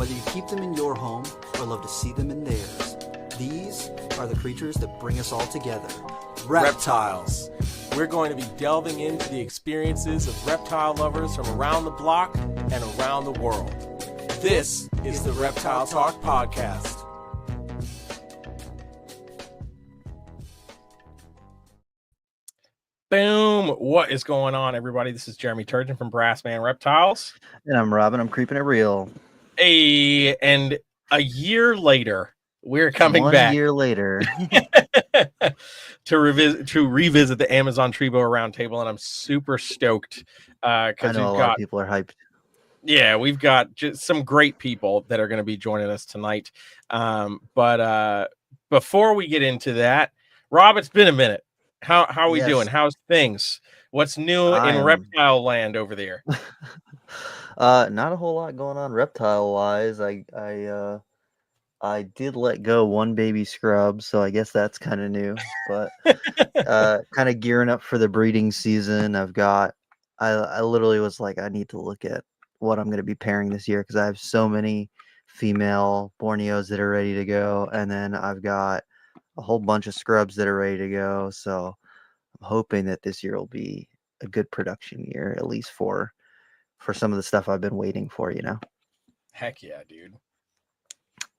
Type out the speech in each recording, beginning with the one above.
Whether you keep them in your home or love to see them in theirs, these are the creatures that bring us all together. Reptiles. We're going to be delving into the experiences of reptile lovers from around the block and around the world. This is the Reptile Talk Podcast. Boom! What is going on, everybody? This is Jeremy Turgeon from Brassman Reptiles. And I'm Robin. I'm keeping it real. Hey, and a year later, we're coming back. 1 year later. to revisit the Amazon Treebo Roundtable, and I'm super stoked because a lot of people are hyped. Yeah, we've got just some great people that are going to be joining us tonight. But before we get into that, Rob, it's been a minute. How are we doing? How's things? What's new in reptile land over there? Not a whole lot going on reptile wise. I did let go one baby scrub, so I guess that's kind of new. But kind of gearing up for the breeding season. I literally was like, I need to look at what I'm going to be pairing this year because I have so many female Borneos that are ready to go, and then I've got a whole bunch of scrubs that are ready to go. So I'm hoping that this year will be a good production year, at least for some of the stuff I've been waiting for, you know? Heck yeah, dude.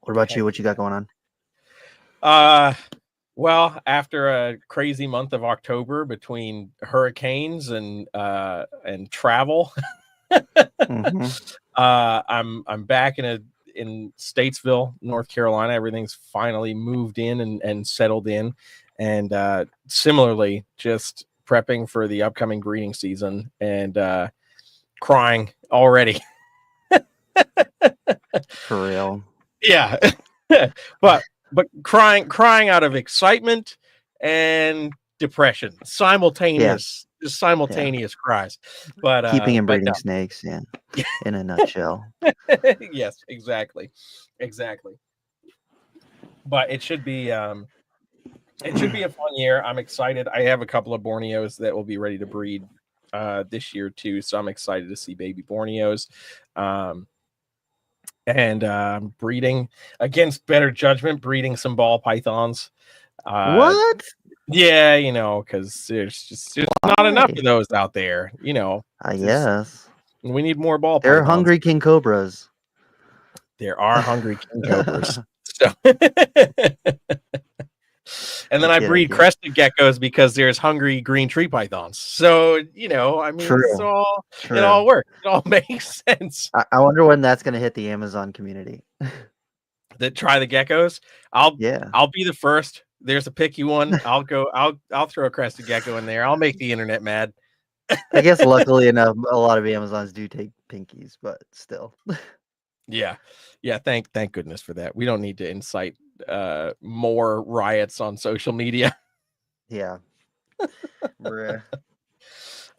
What about you? What you got going on? Well, after a crazy month of October between hurricanes and travel, I'm back in Statesville, North Carolina. Everything's finally moved in and settled in, and similarly, just prepping for the upcoming breeding season and crying already. For real. Yeah. but crying out of excitement and depression, simultaneous cries. But keeping and breeding snakes, yeah. In a nutshell. Yes, exactly. But it should be a fun year. I'm excited. I have a couple of Borneos that will be ready to breed this year too, so I'm excited to see baby Borneos. And breeding against better judgment, breeding some ball pythons. What? Yeah, because there's not enough of those out there. I guess we need more ball pythons. There are hungry king cobras. There are hungry king cobras. So and then I breed crested geckos because there's hungry green tree pythons. So, it all works. It all makes sense. I wonder when that's going to hit the Amazon community. That try the geckos. I'll be the first. There's a picky one. I'll throw a crested gecko in there. I'll make the internet mad. I guess luckily enough, a lot of Amazons do take pinkies, but still. Yeah. Thank goodness for that. We don't need to incite more riots on social media. Yeah. Well,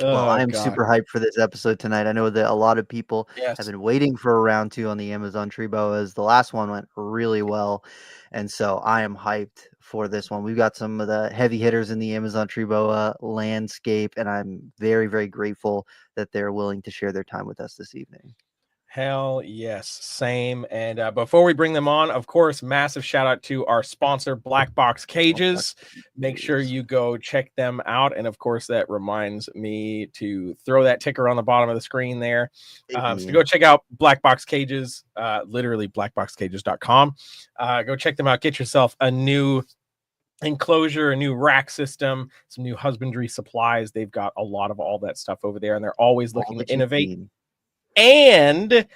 I'm super hyped for this episode tonight. I know that a lot of people have been waiting for a round 2 on the Amazon Treebo, as the last one went really well. And so I am hyped for this one. We've got some of the heavy hitters in the Amazon Treebo landscape, and I'm very, very grateful that they're willing to share their time with us this evening. Hell yes, same. And before we bring them on, of course, massive shout out to our sponsor, Black Box Cages. Make sure you go check them out. And of course, that reminds me to throw that ticker on the bottom of the screen there. So go check out Black Box Cages, literally blackboxcages.com. Go check them out. Get yourself a new enclosure, a new rack system, some new husbandry supplies. They've got a lot of all that stuff over there, and they're always looking to innovate. And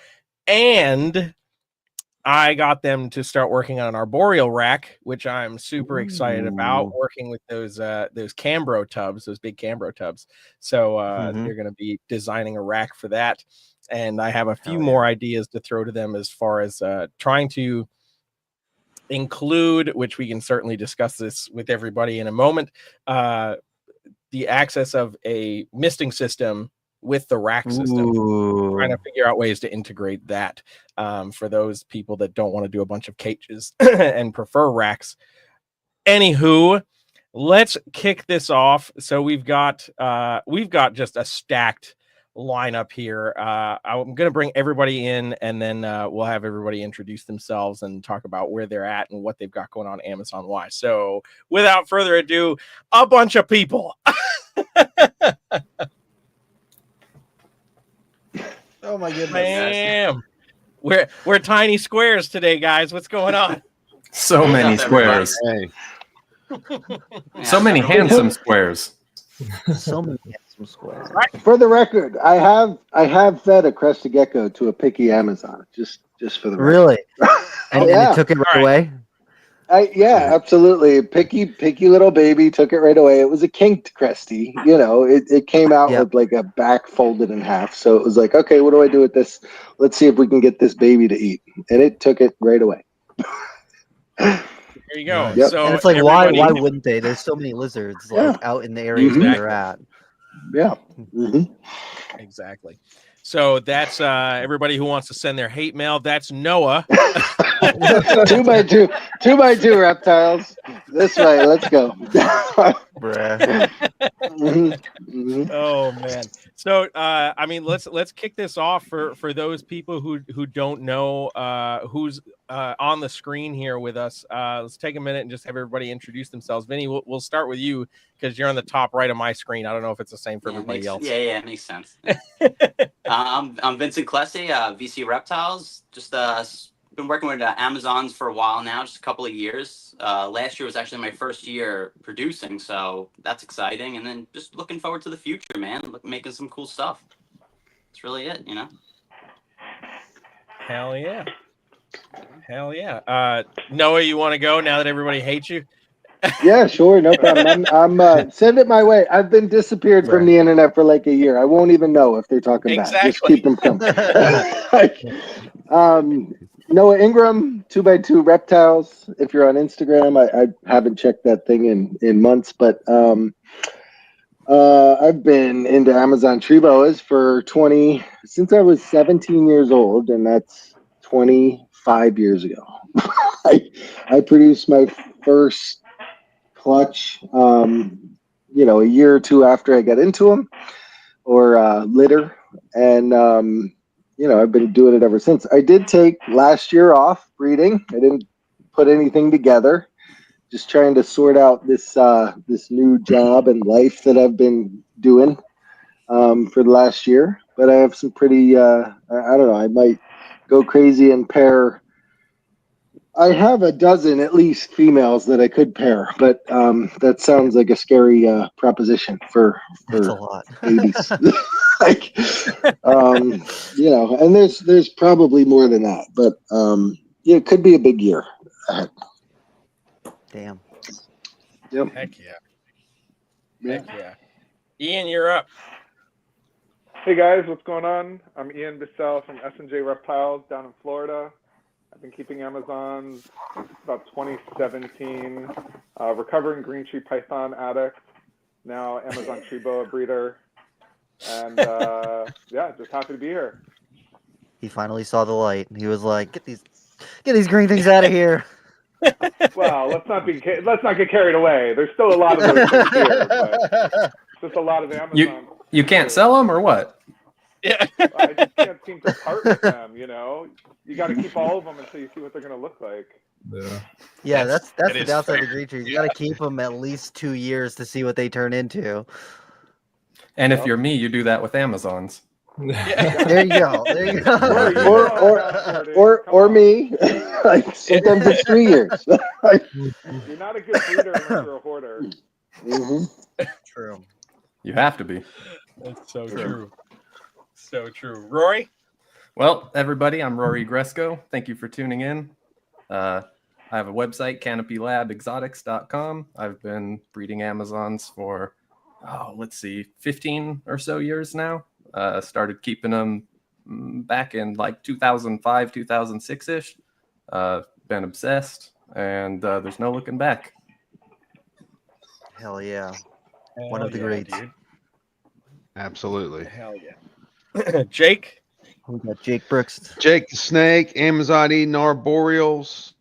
I got them to start working on an arboreal rack, which I'm super excited about, working with those Cambro tubs, those big Cambro tubs. So they're going to be designing a rack for that. And I have a few more ideas to throw to them as far as trying to include, which we can certainly discuss this with everybody in a moment, the access of a misting system with the rack system, trying to figure out ways to integrate that for those people that don't want to do a bunch of cages and prefer racks. Anywho, let's kick this off. So we've got just a stacked lineup here. I'm going to bring everybody in, and then we'll have everybody introduce themselves and talk about where they're at and what they've got going on Amazon-wise. So without further ado, a bunch of people. Oh my goodness. Bam. We're tiny squares today, guys. What's going on? So many squares. Hey, So many handsome squares. So many handsome squares. for the record, I have fed a crested gecko to a picky Amazon. Just for the record. Really? And Yeah. it took it right All right. away? Yeah, absolutely. Picky little baby took it right away. It was a kinked cresty. You know, it came out Yep. with like a back folded in half. So it was like, okay, what do I do with this? Let's see if we can get this baby to eat. And it took it right away. There you go. Yep. So And it's like, everybody- why wouldn't they? There's so many lizards like out in the areas Mhm. where they're at. Yeah. hmm Exactly. So that's everybody who wants to send their hate mail. That's Noah. 2x2 reptiles. This way, let's go. Bruh. Mhm. Mhm. Oh man. So I mean, let's kick this off for those people who don't know who's on the screen here with us. Let's take a minute and just have everybody introduce themselves. Vinny, we'll start with you because you're on the top right of my screen. I don't know if it's the same for everybody else. Yeah, it makes sense. I'm Vincent Clesi, VC Reptiles. Just been working with Amazons for a while now, just a couple of years. Last year was actually my first year producing, so that's exciting. And then just looking forward to the future, man. Making some cool stuff. That's really it, you know? Hell yeah. Hell yeah. Noah, you want to go now that everybody hates you? Yeah, sure, no problem. I'm send it my way. I've been disappeared from the internet for like a year. I won't even know if they're talking back. Just Exactly. keep them coming. Noah Ingram, 2x2 Reptiles. If you're on Instagram, I haven't checked that thing in months, but I've been into Amazon tree boas for since I was 17 years old, and that's 25 years ago. I produced my first clutch, a year or two after I got into them, or litter, and I've been doing it ever since. I did take last year off breeding. I didn't put anything together. Just trying to sort out this new job and life that I've been doing for the last year. But I have some pretty, I don't know, I might go crazy and pair. I have a dozen at least females that I could pair, but that sounds like a scary proposition for That's a lot. babies. And there's probably more than that, but it could be a big year ahead. Damn. Yep. Heck yeah. Heck yeah. Ian, you're up. Hey guys, what's going on? I'm Ian Bessell from S&J Reptiles down in Florida. I've been keeping Amazons since about 2017. Recovering green tree python addict, now Amazon tree boa breeder, and just happy to be here. He finally saw the light. He was like, "Get these green things out of here." Well, let's not get carried away. There's still a lot of those things here, but just a lot of Amazon. You can't sell them or what? Yeah. I just can't seem to part with them. You got to keep all of them until you see what they're going to look like. Yeah, that's that the is downside fair. of green trees. You got to keep them at least 2 years to see what they turn into. And if you're me, you do that with Amazons. There you go. There you Rory, go. you know how to or me. Like, sometimes it's 3 years. You're not a good breeder unless you're a hoarder. True. You have to be. That's so true. So true. Rory? Well, everybody, I'm Rory Gresco. Thank you for tuning in. I have a website, canopylabexotics.com. I've been breeding Amazons for, 15 or so years now. Started keeping them back in like 2005, 2006-ish. Been obsessed, and there's no looking back. Hell yeah. One of the greats. Dude. Absolutely. Hell yeah. Jake? We got Jake Brooks. Jake the Snake, Amazon eating arboreals.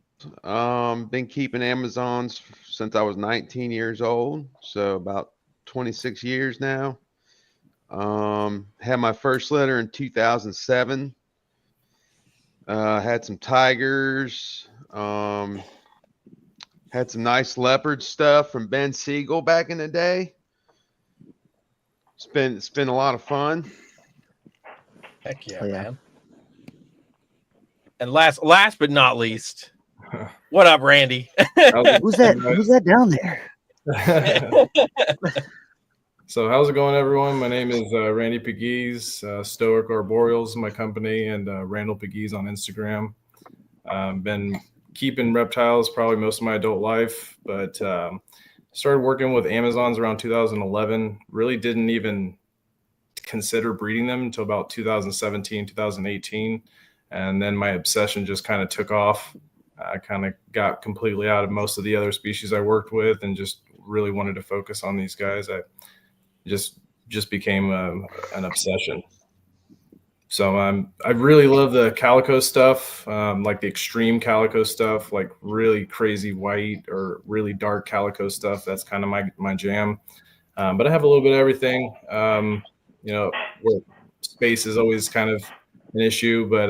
Been keeping Amazons since I was 19 years old, so about 26 years now. Had my first litter in 2007. Had some tigers. Had some nice leopard stuff from Ben Siegel back in the day. It's been a lot of fun. Heck yeah, Oh, yeah. man. And last but not least, what up, Randy? Who's that down there? So how's it going, everyone? My name is Randy Pegues, Stoic Arboreals, my company, and Randall Pegues on Instagram. Been keeping reptiles probably most of my adult life, but started working with Amazons around 2011. Really didn't even consider breeding them until about 2017, 2018. And then my obsession just kind of took off. I kind of got completely out of most of the other species I worked with and just really wanted to focus on these guys. I just became an obsession. So I really love the calico stuff, like the extreme calico stuff, like really crazy white or really dark calico stuff. That's kind of my jam. But I have a little bit of everything. Where space is always kind of an issue, but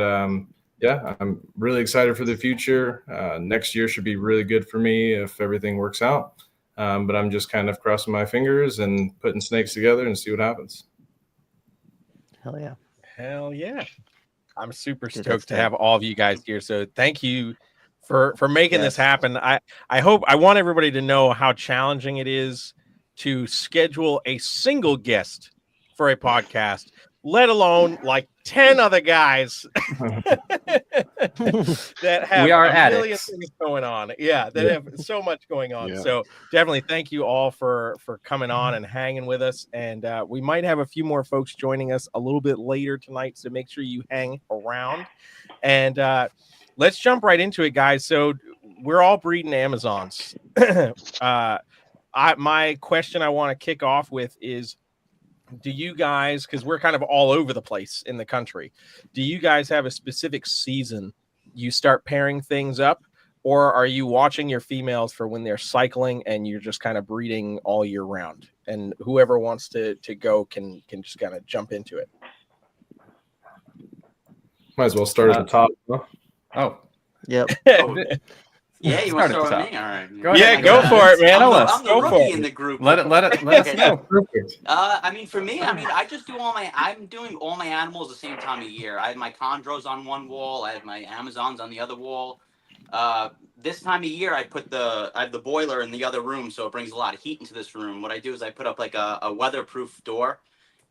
yeah, I'm really excited for the future. Next year should be really good for me if everything works out. But I'm just kind of crossing my fingers and putting snakes together and see what happens. Hell yeah. Hell yeah. I'm super Dude, stoked to that's have all of you guys here. So thank you for making this Yes. happen. I want everybody to know how challenging it is to schedule a single guest for a podcast, let alone like 10 other guys that have We are a million addicts. things going on. Yeah, that have so much going on. Yeah. So definitely thank you all for coming on and hanging with us. And we might have a few more folks joining us a little bit later tonight, so make sure you hang around. And let's jump right into it, guys. So we're all breeding Amazons. My question I want to kick off with is, do you guys, because we're kind of all over the place in the country, do you guys have a specific season you start pairing things up, or are you watching your females for when they're cycling and you're just kind of breeding all year round? And whoever wants to go can just kind of jump into it. Might as well start at the top. Huh? Oh, Yep. Yeah, you want to Start start at with me? All right. Go Yeah, ahead. go for it, man. I'm the Go for rookie it. in the group. Let us know. I mean, for me, I just do I'm doing all my animals the same time of year. I have my chondros on one wall. I have my Amazons on the other wall. This time of year, I have the boiler in the other room, so it brings a lot of heat into this room. What I do is I put up like a weatherproof door,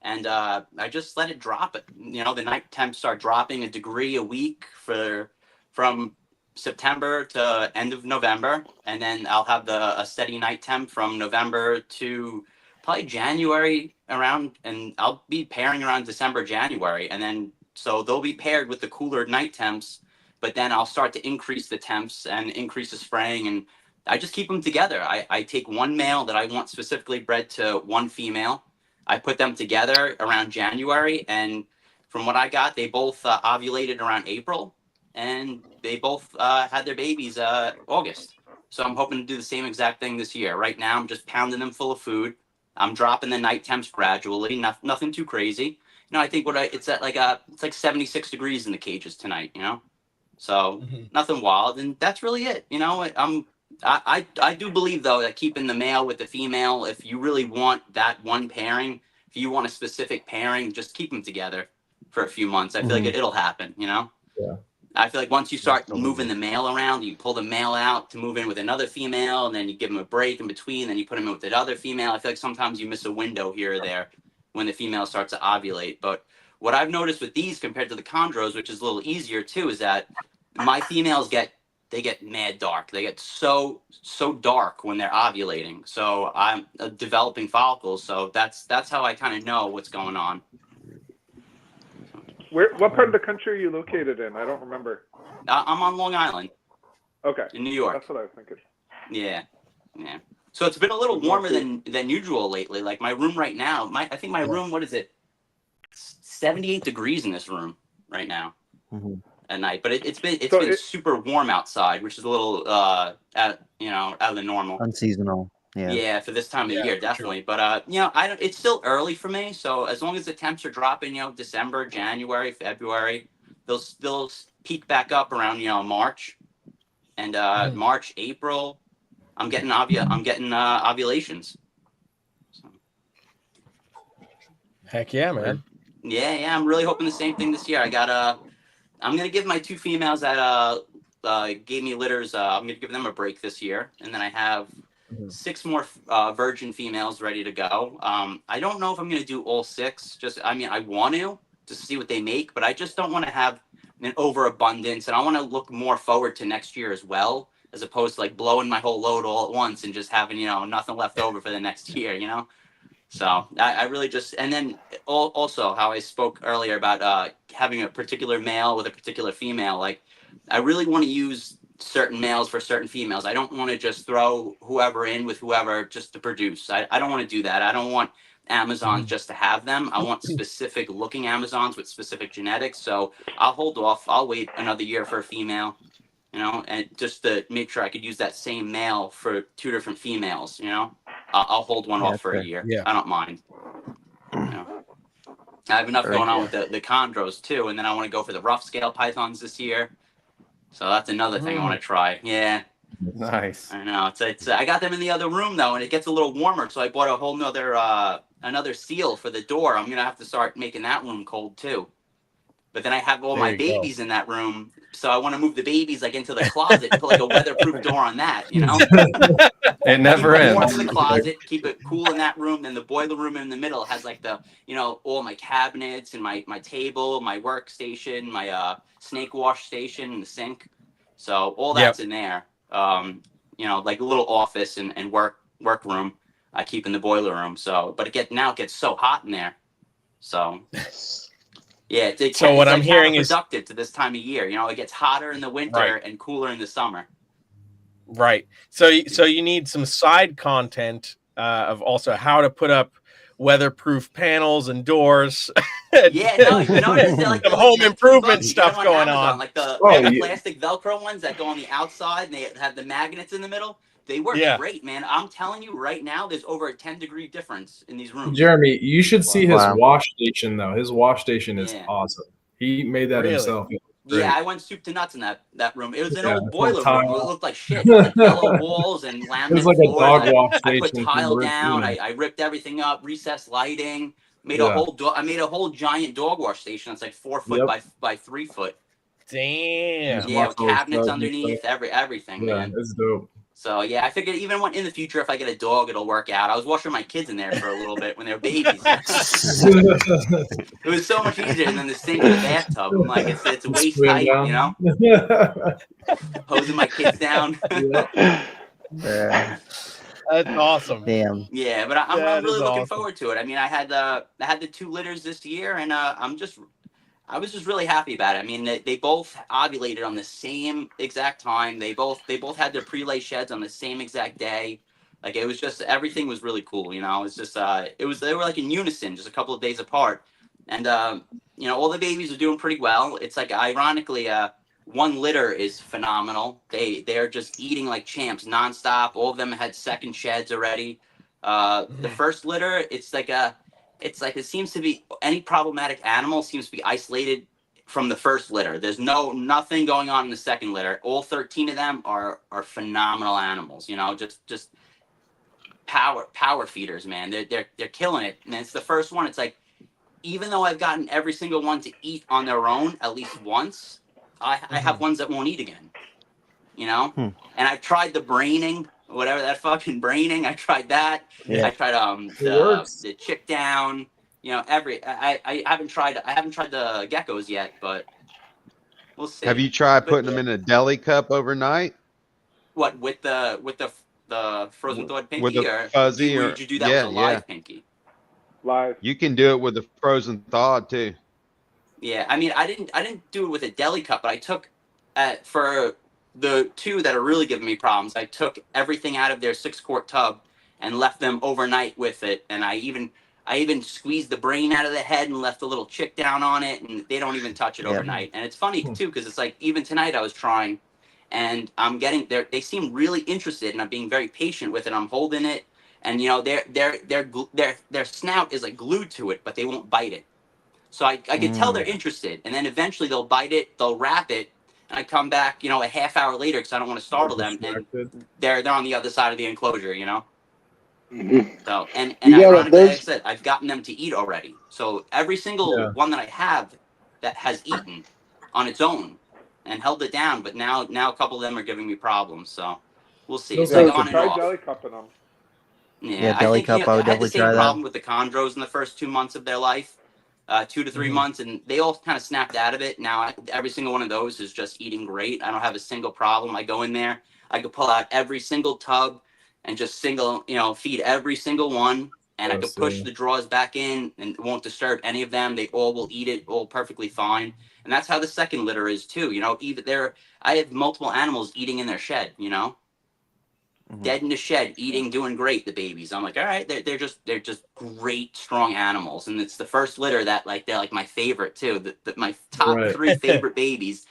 and I just let it drop. The night temps start dropping a degree a week from September to end of November, and then I'll have a steady night temp from November to probably January around, and I'll be pairing around December, January, and then so they'll be paired with the cooler night temps, but then I'll start to increase the temps and increase the spraying, and I just keep them together. I take one male that I want specifically bred to one female. I put them together around January, and from what I got, they both ovulated around April. And they both had their babies August. So I'm hoping to do the same exact thing this year. Right now, I'm just pounding them full of food. I'm dropping the night temps gradually, nothing too crazy. I think it's at it's like 76 degrees in the cages tonight, So nothing wild, and that's really it. I do believe though that keeping the male with the female, if you really want that one pairing, if you want a specific pairing, just keep them together for a few months. I feel like it'll happen, Yeah. I feel like once you start moving the male around, you pull the male out to move in with another female, and then you give them a break in between, then you put them in with that other female. I feel like sometimes you miss a window here or there when the female starts to ovulate. But what I've noticed with these compared to the chondros, which is a little easier too, is that my females get mad dark. They get so dark when they're ovulating. So I'm developing follicles. So that's how I kind of know what's going on. What part of the country are you located in? I don't remember. I'm on Long Island. Okay. In New York. That's what I was thinking. Yeah. So it's been a little warmer than usual lately. Like my room right now, I think my room, what is it? 78 degrees in this room right now at night. But it's been super warm outside, which is a little out of the normal. Unseasonal. Yeah, for this time of year, for definitely. But I don't. It's still early for me, so as long as the temps are dropping, December, January, February, they'll peak back up around March, and March, April, I'm getting ovulations. So, Heck yeah, man. yeah, I'm really hoping the same thing this year. I'm gonna give my 2 females that gave me litters. I'm gonna give them a break this year, and then I have 6 more virgin females ready to go. I don't know if I'm gonna do all 6. I want to see what they make, but I just don't want to have an overabundance, and I want to look more forward to next year as well, as opposed to like blowing my whole load all at once and just having nothing left over for the next year. So I really just, and then also how I spoke earlier about having a particular male with a particular female, like I really want to use certain males for certain females. I don't want to just throw whoever in with whoever just to produce. I don't want to do that. I don't want Amazons just to have them. I want specific looking Amazons with specific genetics. So I'll hold off. I'll wait another year for a female, and just to make sure I could use that same male for 2 different females, I'll hold one off for a year. Yeah. I don't mind. I have enough going on with the chondros too, and then I want to go for the rough scale pythons this year. So that's another thing I want to try. Yeah. Nice. I know. It's I got them in the other room though, and it gets a little warmer, so I bought a whole nother another seal for the door. I'm gonna have to start making that room cold too. But then I have all my babies in that room, so I want to move the babies like into the closet, put like a weatherproof door on that, It never keep it ends. warm in the closet, keep it cool in that room. Then the boiler room in the middle has like the, all my cabinets and my table, my workstation, my snake wash station, and the sink. So all that's in there. Like a little office and work room. I keep in the boiler room. So, but it gets so hot in there. So. Yeah, so what I'm hearing is productive to this time of year. It gets hotter in the winter and cooler in the summer. Right. So you need some side content of also how to put up weatherproof panels and doors. Yeah, no, there's like some home improvement stuff going on. Like the plastic Velcro ones that go on the outside and they have the magnets in the middle. They work great, man. I'm telling you right now, there's over a 10-degree difference in these rooms. Jeremy, you should see his wash station, though. His wash station is awesome. He made that himself. Yeah, I went soup to nuts in that room. It was an old boiler room. It looked like shit. It was like yellow walls and laminate It was like floors. a dog wash station. I put tile down. I ripped everything up, recessed lighting, made a whole I made a whole giant dog wash station. It's like 4 foot by 3 foot. Damn. Yeah, with cabinets underneath, everything, man. It's dope. So yeah, I figured even in the future, if I get a dog, it'll work out. I was washing my kids in there for a little bit when they were babies. It was so much easier than the sink in the bathtub. I'm like, it's waist height, hosing my kids down. That's awesome. Damn. Yeah, but I'm really looking forward to it. I mean, I had the 2 litters this year, and I was just really happy about it. I mean, they both ovulated on the same exact time. They both had their pre-lay sheds on the same exact day. Like it was just everything was really cool. It was just they were like in unison, just a couple of days apart. And all the babies are doing pretty well. It's like ironically, 1 litter is phenomenal. They're just eating like champs nonstop. All of them had second sheds already. The first litter, it seems to be any problematic animal seems to be isolated from the first litter. There's nothing going on in the second litter. All 13 of them are phenomenal animals. Just power feeders, man. They're killing it. And it's the first one. It's like even though I've gotten every single one to eat on their own at least once, I have ones that won't eat again. And I've tried the braining. Whatever that fucking braining, I tried that. Yeah. I tried the chick down. I haven't tried the geckos yet, but we'll see. Have you tried putting them in a deli cup overnight? What with the frozen thawed pinky with a or fuzzy did you do that with a live pinky? Live. You can do it with the frozen thawed too. Yeah, I mean, I didn't do it with a deli cup, but I took for the 2 that are really giving me problems, I took everything out of their 6-quart tub and left them overnight with it. And I even squeezed the brain out of the head and left a little chick down on it, and they don't even touch it overnight. And it's funny too, because it's like even tonight I was trying, and I'm getting there. They seem really interested, and I'm being very patient with it. I'm holding it. and their snout is like glued to it, but they won't bite it. So I can tell they're interested, and then eventually they'll bite it, they'll wrap it, and I come back, a half hour later because I don't want to startle them, and they're on the other side of the enclosure, So and ironically, like I said, I've gotten them to eat already. So every single one that I have that has eaten on its own and held it down, but now a couple of them are giving me problems. So we'll see. It's like on and try off. jelly cupping them. Yeah, I Deli think cup, I would I had the definitely same try that. problem with the chondros in the first 2 months of their life, 2 to 3 months, and they all kind of snapped out of it. Now every single one of those is just eating great. I don't have a single problem. I go in there, I could pull out every single tub and just feed every single one, and I could push the drawers back in, and it won't disturb any of them. They all will eat it all perfectly fine, and that's how the second litter is too. Even I have multiple animals eating in their shed. Dead in the shed, eating, doing great. The babies, I'm like, all right, they're just great, strong animals, and it's the first litter that they're like my favorite too. My top 3 favorite babies,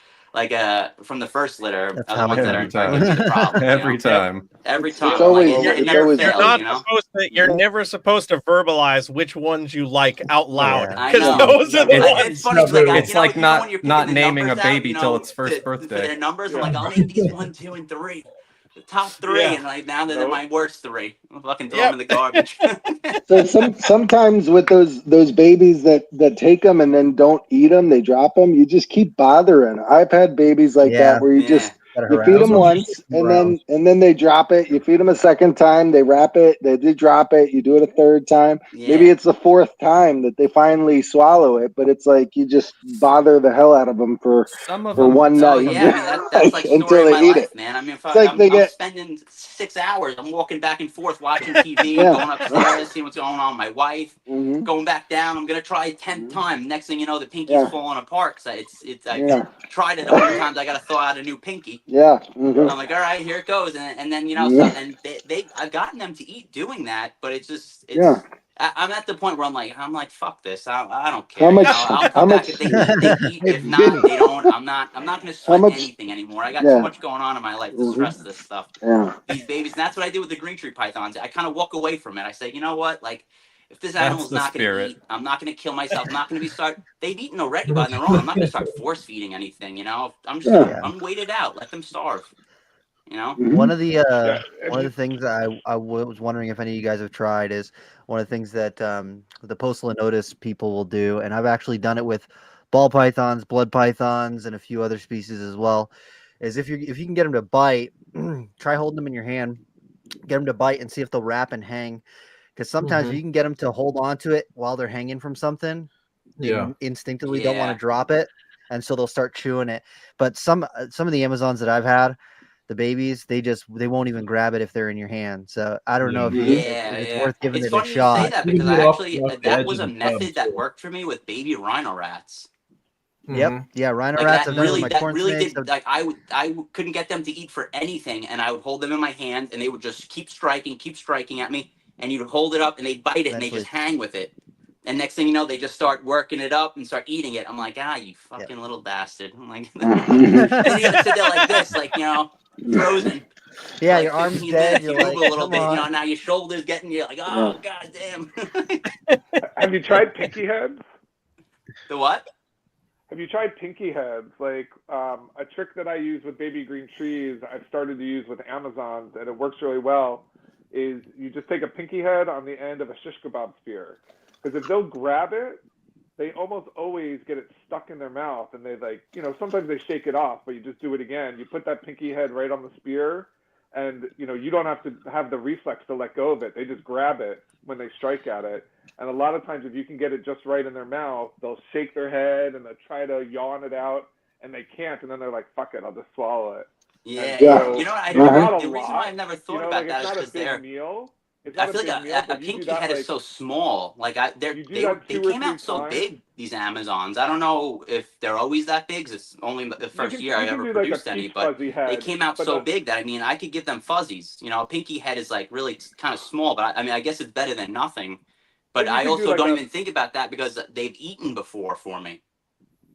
from the first litter, are the ones that are giving me the problem. Every time. Every time. It's always- it it's never always- fails. You're never supposed to verbalize which ones you like out loud, I because know. those are the ones. It's funny because It's like when you're not picking the naming a numbers out, baby till its first for birthday. their numbers. I'm like, I'll name these 1, 2, and 3. The top 3, and now they're my worst 3. I'm fucking throw them in the garbage. So sometimes with those babies that take them and then don't eat them, they drop them. You just keep bothering. I've had babies like that where you feed them once and then they drop it. You feed them a second time, they wrap it, they drop it. You do it a third time. Maybe it's the 4th time that they finally swallow it, but it's like you just bother the hell out of them for one night. Oh yeah, that's like until story of my they eat life, it. man. I mean, if I'm spending 6 hours, I'm walking back and forth watching TV, going upstairs, seeing what's going on with my wife, going back down. I'm gonna try a 10th time. Next thing you know, the pinky's falling apart. So I've tried it 100 times. I gotta thaw out a new pinky. I'm like, all right, here it goes, and then I've gotten them to eat doing that, but I'm at the point where I'm like, fuck this. I don't care. I'll come back if they eat. They eat. If not, they don't. I'm not going to sweat anything anymore. I got too much going on in my life to stress this stuff. These babies. And that's what I did with the green tree pythons. I kind of walk away from it. I say, you know what? If this animal's not going to eat, I'm not going to kill myself. I'm not going to they've eaten already by their own. I'm not going to start force feeding anything. I'm waited out. Let them starve. One of the things I was wondering if any of you guys have tried is one of the things that the postal notice people will do, and I've actually done it with ball pythons, blood pythons, and a few other species as well, is if you can get them to bite, try holding them in your hand, get them to bite and see if they'll wrap and hang, because sometimes if you can get them to hold on to it while they're hanging from something, they instinctively don't want to drop it, and so they'll start chewing it. But some of the Amazons that I've had, the babies, they won't even grab it if they're in your hand. So I don't know if it's worth giving it a shot. You say that because that was a method that worked for me with baby rhino rats. Yep. Yeah, rhino rats. That really did. I couldn't get them to eat for anything, and I would hold them in my hand, and they would just keep striking at me, and you'd hold it up, and they'd bite it, and they just hang with it. And next thing you know, they just start working it up and start eating it. I'm like, you fucking little bastard. I'm like, and you gotta sit there like this, frozen. Yeah, your arm's dead. You move a little bit, now your shoulder's getting you like, oh god damn. Have you tried pinky heads? The what? Have you tried pinky heads? A trick that I use with baby green trees, I've started to use with Amazons, and it works really well, is you just take a pinky head on the end of a shish kebab spear. Because if they'll grab it, they almost always get it stuck in their mouth, and they sometimes they shake it off, but you just do it again. You put that pinky head right on the spear, and you don't have to have the reflex to let go of it. They just grab it when they strike at it. And a lot of times, if you can get it just right in their mouth, they'll shake their head and they'll try to yawn it out, and they can't, and then they're like, fuck it, I'll just swallow it. Yeah. So, the reason why I've never thought about that is because they're meal. I feel like a pinky head is so small. They came out so big, these Amazons. I don't know if they're always that big. It's only the first year I ever produced any, but they came out so big that I could give them fuzzies. A pinky head is really kind of small, but I guess it's better than nothing. But I also don't even think about that because they've eaten before for me.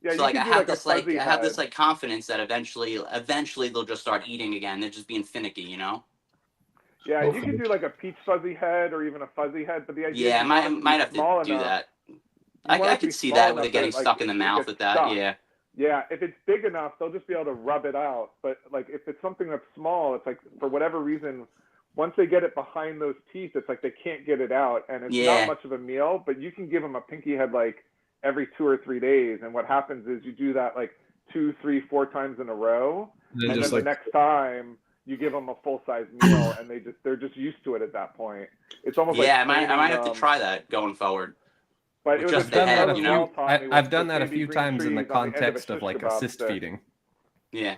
Yeah, so I have this confidence that eventually they'll just start eating again. They're just being finicky, Yeah, you could do like a peach fuzzy head or even a fuzzy head, but the idea Yeah, is you want it might have to small do enough. that. You want I it to be could see small that with enough it getting that, like, stuck in the mouth gets with that. stuck. Yeah. Yeah, if it's big enough, they'll just be able to rub it out. But like if it's something that's small, it's like for whatever reason, once they get it behind those teeth, it's like they can't get it out, and it's Yeah. not much of a meal. But you can give them a pinky head like every 2 or 3 days, and what happens is you do that like 2, 3, 4 times in a row, And and just then like the next time you give them a full-size meal, and they're just used to it at that point. It's almost Yeah, like I might have to training, try that going forward. but it was Just a the good head, friend you of know? Will taught me I've with done that a baby few green times in the trees on the end of a context of shish like kebab assist stick. feeding. Yeah.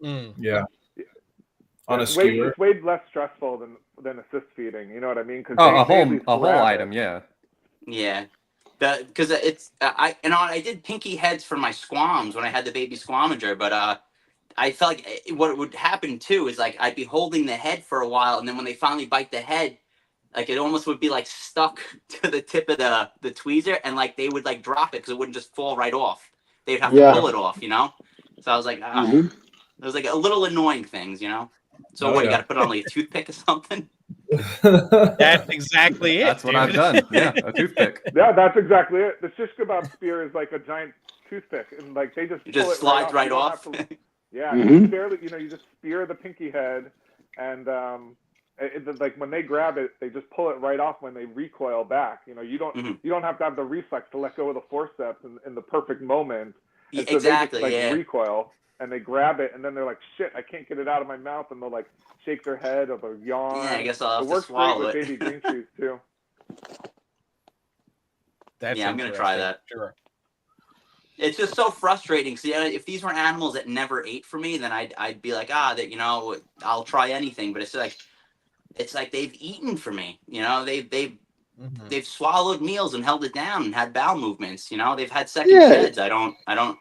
yeah, on a It's skewer. way less stressful than assist feeding. You know what I mean? Because Oh, they at least a whole grab item, it. yeah. Yeah. Because it's I did pinky heads for my squams when I had the baby squamager, but I felt like what would happen too is like I'd be holding the head for a while, and then when they finally bite the head, like it almost would be like stuck to the tip of the tweezer, and like they would like drop it because it wouldn't just fall right off. They'd have to Yeah. pull it off, you know. So I was like, Mhm. it was like a little annoying things, you know. So Oh, what, you yeah. got to put on like a toothpick or something? That's exactly it. That's what dude. I've done. Yeah, a toothpick. Yeah, that's exactly it. The shish kebab spear is like a giant toothpick, and like they just It pull just it slides right You don't off. have to- yeah, Mhm. you barely, you just spear the pinky head, and like when they grab it, they just pull it right off when they recoil back. You don't Mhm. you don't have to have the reflex to let go of the forceps in the perfect moment. Yeah, And so exactly. they just Yeah. recoil and they grab it, and then they're like, shit, I can't get it out of my mouth, and they'll like shake their head or they'll yawn. Yeah, I guess I'll have It to works great swallow with it. baby green trees too. That's Yeah, I'm gonna try interesting. that. Sure. It's just so frustrating. See, if these were animals that never ate for me, then I'd be like, that I'll try anything. But it's like they've eaten for me. They've swallowed meals and held it down and had bowel movements. They've had second Yeah. sheds. I don't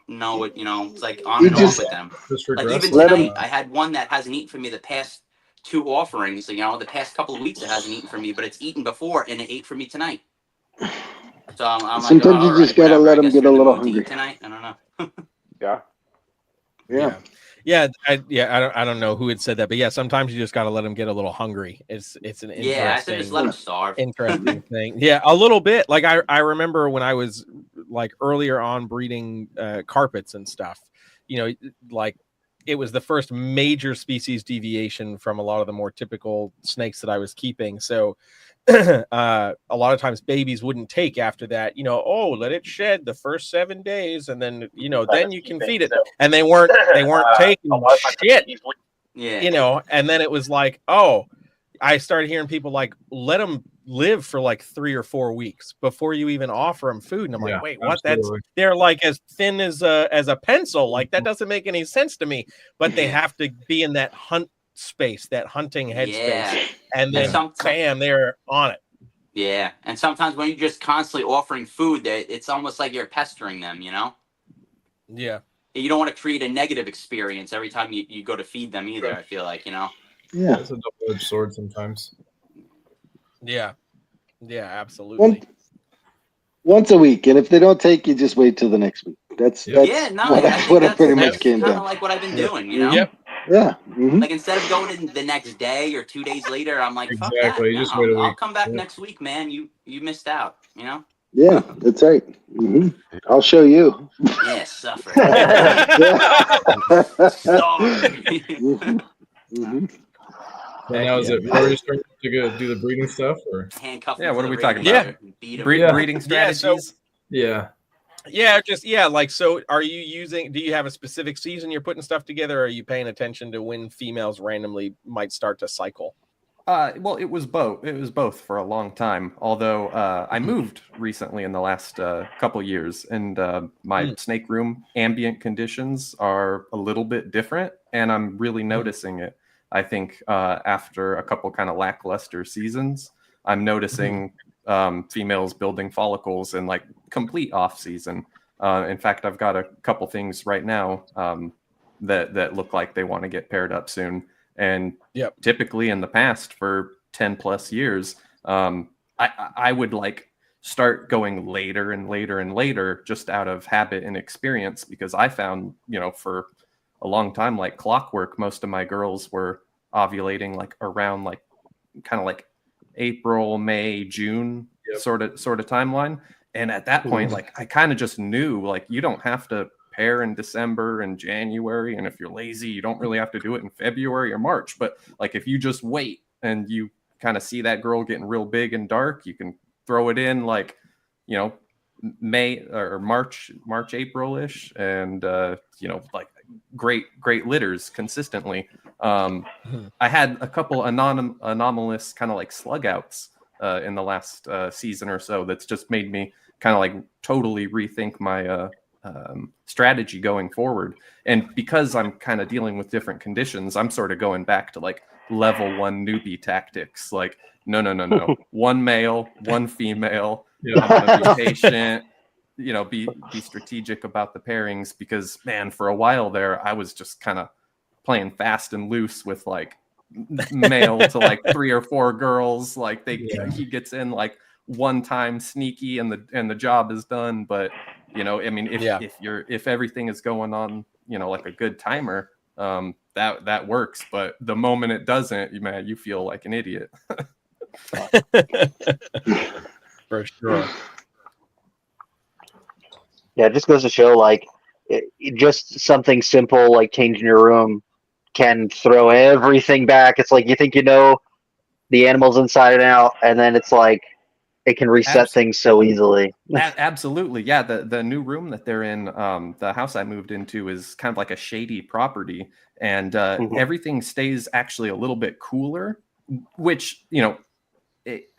know what. It's like on You and just- off with them. Just Like even regressive. Let 'em- tonight, I had one that hasn't eaten for me the past 2 offerings. The past couple of weeks it hasn't eaten for me, but it's eaten before and it ate for me tonight. So I'm like, Sometimes you all just right, gotta whatever. let I 'em guess get you're a in the little mood to eat hungry. tonight. I don't know. Yeah. Yeah, I don't know who had said that, but yeah, sometimes you just got to let them get a little hungry. It's an Yeah, I said just let them starve. interesting thing. Yeah, a little bit. Like I remember when I was like earlier on breeding carpets and stuff. Like it was the first major species deviation from a lot of the more typical snakes that I was keeping. So a lot of times babies wouldn't take after that, let it shed the first 7 days and then then you can feed it, and they weren't taking shit, Yeah. and then it was like, I started hearing people like, let them live for like 3 or 4 weeks before you even offer them food, and I'm Yeah, like, wait, what? absolutely. They're like as thin as a pencil. Like that doesn't make any sense to me, but they have to be in that hunt space, that hunting headspace, Yeah. and then bam, they're on it. Yeah, and sometimes when you're just constantly offering food, it's almost like you're pestering them. Yeah. You don't want to create a negative experience every time you go to feed them either. I feel like Yeah. It's a double-edged sword sometimes. Yeah, absolutely. Once a week, and if they don't take, you just wait till the next week. That's I think what it pretty much that's came kind down. of like what I've been doing. Yep. Yeah. Mhm. Like instead of going in the next day or 2 days later, I'm like, fuck Exactly. that. You just No, wait a I'll week. come back Yeah. next week, man. You missed out. Yeah, that's right. Mhm. I'll show you. Yeah, suffer. Sorry. Mhm. So now is it Rory's turn to go do the breeding stuff, or Handcuff. Yeah, what to are the we talking radiator about? and beat 'em. Breeding Yeah, so- strategies. Like, so are you do you have a specific season you're putting stuff together, or are you paying attention to when females randomly might start to cycle? Well, it was both. It was both for a long time. Although I moved recently in the last couple years, and my snake room ambient conditions are a little bit different, and I'm really noticing it. I think after a couple kind of lackluster seasons, I'm noticing females building follicles in like complete off season. In fact, I've got a couple things right now that look like they want to get paired up soon. And typically in the past for 10 plus years, I would like start going later and later and later just out of habit and experience, because I found, for a long time, like clockwork, most of my girls were ovulating like around like kind of like April, May, June sort of timeline. And at that point, like I kind of just knew, like, you don't have to pair in December and January, and if you're lazy, you don't really have to do it in February or March. But like if you just wait and you kind of see that girl getting real big and dark, you can throw it in like, you know, May or March, April-ish, and you know, like great litters consistently. I had a couple anomalous kind of like slug outs in the last season or so. That's just made me kind of like totally rethink my strategy going forward. And because I'm kind of dealing with different conditions, I'm sort of going back to like level 1 newbie tactics. Like, no. One male, one female. I'm gonna be patient. You know, be strategic about the pairings, because man, for a while there, I was just kind of playing fast and loose with like male to like 3 or 4 girls. Like he gets in like one time sneaky and the job is done. But you know, I mean, if everything is going on, you know, like a good timer, that works. But the moment it doesn't, man, you feel like an idiot. For sure. Yeah, it just goes to show, like, just something simple like changing your room can throw everything back. It's like you think you know the animals inside and out, and then it's like it can reset things so easily. Absolutely. Yeah, the new room that they're in, the house I moved into, is kind of like a shady property, and everything stays actually a little bit cooler, which, you know,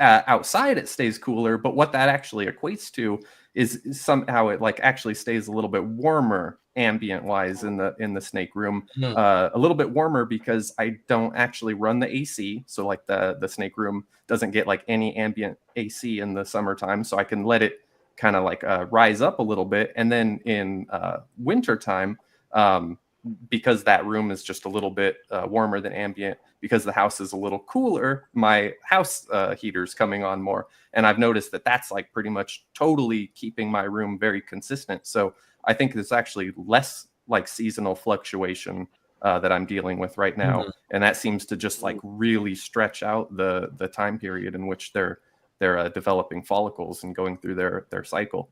outside it stays cooler, but what that actually equates to is somehow it like actually stays a little bit warmer ambient wise in the snake room, a little bit warmer, because I don't actually run the AC. So like the snake room doesn't get like any ambient AC in the summertime, so I can let it kind of like rise up a little bit. And then in wintertime, because that room is just a little bit warmer than ambient, because the house is a little cooler, my house heater's coming on more. And I've noticed that that's like pretty much totally keeping my room very consistent. So I think there's actually less like seasonal fluctuation that I'm dealing with right now. And that seems to just like really stretch out the time period in which they're developing follicles and going through their cycle.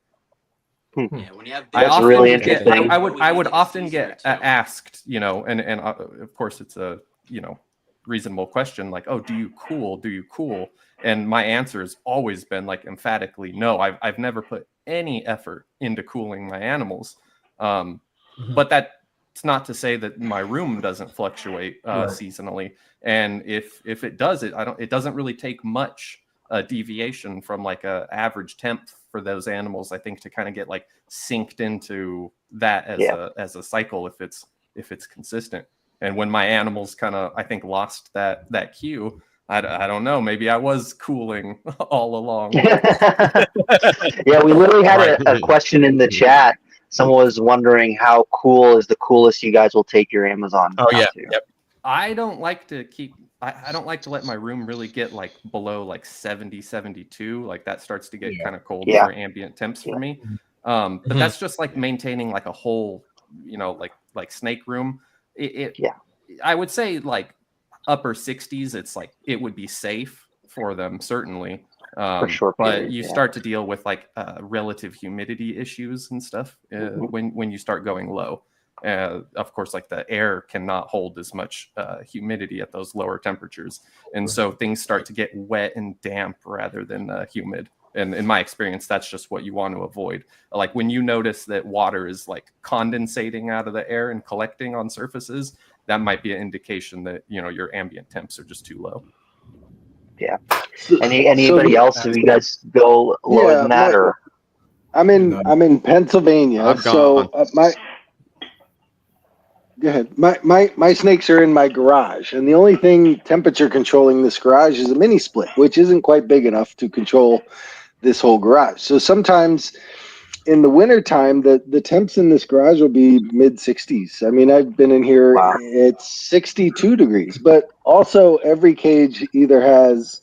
Yeah, when you have That's really interesting. I would often get asked, you know, and of course it's a, you know, reasonable question, like, oh, do you cool? And my answer has always been like emphatically no. I've never put any effort into cooling my animals, but that's not to say that my room doesn't fluctuate seasonally. And if it does, it doesn't really take much deviation from like a average temp for those animals, I think, to kind of get like synced into that as a cycle if it's consistent. And when my animals kind of, I think, lost that cue, I don't know, maybe I was cooling all along. Yeah, we literally had a question in the chat. Someone was wondering how cool is the coolest you guys will take your Amazon. Oh yeah, to. Yep. I don't like to I don't like to let my room really get like below like 70, 72. Like that starts to get kind of cold for ambient temps for me. But that's just like maintaining like a whole, you know, like snake room. I would say like upper 60s, it's like it would be safe for them, certainly. For sure, but you start to deal with like relative humidity issues and stuff when you start going low. Of course, like the air cannot hold as much humidity at those lower temperatures, and so things start to get wet and damp rather than humid. And in my experience, that's just what you want to avoid. Like when you notice that water is like condensating out of the air and collecting on surfaces, that might be an indication that, you know, your ambient temps are just too low. Yeah. Anybody else? Have you guys go lower than that, or? I'm in Pennsylvania, so go ahead. My snakes are in my garage, and the only thing temperature controlling this garage is a mini split, which isn't quite big enough to control this whole garage. So sometimes in the wintertime, the temps in this garage will be mid 60s. I mean, I've been in here, it's 62 degrees, but also every cage either has,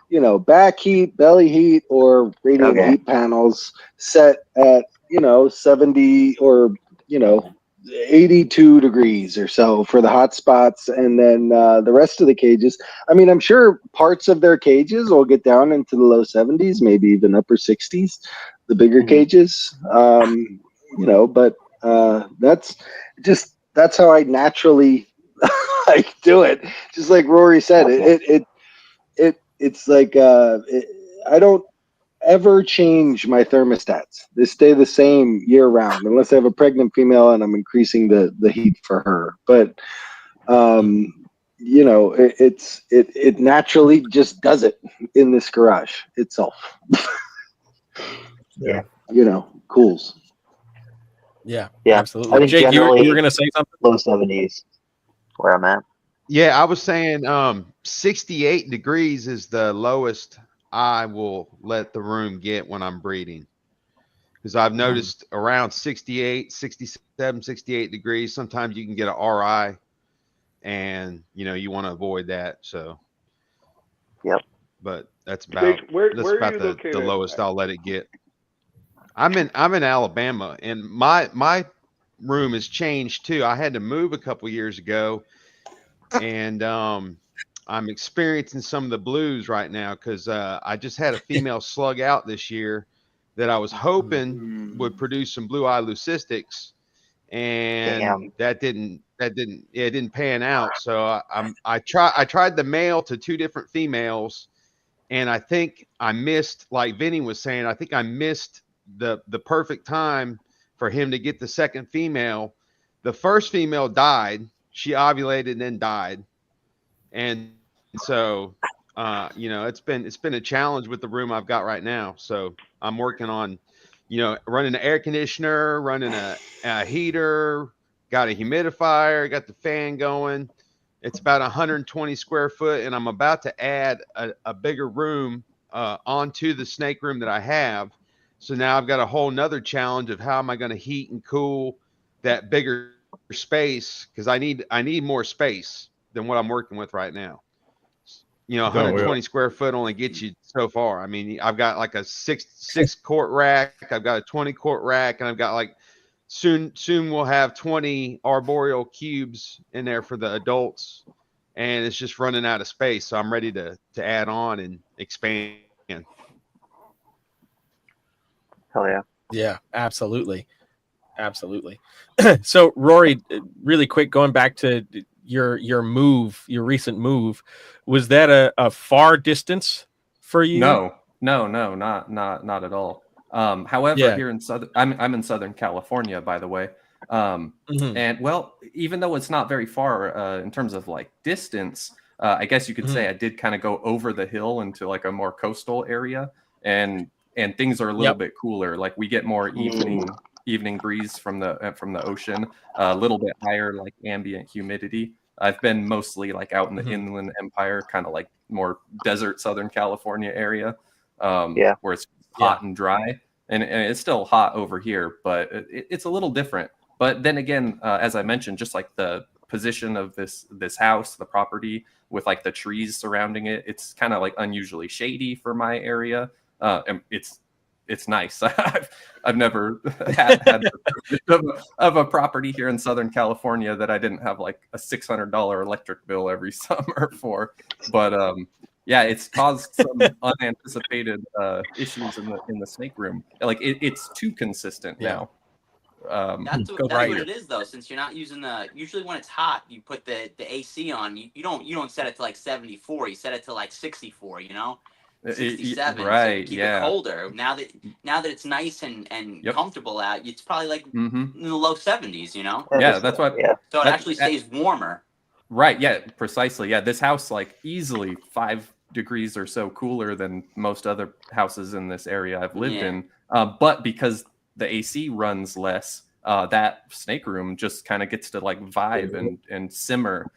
you know, back heat, belly heat, or radiant heat panels set at, you know, 70 or, you know, 82 degrees or so for the hot spots, and then the rest of the cages, I mean, I'm sure parts of their cages will get down into the low 70s, maybe even upper 60s, the bigger cages, but that's how I naturally I do it. Just like Rory said, it's like I don't ever change my thermostats. They stay the same year round, unless I have a pregnant female and I'm increasing the heat for her. But it naturally just does it in this garage itself. Yeah. Cools. Yeah, Yeah. absolutely. I think Jake, you were generally going to say something? low 70s where I'm at. Yeah, I was saying 68 degrees is the lowest I will let the room get when I'm breeding. Because I've noticed around 68, 67, 68 degrees, sometimes you can get an RI, and you want to avoid that. So, yep. But that's about Jake, where are you the located? lowest I'll let it get. I'm in Alabama, and my room has changed too. I had to move a couple years ago, and I'm experiencing some of the blues right now because I just had a female slug out this year that I was hoping would produce some blue eye leucistics, and that didn't pan out. So I tried the male to 2 different females, and I think I missed, like Vinny was saying, I think I missed the perfect time for him to get the second female. The first female died. She ovulated and then died. And so, it's been a challenge with the room I've got right now. So I'm working on, running an air conditioner, running a heater, got a humidifier, got the fan going. It's about 120 square foot, and I'm about to add a bigger room onto the snake room that I have. So now I've got a whole nother challenge of how am I going to heat and cool that bigger space, because I need more space than what I'm working with right now. 120 square foot only gets you so far. I mean, I've got like a six quart rack, I've got a 20 quart rack, and I've got like soon we'll have 20 arboreal cubes in there for the adults, and it's just running out of space. So I'm ready to add on and expand. Hell yeah. Yeah, absolutely. So Rory, really quick, going back to your recent move, was that a far distance for you? No, not at all. However, here in I'm in Southern California, by the way. And well, even though it's not very far in terms of like distance, I guess you could say I did kind of go over the hill into like a more coastal area, and things are a little bit cooler. Like we get more evening breeze from the ocean, a little bit higher like ambient humidity. I've been mostly like out in the Inland Empire, kind of like more desert Southern California area, where it's hot and dry, and it's still hot over here, but it's a little different. But then again, as I mentioned, just like the position of this house, the property with like the trees surrounding it, it's kind of like unusually shady for my area. And it's nice. I've never had of a property here in Southern California that I didn't have like a $600 electric bill every summer for. But yeah, it's caused some unanticipated issues in the snake room. Like it's too consistent now. That's what it is, though. Since you're not using usually when it's hot, you put the AC on. You don't set it to like 74. You set it to like 64. 67, right? So keep it colder. Now that it's nice and comfortable out, it's probably like in the low 70s. Yeah, that's what. Yeah. So it actually stays warmer. Right. Yeah. Precisely. Yeah. This house like easily 5 degrees or so cooler than most other houses in this area I've lived in. But because the AC runs less, that snake room just kind of gets to like vibe and simmer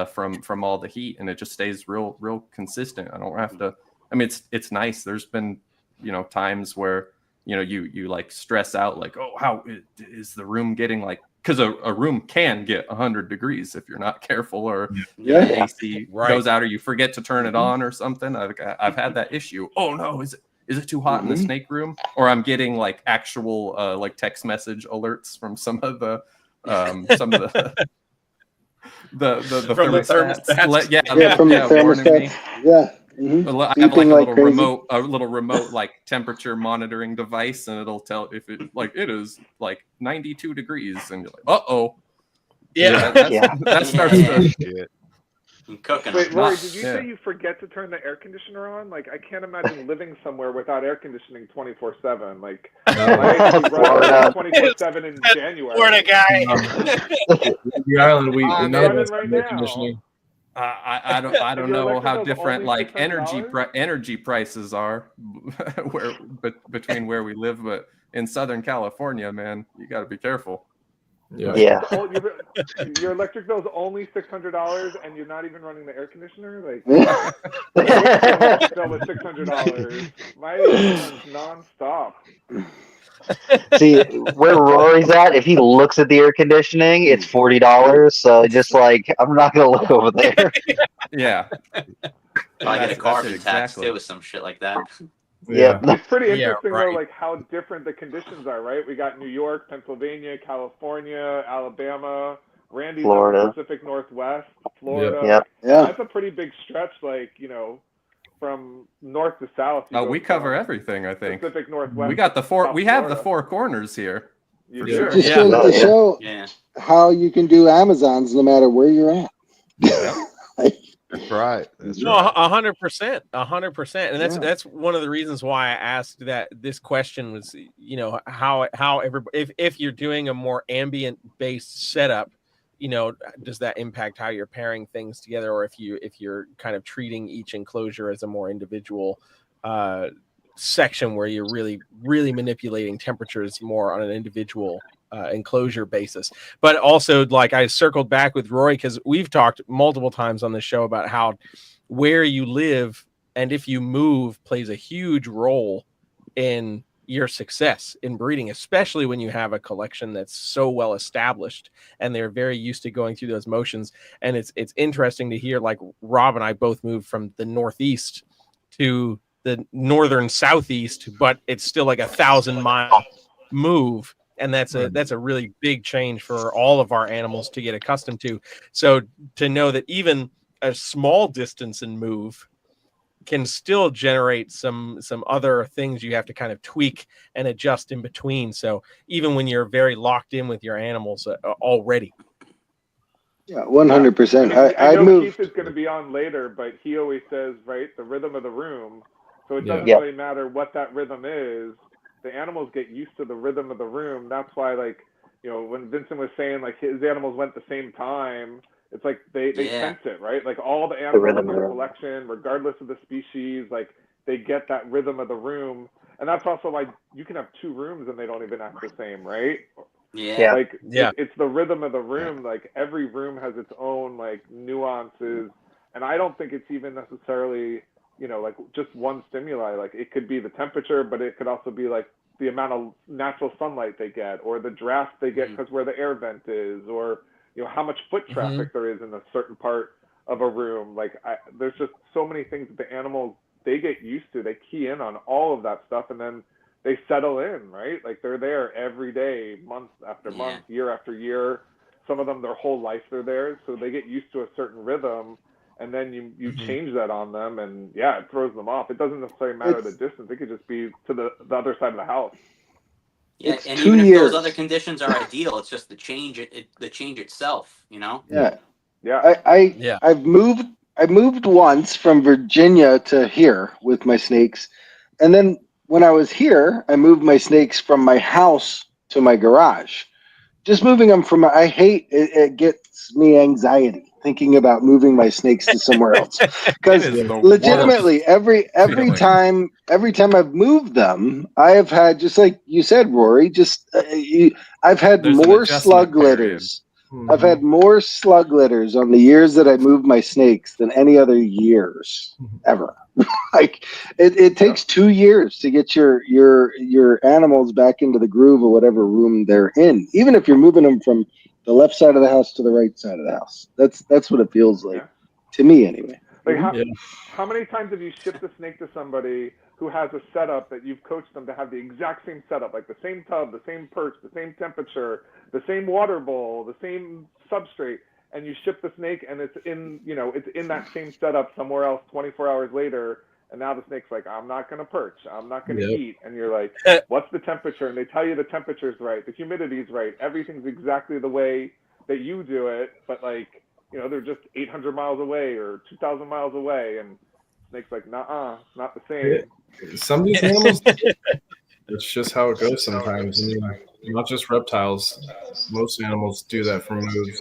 from all the heat, and it just stays real consistent. I don't have to. I mean, it's nice. There's been, times where, you like stress out like, oh, how is the room getting like, because a room can get 100 degrees if you're not careful, or the AC goes out, or you forget to turn it on or something. I've had that issue. Oh no, is it too hot in the snake room? Or I'm getting like actual like text message alerts from some of the some of the From the thermostats. thermostats. From the warning me. thermostats. Yeah. Mm-hmm. I have like Beeping a like little crazy. remote like temperature monitoring device, and it'll tell if it is like 92 degrees, and you're like, uh-oh. Yeah. That starts to Shit. I'm cooking. Wait, them. Rory, did you Yeah. say you forget to turn the air conditioner on? Like, I can't imagine living somewhere without air conditioning 24/7. Like, my AC runs 24/7 in January. Florida guy. The island, we I'm know running that's right air now. conditioning. I don't And your know electric how bill's different only like $600? energy prices are between where we live, but in Southern California, man, you got to be careful. Yeah. Oh, your electric bill's only $600, and you're not even running the air conditioner. Like, my electric bill was $600. My AC runs nonstop. See where Rory's at. If he looks at the air conditioning, it's $40. So just like I'm not gonna look over there. Yeah. I get a carbon tax exactly. too with some shit like that. Yeah. It's pretty Yeah, interesting right. though, like how different the conditions are, right? We got New York, Pennsylvania, California, Alabama, Randy's up in Florida. the Pacific Northwest, Florida. Yep. Yeah. That's a pretty big stretch, like, from north to south. You go We cover from everything, I think. Pacific Northwest. We got the four. South We have the Florida. four corners here. You for do. sure. Just Yeah. goes to Yeah. show Yeah. how you can do Amazons no matter where you're at. That's right. That's No, right. 100%, 100%, and Yeah. that's one of the reasons why I asked that this question was, how if you're doing a more ambient based setup, does that impact how you're pairing things together, or if you're kind of treating each enclosure as a more individual section where you're really manipulating temperatures more on an individual enclosure basis. But also, like, I circled back with Roy because we've talked multiple times on the show about how where you live and if you move plays a huge role in your success in breeding, especially when you have a collection that's so well established and they're very used to going through those motions. And it's interesting to hear, like, Rob and I both moved from the Northeast to the northern Southeast, but it's still like 1,000-mile move. And that's a really big change for all of our animals to get accustomed to. So to know that even a small distance and move can still generate some other things you have to kind of tweak and adjust in between. So even when you're very locked in with your animals already. Yeah, 100%. I I know moved. Keith is going to be on later, but he always says, right, the rhythm of the room. So it doesn't Yeah. really matter what that rhythm is. The animals get used to the rhythm of the room. That's why, like, when Vincent was saying, like, his animals went the same time, it's like they sense it, right? Like, all the animals rhythm in of the the room. collection, regardless of the species, like, they get that rhythm of the room. And that's also why you can have two rooms and they don't even act the same, right? Yeah. Like, Yeah. it's the rhythm of the room. Like, every room has its own, like, nuances. And I don't think it's even necessarily, like, just one stimuli. Like, it could be the temperature, but it could also be, like, the amount of natural sunlight they get, or the draft they get because where the air vent is, or, how much foot traffic there is in a certain part of a room. Like, there's just so many things that the animals, they get used to. They key in on all of that stuff, and then they settle in, right? Like, they're there every day, month after month, year after year. Some of them, their whole life they're there, so they get used to a certain rhythm, and then you change that on them, and it throws them off. It doesn't necessarily matter the distance. It could just be to the other side of the house. Yeah, It's and 2 even if years. those other conditions are ideal, it's just the change itself, Yeah. Yeah. I've moved once from Virginia to here with my snakes, and then when I was here, I moved my snakes from my house to my garage. Just moving them from, I hate it. It gets me anxiety thinking about moving my snakes to somewhere else, because legitimately every time I've moved them, I have had, just like you said, Rory, I've had There's an more adjustment slug period. litters. I've had more slug litters on the years that I moved my snakes than any other years ever. Like, it takes 2 years to get your animals back into the groove of whatever room they're in, even if you're moving them from the left side of the house to the right side of the house. That's what it feels like to me, anyway. Like, how many times have you shipped a snake to somebody who has a setup that you've coached them to have the exact same setup, like the same tub, the same perch, the same temperature, the same water bowl, the same substrate, and you ship the snake and it's in, it's in that same setup somewhere else 24 hours later, and now the snake's like, I'm not going to perch, I'm not going to eat, and you're like, what's the temperature? And they tell you the temperature's right, the humidity's right, everything's exactly the way that you do it, but like, they're just 800 miles away or 2,000 miles away, and snake's like, nah, it's not the same. Some of these animals, it's just how it goes sometimes. I mean, not just reptiles. Most animals do that for moves,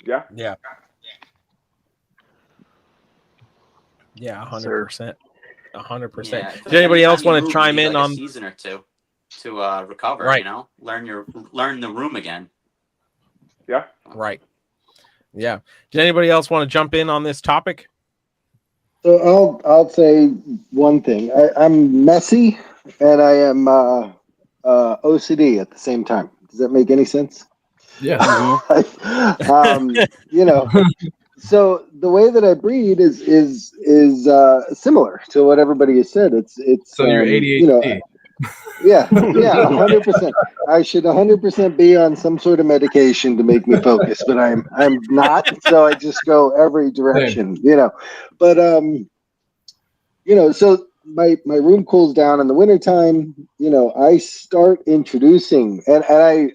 Yeah. Yeah. Yeah, 100%. 100%. Yeah, Did anybody else want to move, chime you need, in like, on a season or two to recover? Right. Learn the room again. Yeah. Right. Yeah. Did anybody else want to jump in on this topic? So I'll say one thing. I'm messy and I am OCD at the same time. Does that make any sense? Yeah. So the way that I breed is similar to what everybody has said. It's so you're ADHD. Yeah, 100%. I should 100% be on some sort of medication to make me focus, but I'm not. So I just go every direction, But so my room cools down in the wintertime. I start introducing, and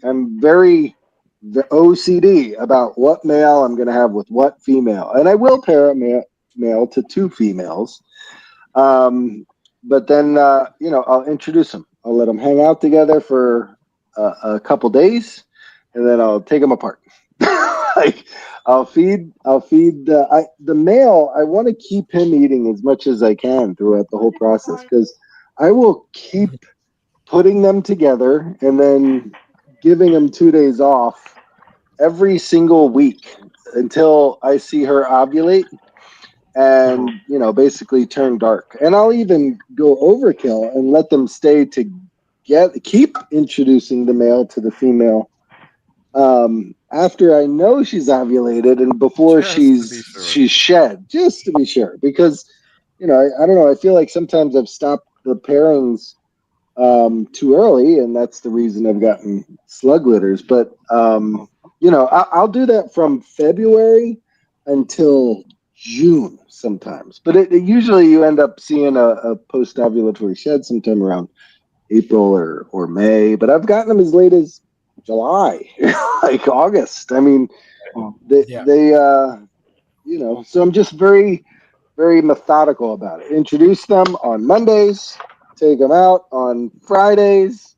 I'm very OCD about what male I'm going to have with what female, and I will pair a male to two females. But then I'll introduce them. I'll let them hang out together for a couple days, and then I'll take them apart. I'll feed the male. I want to keep him eating as much as I can throughout the whole process, because I will keep putting them together and then giving them 2 days off every single week until I see her ovulate and basically turn dark. And I'll even go overkill and let them stay to keep introducing the male to the female after I know she's ovulated and before she's shed, just to be sure. Because I don't know, I feel like sometimes I've stopped the pairings too early, and that's the reason I've gotten slug litters. But I'll do that from February until June sometimes, but it usually you end up seeing a post-ovulatory shed sometime around April or May, but I've gotten them as late as July, like August. I mean, they so I'm just very, very methodical about it. Introduce them on Mondays, take them out on Fridays.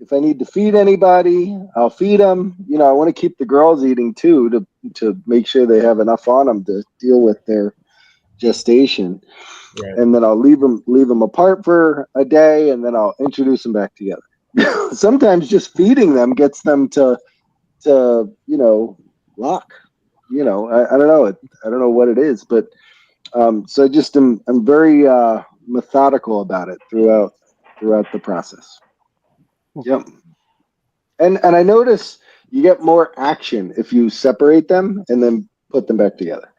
If I need to feed anybody, I'll feed them. I want to keep the girls eating too, to make sure they have enough on them to deal with their gestation. Right. And then I'll leave them apart for a day, and then I'll introduce them back together. Sometimes just feeding them gets them to lock. I don't know. I don't know what it is, but so I'm very methodical about it throughout the process. Yep. And I notice you get more action if you separate them and then put them back together.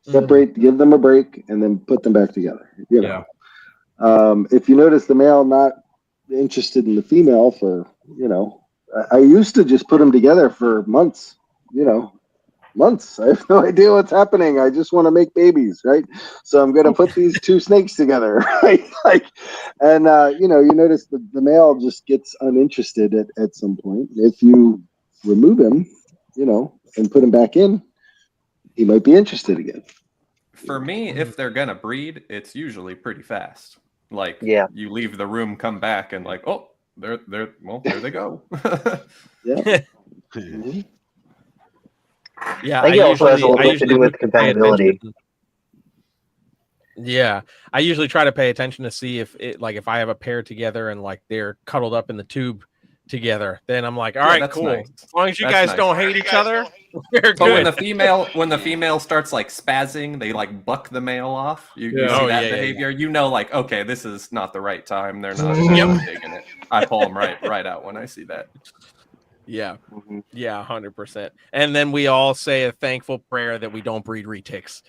Separate, give them a break, and then put them back together. If you notice the male not interested in the female for, I used to just put them together for months, months. I have no idea what's happening. I just want to make babies, right? So I'm going to put these two snakes together, right? And you notice the male just gets uninterested at some point. If you remove him, and put him back in, he might be interested again. For me, if they're gonna breed, it's usually pretty fast. Like, you leave the room, come back, and like, oh, there they go. Yeah. Yeah, I think it also has a little bit to do with compatibility. Yeah, I usually try to pay attention to see if I have a pair together and like they're cuddled up in the tube together, then I'm like, all right, cool. Nice. As long as you guys don't hate each other, we're good. When the female starts like spazzing, they like buck the male off. You see that behavior. Like, okay, this is not the right time. They're not digging it. I pull them right out when I see that. Yeah, 100%. And then we all say a thankful prayer that we don't breed retics.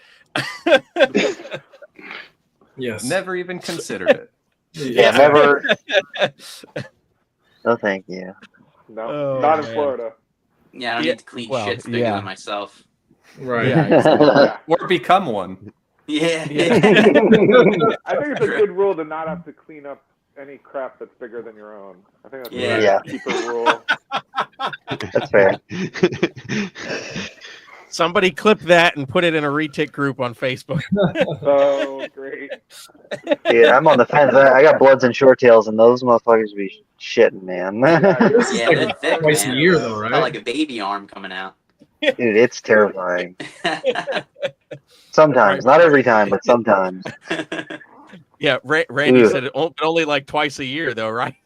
Yes. Never even considered it. Yeah, never. No, thank you. No, not in Florida. Yeah, I don't need to clean shits bigger than myself. Right. Yeah, exactly. Yeah. Or become one. Yeah. I think it's a good rule to not have to clean up any crap that's bigger than your own. I think that's Yeah. a keeper rule. That's fair. Somebody clip that and put it in a retic group on Facebook. Oh, great. Dude, I'm on the fence. I got Bloods and Short Tails, and those motherfuckers be shitting, man. Yeah, they're thick, twice man. a year, though, It's right? got like a baby arm coming out. Dude, it's terrifying. Sometimes, not every time, but sometimes. Yeah, Randy Ugh. said only like twice a year, though, right?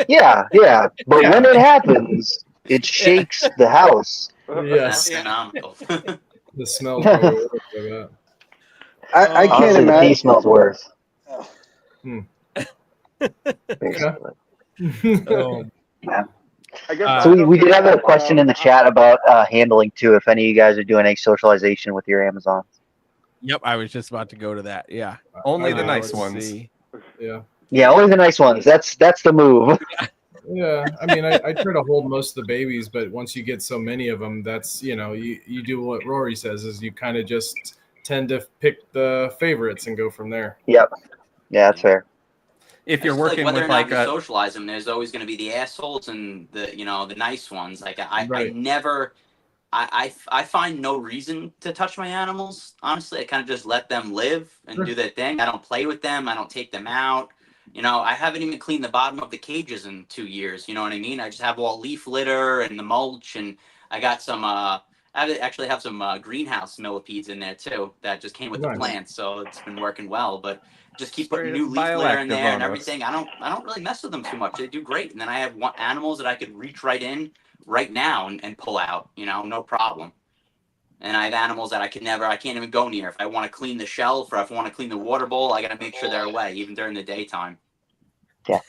Yeah. But when it happens, it shakes the house. Yes. That's phenomenal. The smell's probably worse for that. I can't Honestly, the pee imagine. smells worse. Hmm. Basically. Yeah. I guess So we did have a question in the chat about handling too. If any of you guys are doing any socialization with your Amazons. Yep, I was just about to go to that. Yeah. Only the nice let's ones. see. Yeah. Yeah, only the nice ones. That's the move. Yeah, I mean, I try to hold most of the babies, but once you get so many of them, that's, you do what Rory says is you kind of just tend to pick the favorites and go from there. Yep. Yeah, that's fair. If you're Just, like, working whether with or not like you a socialize them, there's always going to be the assholes and the the nice ones. Like I Right. never. I find no reason to touch my animals. Honestly, I kind of just let them live and do their thing. I don't play with them. I don't take them out. I haven't even cleaned the bottom of the cages in 2 years. You know what I mean? I just have all leaf litter and the mulch, and I got some. I actually have some greenhouse millipedes in there too that just came with the Nice. plants, so it's been working well. But just keep Straight putting new up leaf litter in bioactive there and on us. everything. I don't really mess with them too much. They do great, and then I have animals that I could reach right in right now and pull out, no problem. And I have animals that I can't even go near. If I want to clean the shelf or if I want to clean the water bowl, I got to make sure they're away, even during the daytime. Yeah,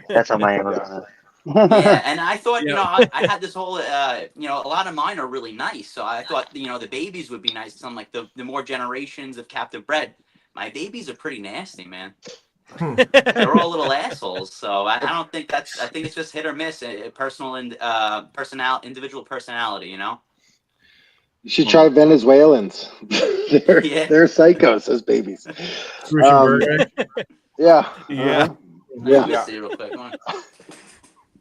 that's on my Amazon. Yeah, and I thought, I had this whole, a lot of mine are really nice. So I thought, the babies would be nice. Because I'm like, the more generations of captive bred, my babies are pretty nasty, man. They're all little assholes. So I don't think I think it's just hit or miss, personal and individual personality, You should try Venezuelans. they're psychos as babies. Yeah. Yeah. Let me see real quick.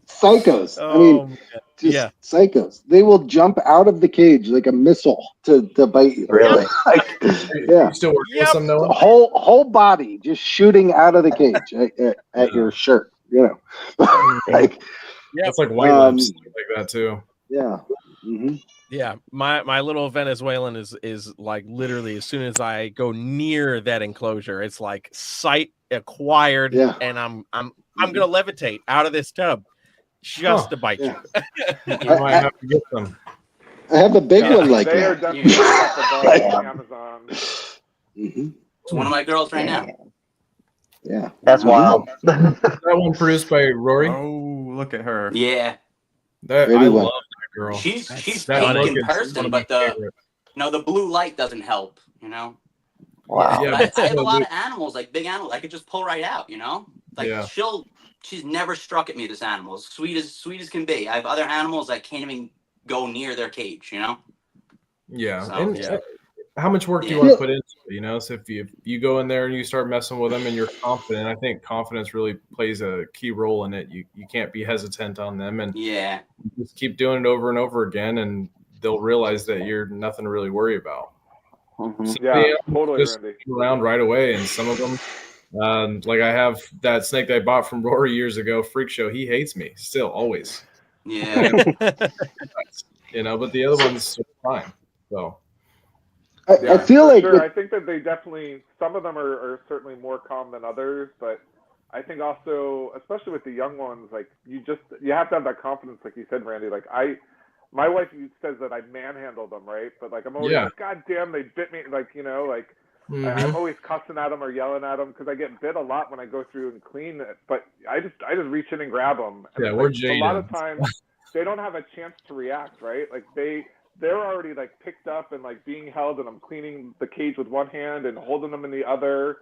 Psychos. I mean, just psychos. They will jump out of the cage like a missile to bite you. Really? Yeah. You still working with some The Noah? whole body just shooting out of the cage at your shirt. Like That's like white lips like that too. Yeah. Mm-hmm. Yeah, my little Venezuelan is like literally as soon as I go near that enclosure, it's like sight acquired, and I'm gonna levitate out of this tub just to bite you. You might have to get them. I have a big one like they that. are definitely on Amazon. Mm-hmm. It's one of my girls right now. Yeah, that's wild. That one produced by Rory. Oh, look at her. Yeah. I love that girl. She's that pink look in is one person, of my but the favorite. the blue light doesn't help. Wow. Yeah, I have a lot of animals, like big animals. I could just pull right out. Like Yeah. she's never struck at me. This animal, as sweet as can be. I have other animals that can't even go near their cage. Yeah. So, And how much work do you want to put into it? So if you go in there and you start messing with them and you're confident, I think confidence really plays a key role in it. You can't be hesitant on them, and just keep doing it over and over again, and they'll realize that you're nothing to really worry about. Yeah, totally, just Randy. around right away, and some of them, like I have that snake that I bought from Rory years ago, Freak Show. He hates me still, always. Yeah. But the other ones are fine. So. I feel like I think that they definitely, some of them are certainly more calm than others, but I think also, especially with the young ones, like you have to have that confidence, like you said, Randy. Like my wife says that I manhandle them, right? But like I'm always like, God damn, they bit me, like I'm always cussing at them or yelling at them because I get bit a lot when I go through and clean it. But I just reach in and grab them. And we're a lot of times they don't have a chance to react, right? Like they're already like picked up and like being held, and I'm cleaning the cage with one hand and holding them in the other.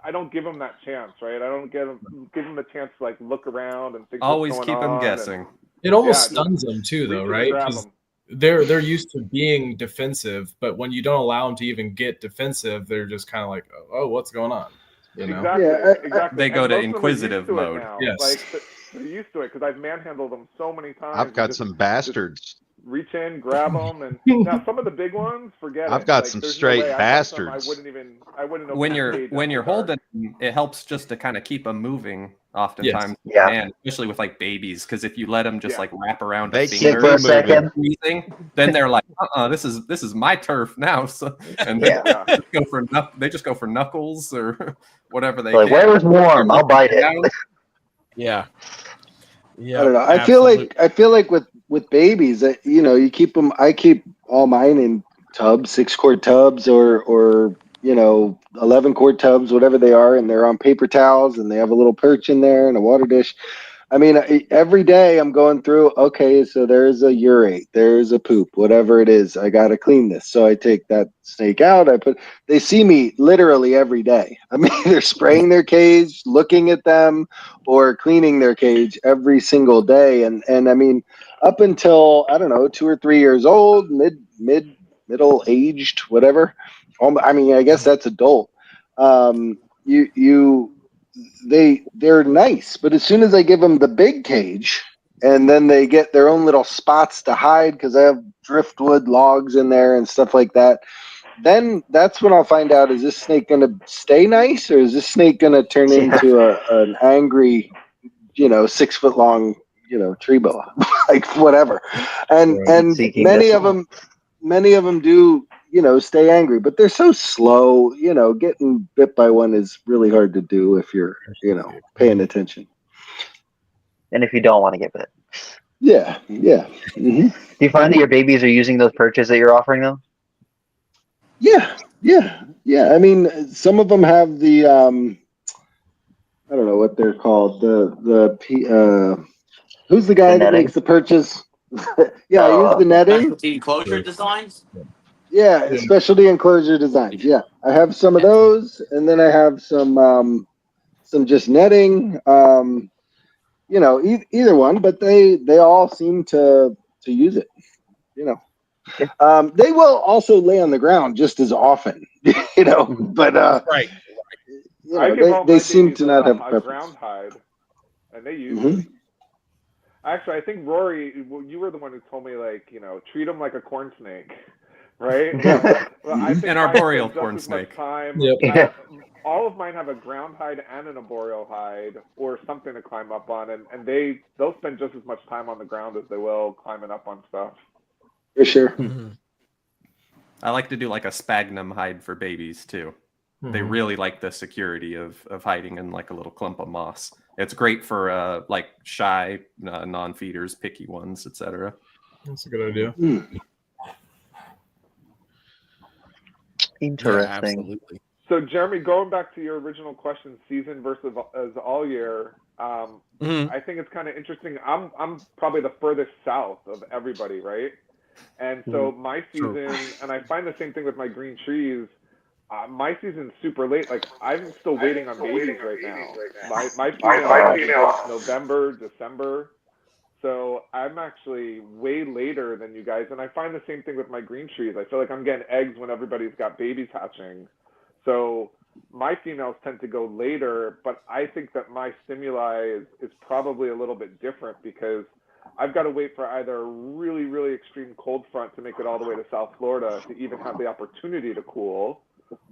I don't give them that chance, right? I don't give them a chance to like look around and think Always what's keep going them on. guessing. It almost Yeah, stuns them too, though, reach in and right? grab Because 'em. they're used to being defensive, but when you don't allow them to even get defensive, they're just kind of like, oh, what's going on? You know? Exactly. Yeah, Exactly. They go And to most of them are used inquisitive to it mode. now. Yes. Like they're used to it because I've manhandled them so many times. I've got Just some bastards. reach in, grab them, and now some of the big ones, forget it. I've got Like, some there's straight no way. I've had some bastards. I wouldn't open When the you're cage when after you're dark. holding them, it helps just to kind of keep them moving. Oftentimes, Yeah. man, especially with like babies, because if you let them just Yeah. like wrap around They a keep Sit finger for a moving. second. squeezing, then they're like, this is my turf now. So, and Yeah. Yeah. they just go for knuckles or whatever they Like, can. where is warm? I'll bite it. Down. Yeah. Yeah. I don't know. I feel like with babies that you keep them. I keep all mine in tubs, 6-quart tubs, or 11-quart tubs, whatever they are, and they're on paper towels, and they have a little perch in there and a water dish. I mean, every day I'm going through. Okay, so there's a urate, there's a poop, whatever it is. I got to clean this. So I take that snake out. They see me literally every day. I mean, they're spraying their cage, looking at them, or cleaning their cage every single day. And I mean, up until I don't know, 2 or 3 years old, middle aged, whatever. I mean, I guess that's adult. They're nice, but as soon as I give them the big cage, and then they get their own little spots to hide because I have driftwood logs in there and stuff like that, then that's when I'll find out, is this snake going to stay nice, or is this snake going to turn into an angry 6-foot long tree boa like whatever. And Seeking many this of them do stay angry, but they're so slow. Getting bit by one is really hard to do if you're paying attention. And if you don't want to get bit. Yeah. Mm-hmm. Do you find that your babies are using those perches that you're offering them? Yeah. I mean, some of them have the I don't know what they're called. Who's the guy that makes the perches? Yeah, I use the netting. Specialty enclosure designs. Yeah, specialty enclosure designs. Yeah, I have some of those, and then I have some just netting. Either one, but they all seem to use it. They will also lay on the ground just as often. But Right. I give all they my seem babies to not have a preference. ground hide, and they use Mhm. it. Actually, I think Rory, you were the one who told me treat them like a corn snake, right? Well, I think An mine arboreal spend just corn as much snake. time. Yep. All of mine have a ground hide and an arboreal hide, or something to climb up on, and they'll spend just as much time on the ground as they will climbing up on stuff. For sure. Mm-hmm. I like to do like a sphagnum hide for babies too. They really like the security of hiding in like a little clump of moss. It's great for like shy non-feeders, picky ones, etc. That's a good idea. Interesting. Yeah, absolutely. So, Jeremy, going back to your original question, season versus as all year, I think it's kind of interesting. I'm probably the furthest south of everybody, right? And so my season, and I find the same thing with my green trees. My season's super late. Like, I'm still waiting on babies right now. My female November, December. So I'm actually way later than you guys. And I find the same thing with my green trees. I feel like I'm getting eggs when everybody's got babies hatching. So my females tend to go later, but I think that my stimuli is probably a little bit different because I've got to wait for either a really, really extreme cold front to make it all the way to South Florida to even have the opportunity to cool.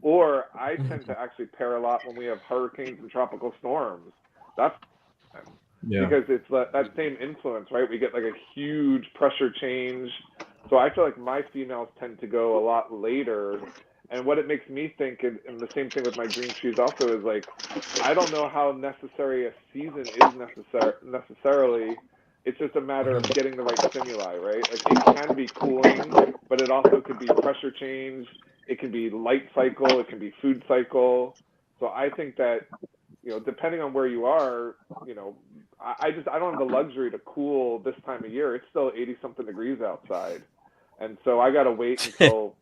Or I tend to actually pair a lot when we have hurricanes and tropical storms. That's because it's that same influence, right? We get like a huge pressure change. So I feel like my females tend to go a lot later. And what it makes me think, and the same thing with my green trees also, is like, I don't know how necessary a season is necessarily. It's just a matter of getting the right stimuli, right? Like, it can be cooling, but it also could be pressure change. It can be light cycle. It can be food cycle. So I think that, depending on where you are, I don't have the luxury to cool this time of year. It's still 80-something degrees outside. And so I got to wait until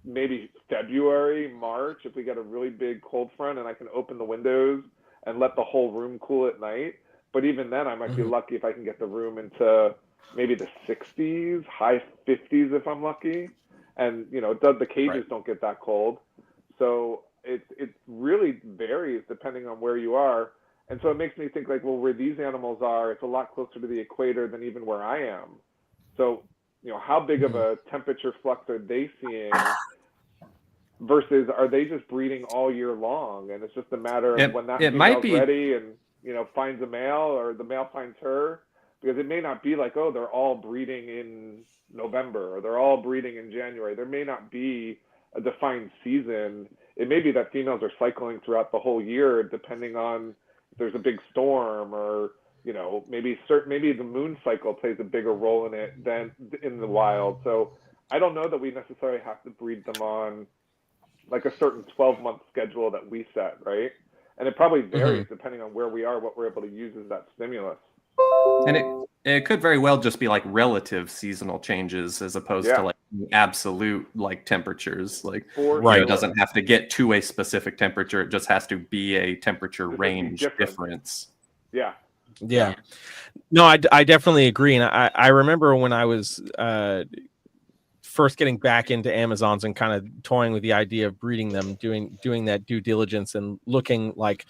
maybe February, March, if we get a really big cold front and I can open the windows and let the whole room cool at night. But even then, I might be lucky if I can get the room into maybe the 60s, high 50s if I'm lucky. And, you know, the cages don't get that cold. So it really varies depending on where you are. And so it makes me think like, well, where these animals are, it's a lot closer to the equator than even where I am. So, you know, how big of a temperature flux are they seeing versus are they just breeding all year long? And it's just a matter of when that female's ready and, you know, finds a male or the male finds her. Because it may not be like, oh, they're all breeding in November or they're all breeding in January. There may not be a defined season. It may be that females are cycling throughout the whole year depending on if there's a big storm or, you know, maybe the moon cycle plays a bigger role in it than in the wild. So I don't know that we necessarily have to breed them on like a certain 12-month schedule that we set, right? And it probably varies depending on where we are, what we're able to use as that stimulus. And it could very well just be like relative seasonal changes as opposed to like absolute like temperatures. Like it doesn't have to get to a specific temperature. It just has to be a temperature range difference. Yeah. Yeah. No, I definitely agree. And I remember when I was first getting back into Amazons and kind of toying with the idea of breeding them, doing that due diligence and looking like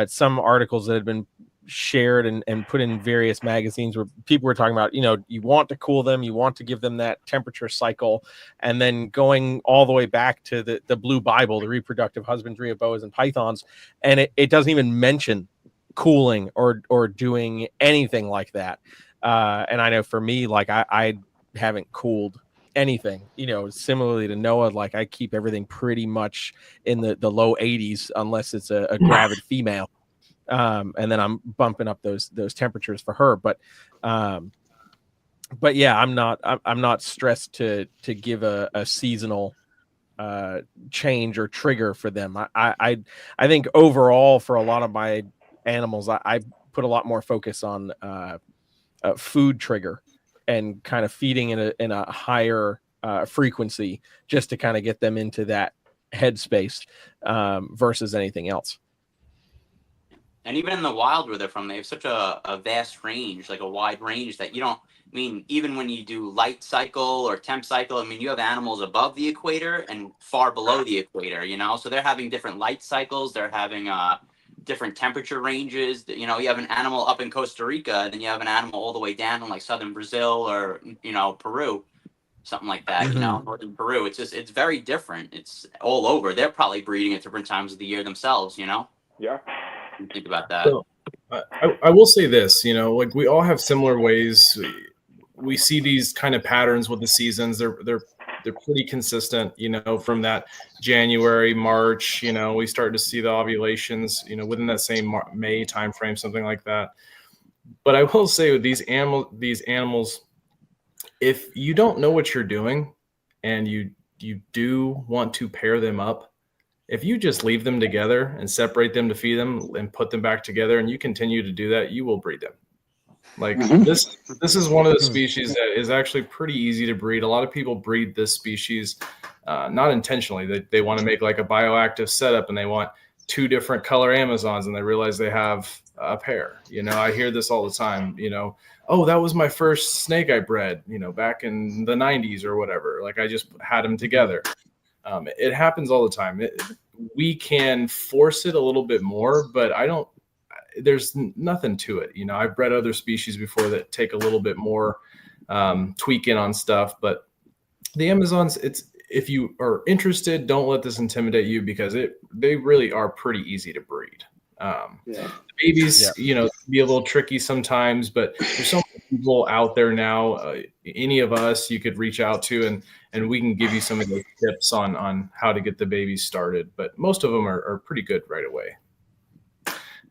some articles that had been shared and put in various magazines where people were talking about, you know, you want to cool them, you want to give them that temperature cycle, and then going all the way back to the Blue Bible, the reproductive husbandry of boas and pythons, and it doesn't even mention cooling or doing anything like that. And I know for me, like I haven't cooled anything, you know, similarly to Noah, like I keep everything pretty much in the low 80s unless it's a gravid female. And then I'm bumping up those temperatures for her. But yeah, I'm not stressed to give a seasonal change or trigger for them. I think overall for a lot of my animals, I put a lot more focus on a food trigger and kind of feeding in a higher frequency just to kind of get them into that headspace versus anything else. And even in the wild where they're from, they have such a vast range, like a wide range that you don't, I mean, even when you do light cycle or temp cycle, I mean, you have animals above the equator and far below the equator, you know? So they're having different light cycles. They're having different temperature ranges. You know, you have an animal up in Costa Rica, and then you have an animal all the way down in like southern Brazil or, you know, Peru, something like that, you know, northern Peru. It's just, it's very different. It's all over. They're probably breeding at different times of the year themselves, you know? Yeah. Think about that. So, I will say this, you know, like we all have similar ways. We see these kind of patterns with the seasons. They're pretty consistent, you know, from that January, March, you know, we start to see the ovulations, you know, within that same May timeframe, something like that. But I will say with these animals, if you don't know what you're doing and you do want to pair them up, if you just leave them together and separate them to feed them and put them back together and you continue to do that, you will breed them. Like this is one of the species that is actually pretty easy to breed. A lot of people breed this species not intentionally. They want to make like a bioactive setup and they want two different color Amazons and they realize they have a pair. You know, I hear this all the time, you know, oh, that was my first snake I bred, you know, back in the 90s or whatever. Like I just had them together. It happens all the time. We can force it a little bit more, but there's nothing to it. You know, I've bred other species before that take a little bit more tweaking on stuff, but the Amazons, if you are interested, don't let this intimidate you because they really are pretty easy to breed. The babies, you know, can be a little tricky sometimes, but there's so many people out there now. Any of us you could reach out to and we can give you some of those tips on how to get the babies started. But most of them are pretty good right away.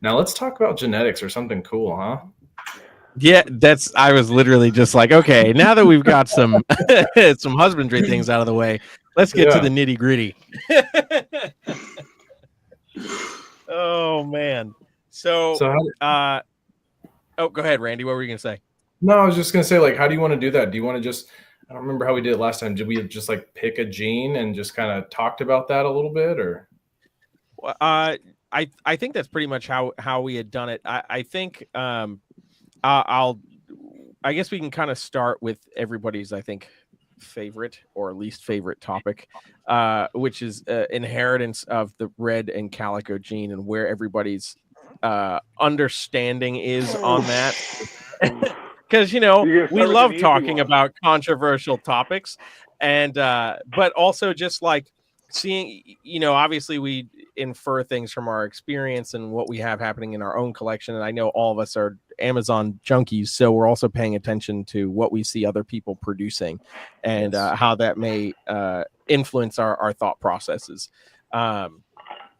Now let's talk about genetics or something cool, huh? Yeah, I was literally just like, okay, now that we've got some some husbandry things out of the way, let's get to the nitty gritty. Oh man. So go ahead, Randy. What were you gonna say? No, I was just gonna say, like, how do you want to do that? Do you want to just I don't remember how we did it last time. Did we just like pick a gene and just kind of talked about that a little bit, or? I think that's pretty much how we had done it. I think I guess we can kind of start with everybody's, I think, favorite or least favorite topic, which is inheritance of the red and calico gene and where everybody's understanding is on that. Because we love talking about controversial topics, and but also just like seeing, obviously we infer things from our experience and what we have happening in our own collection. And I know all of us are Amazon junkies, so we're also paying attention to what we see other people producing and how that may influence our thought processes.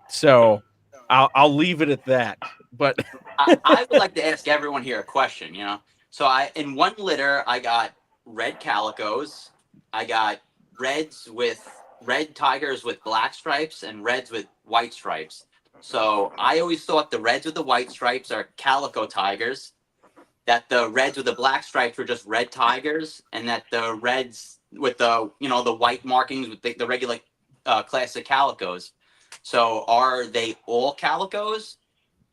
So I'll leave it at that. But I would like to ask everyone here a question, So in one litter, I got red calicos. I got red tigers with black stripes and reds with white stripes. So I always thought the reds with the white stripes are calico tigers, that the reds with the black stripes were just red tigers, and that the reds with the, the white markings with the regular classic calicos. So are they all calicos?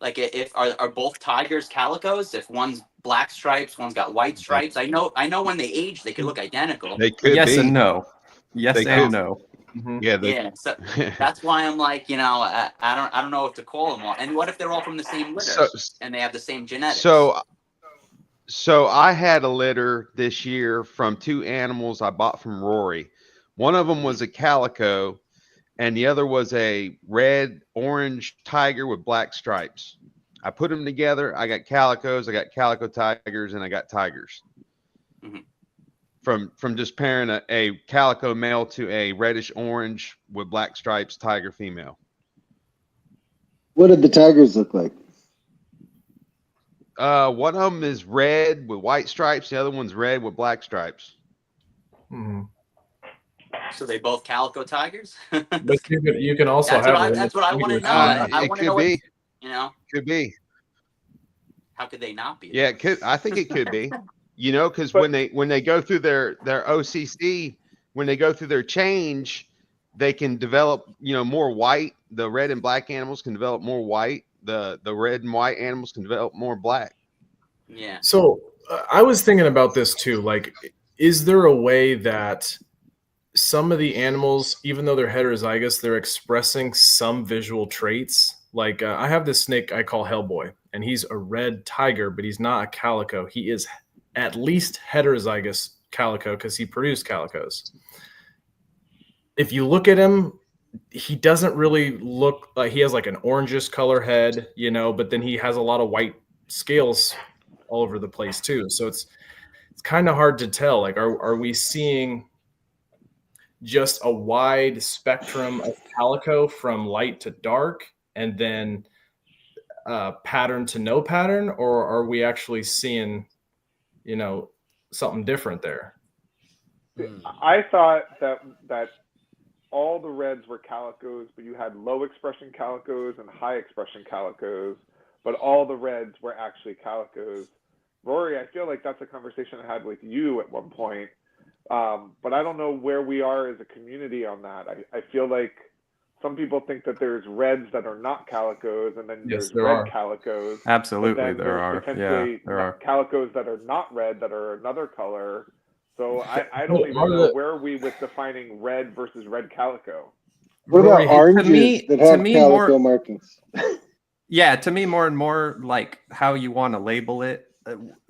Like, if are both tigers calicos? If one's black stripes, one's got white stripes. I know when they age, they could look identical. They could yes be. and no. Yes They and could. no. Mm-hmm. So that's why I'm like, I don't know what to call them all. And what if they're all from the same litter and they have the same genetics? So I had a litter this year from two animals I bought from Rory. One of them was a calico, and the other was a red orange tiger with black stripes. I put them together. I got calicos, I got calico tigers, and I got tigers. Mm-hmm. From just pairing a calico male to a reddish orange with black stripes tiger female. What did the tigers look like? One of them is red with white stripes. The other one's red with black stripes. Mm-hmm. So they both calico tigers? But you can also that's what I want to know. I want to know be. Could be. How could they not be? Yeah, it could. I think it could be. Because when they go through their OCC, when they go through their change, they can develop more white. The red and black animals can develop more white. The red and white animals can develop more black. Yeah. So I was thinking about this too. Like, is there a way that some of the animals, even though they're heterozygous, they're expressing some visual traits? Like I have this snake I call Hellboy, and he's a red tiger, but he's not a calico. He is at least heterozygous calico because he produced calicos. If you look at him, he doesn't really look like he has like an orangish color head, but then he has a lot of white scales all over the place too. So it's kind of hard to tell. Like, are we seeing just a wide spectrum of calico from light to dark and then pattern to no pattern, or are we actually seeing, something different there? I thought that all the reds were calicos, but you had low expression calicos and high expression calicos, but all the reds were actually calicos. Rory, I feel like that's a conversation I had with you at one point, but I don't know where we are as a community on that. I feel like some people think that there's reds that are not calicos, and then there's red calicos. Absolutely, there are. Yeah, there are calicos that are not red that are another color. So I don't even know where are we with defining red versus red calico. What about oranges that have calico markings? Yeah, to me, more and more like how you want to label it,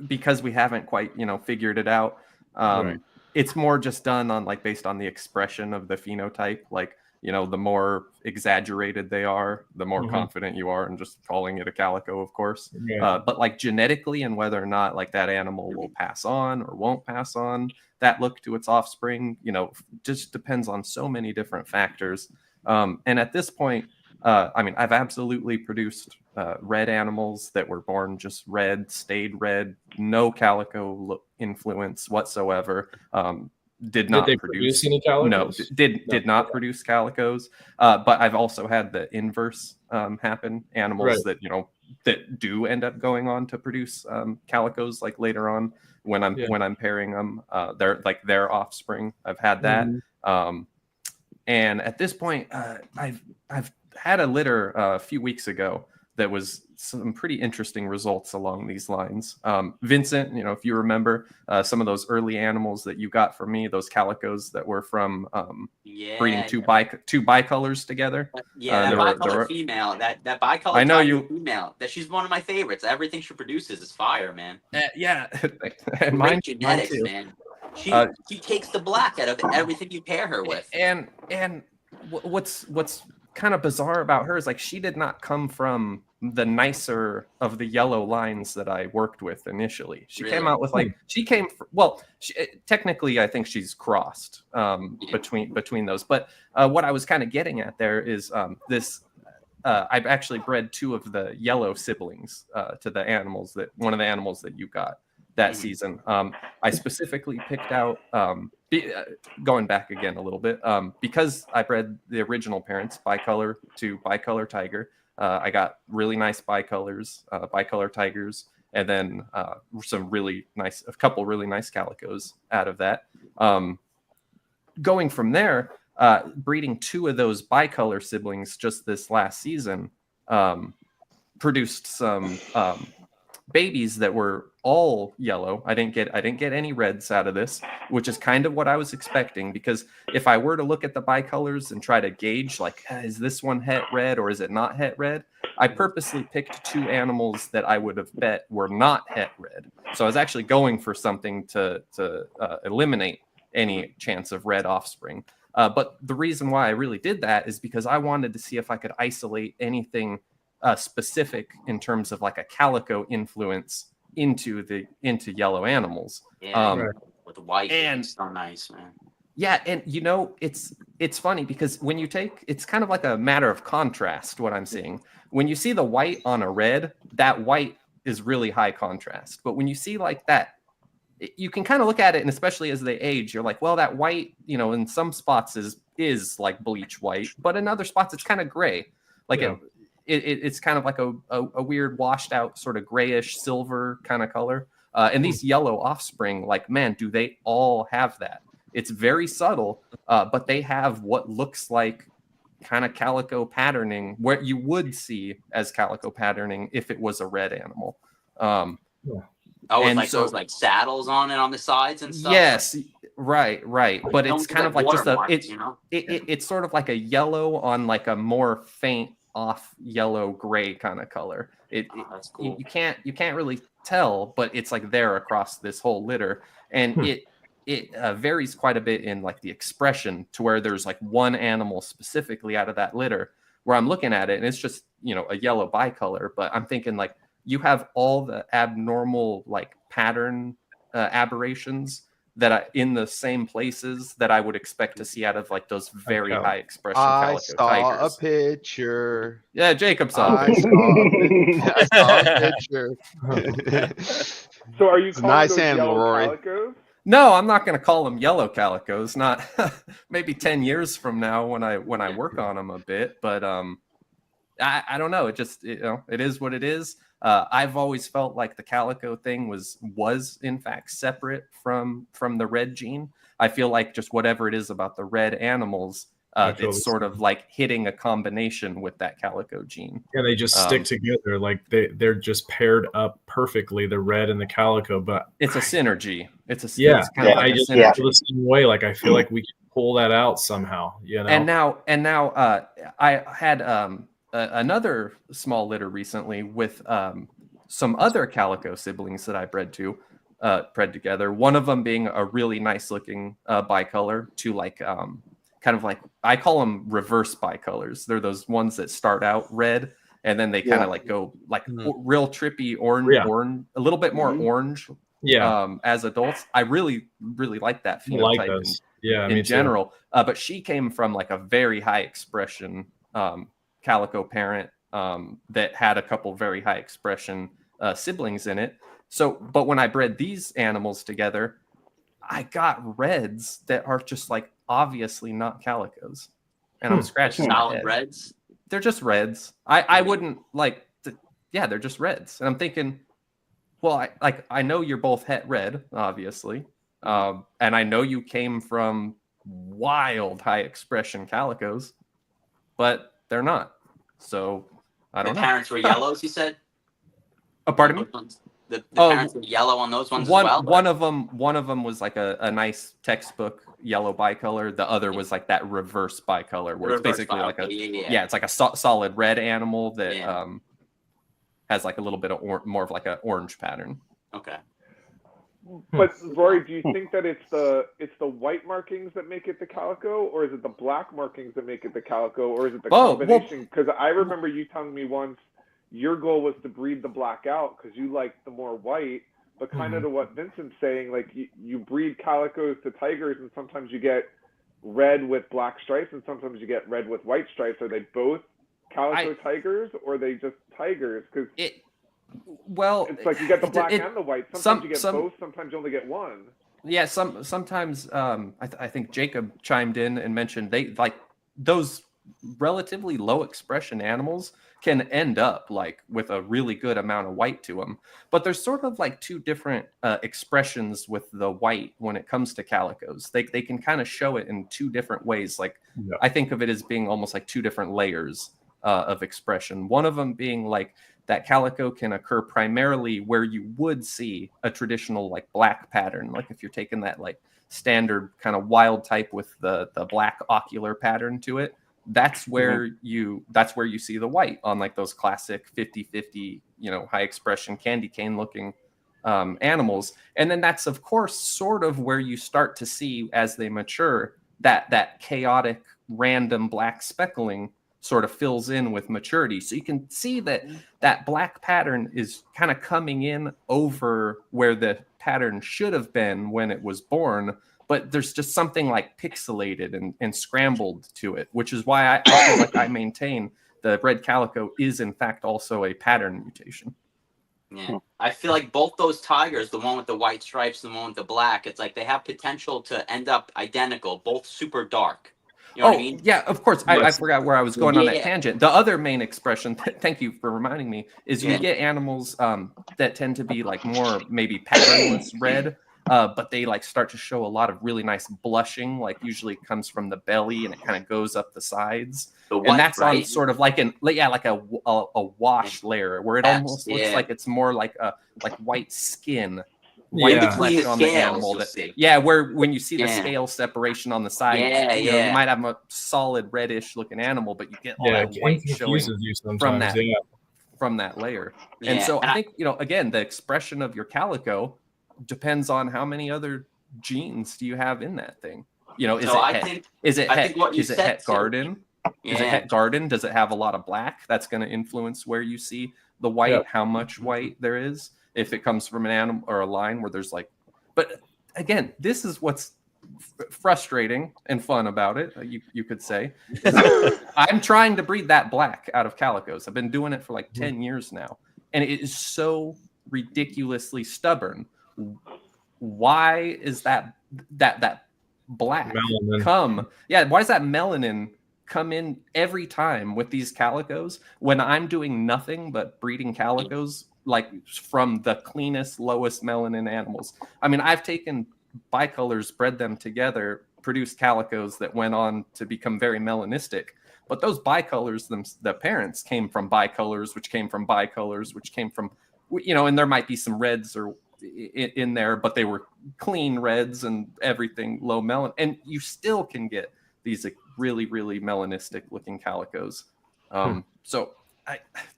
because we haven't quite figured it out. Right. It's more just done on based on the expression of the phenotype. Like, the more exaggerated they are, the more confident you are in just calling it a calico, of course. Yeah. But genetically, and whether or not that animal will pass on or won't pass on that look to its offspring, just depends on so many different factors. And at this point, I've absolutely produced red animals that were born just red, stayed red, no calico influence whatsoever. Did not produce any calicos? No, did not produce calicos. But I've also had the inverse happen. Animals that that do end up going on to produce calicos later on. when I'm pairing them. They're like their offspring. I've had that. And at this point, I've had a litter a few weeks ago that was some pretty interesting results along these lines. Vincent, if you remember some of those early animals that you got from me, those calicos that were from breeding two bicolors together. Yeah, that bicolor female, that bicolor I know female, that she's one of my favorites. Everything she produces is fire, man. Yeah, and mine genetics, too. man. She takes the black out of everything you pair her with. And what's kind of bizarre about her is like she did not come from the nicer of the yellow lines that I worked with initially. She came out with technically I think she's crossed between those. But what I was kind of getting at there is this. I've actually bred two of the yellow siblings to the animals one of the animals that you got that season. I specifically picked out, going back again a little bit, because I bred the original parents bicolor to bicolor tiger. I got really nice bicolors, bicolor tigers, and then a couple really nice calicos out of that. Going from there, breeding two of those bicolor siblings just this last season produced some babies that were all yellow. I didn't get any reds out of this, which is kind of what I was expecting, because if I were to look at the bicolors and try to gauge like, is this one het red or is it not het red, I purposely picked two animals that I would have bet were not het red. So I was actually going for something to eliminate any chance of red offspring. But the reason why I really did that is because I wanted to see if I could isolate anything specific in terms of like a calico influence into yellow animals. Yeah, with white, and it's so nice, man. Yeah, and it's funny because when you it's kind of like a matter of contrast. What I'm seeing when you see the white on a red, that white is really high contrast. But when you see like that, you can kind of look at it, and especially as they age, you're like, well, that white, in some spots is like bleach white, but in other spots it's kind of gray, like it's kind of like a weird washed out sort of grayish silver kind of color. And these yellow offspring, like, man, do they all have that? It's very subtle, but they have what looks like kind of calico patterning, where you would see as calico patterning if it was a red animal. With like those like saddles on it on the sides and stuff. Yes, right. But it's kind of like just it's sort of like a yellow on like a more faint off yellow gray kind of color. That's cool. You can't really tell, but it's like there across this whole litter, and it varies quite a bit in like the expression, to where there's like one animal specifically out of that litter where I'm looking at it and it's just a yellow bicolor, but I'm thinking like you have all the abnormal like pattern aberrations that in the same places that I would expect to see out of like those very high expression calico tigers. I saw a picture. Yeah, Jacob saw I saw a picture. So are you calling nice those animal, yellow Rory. calicos? No, I'm not going to call them yellow calicos. Not maybe 10 years from now when I work on them a bit, but I don't know. It just it is what it is. I've always felt like the calico thing was in fact separate from the red gene. I feel like just whatever it is about the red animals, it's sort of like hitting a combination with that calico gene. Yeah, they just stick together. Like they're just paired up perfectly, the red and the calico. But it's a synergy. It's a it's kind of like I just feel the same way. Like I feel like we can pull that out somehow. And now I had another small litter recently with some other calico siblings that I bred together. One of them being a really nice looking bicolor to like kind of like, I call them reverse bicolors. They're those ones that start out red and then they kind of like go like real trippy orange, a little bit more orange. As adults, I really like that phenotype in general. But she came from like a very high expression calico parent that had a couple very high expression siblings in it. So, but when I bred these animals together, I got reds that are just like obviously not calicos, and I'm scratching my head. Reds. They're just reds. I wouldn't like. They're just reds, and I'm thinking, Well, I know you're both het red, obviously, and I know you came from wild high expression calicos, but they're not. So I don't know. The parents were yellows, you said? Pardon me? The parents were yellow on those ones as well? One of them was like a nice textbook yellow bicolor. The other was like that reverse bicolor, where it's basically like it's like a solid red animal that has like a little bit of more of like an orange pattern. Okay. But Rory, do you think that it's the white markings that make it the calico, or is it the black markings that make it the calico, or is it the combination? Because I remember you telling me once your goal was to breed the black out because you like the more white, but kind of to what Vincent's saying, like you breed calicos to tigers, and sometimes you get red with black stripes, and sometimes you get red with white stripes. Are they both calico tigers, or are they just tigers? Because it's like you get the black and the white. Sometimes you get both. Sometimes you only get one. Yeah, sometimes I think Jacob chimed in and mentioned they like those relatively low expression animals can end up like with a really good amount of white to them, but there's sort of like two different expressions with the white when it comes to calicos. They can kind of show it in two different ways. Like I think of it as being almost like two different layers of expression. One of them being like that calico can occur primarily where you would see a traditional like black pattern, like if you're taking that like standard kind of wild type with the black ocular pattern to it. That's where you see the white on like those classic 50-50, high expression candy cane looking animals. And then that's of course sort of where you start to see as they mature that chaotic random black speckling sort of fills in with maturity. So you can see that black pattern is kind of coming in over where the pattern should have been when it was born. But there's just something like pixelated and scrambled to it, which is why I feel like I maintain the red calico is in fact also a pattern mutation. Yeah, I feel like both those tigers, the one with the white stripes, the one with the black, it's like they have potential to end up identical, both super dark. You know what I mean? Yeah, of course. I forgot where I was going on that tangent. The other main expression, thank you for reminding me, is you get animals that tend to be like more maybe patternless red. But they like start to show a lot of really nice blushing, like usually comes from the belly and it kind of goes up the sides. And that's on sort of like a wash layer where it almost looks like it's more like a white skin. White flesh on the animal. Where when you see the scale separation on the side, you might have a solid reddish looking animal, but you get all that white showing from that layer. And so I think, again, the expression of your calico depends on how many other genes do you have in that thing. Is it het garden? Is it het garden? Does it have a lot of black? That's going to influence where you see the white, how much white there is. If it comes from an animal or a line where there's like, but again, this is what's frustrating and fun about it. You could say, I'm trying to breed that black out of calicos. I've been doing it for like 10 years now, and it is so ridiculously stubborn. Why is that black melanin come? Yeah, why does that melanin come in every time with these calicos when I'm doing nothing but breeding calicos like from the cleanest, lowest melanin animals? I mean, I've taken bicolors, bred them together, produced calicos that went on to become very melanistic. But those bicolors, the parents came from bicolors, which came from bicolors, which came from, and there might be some reds or in there, but they were clean reds and everything low melanin, and you still can get these really, really melanistic looking calicos. So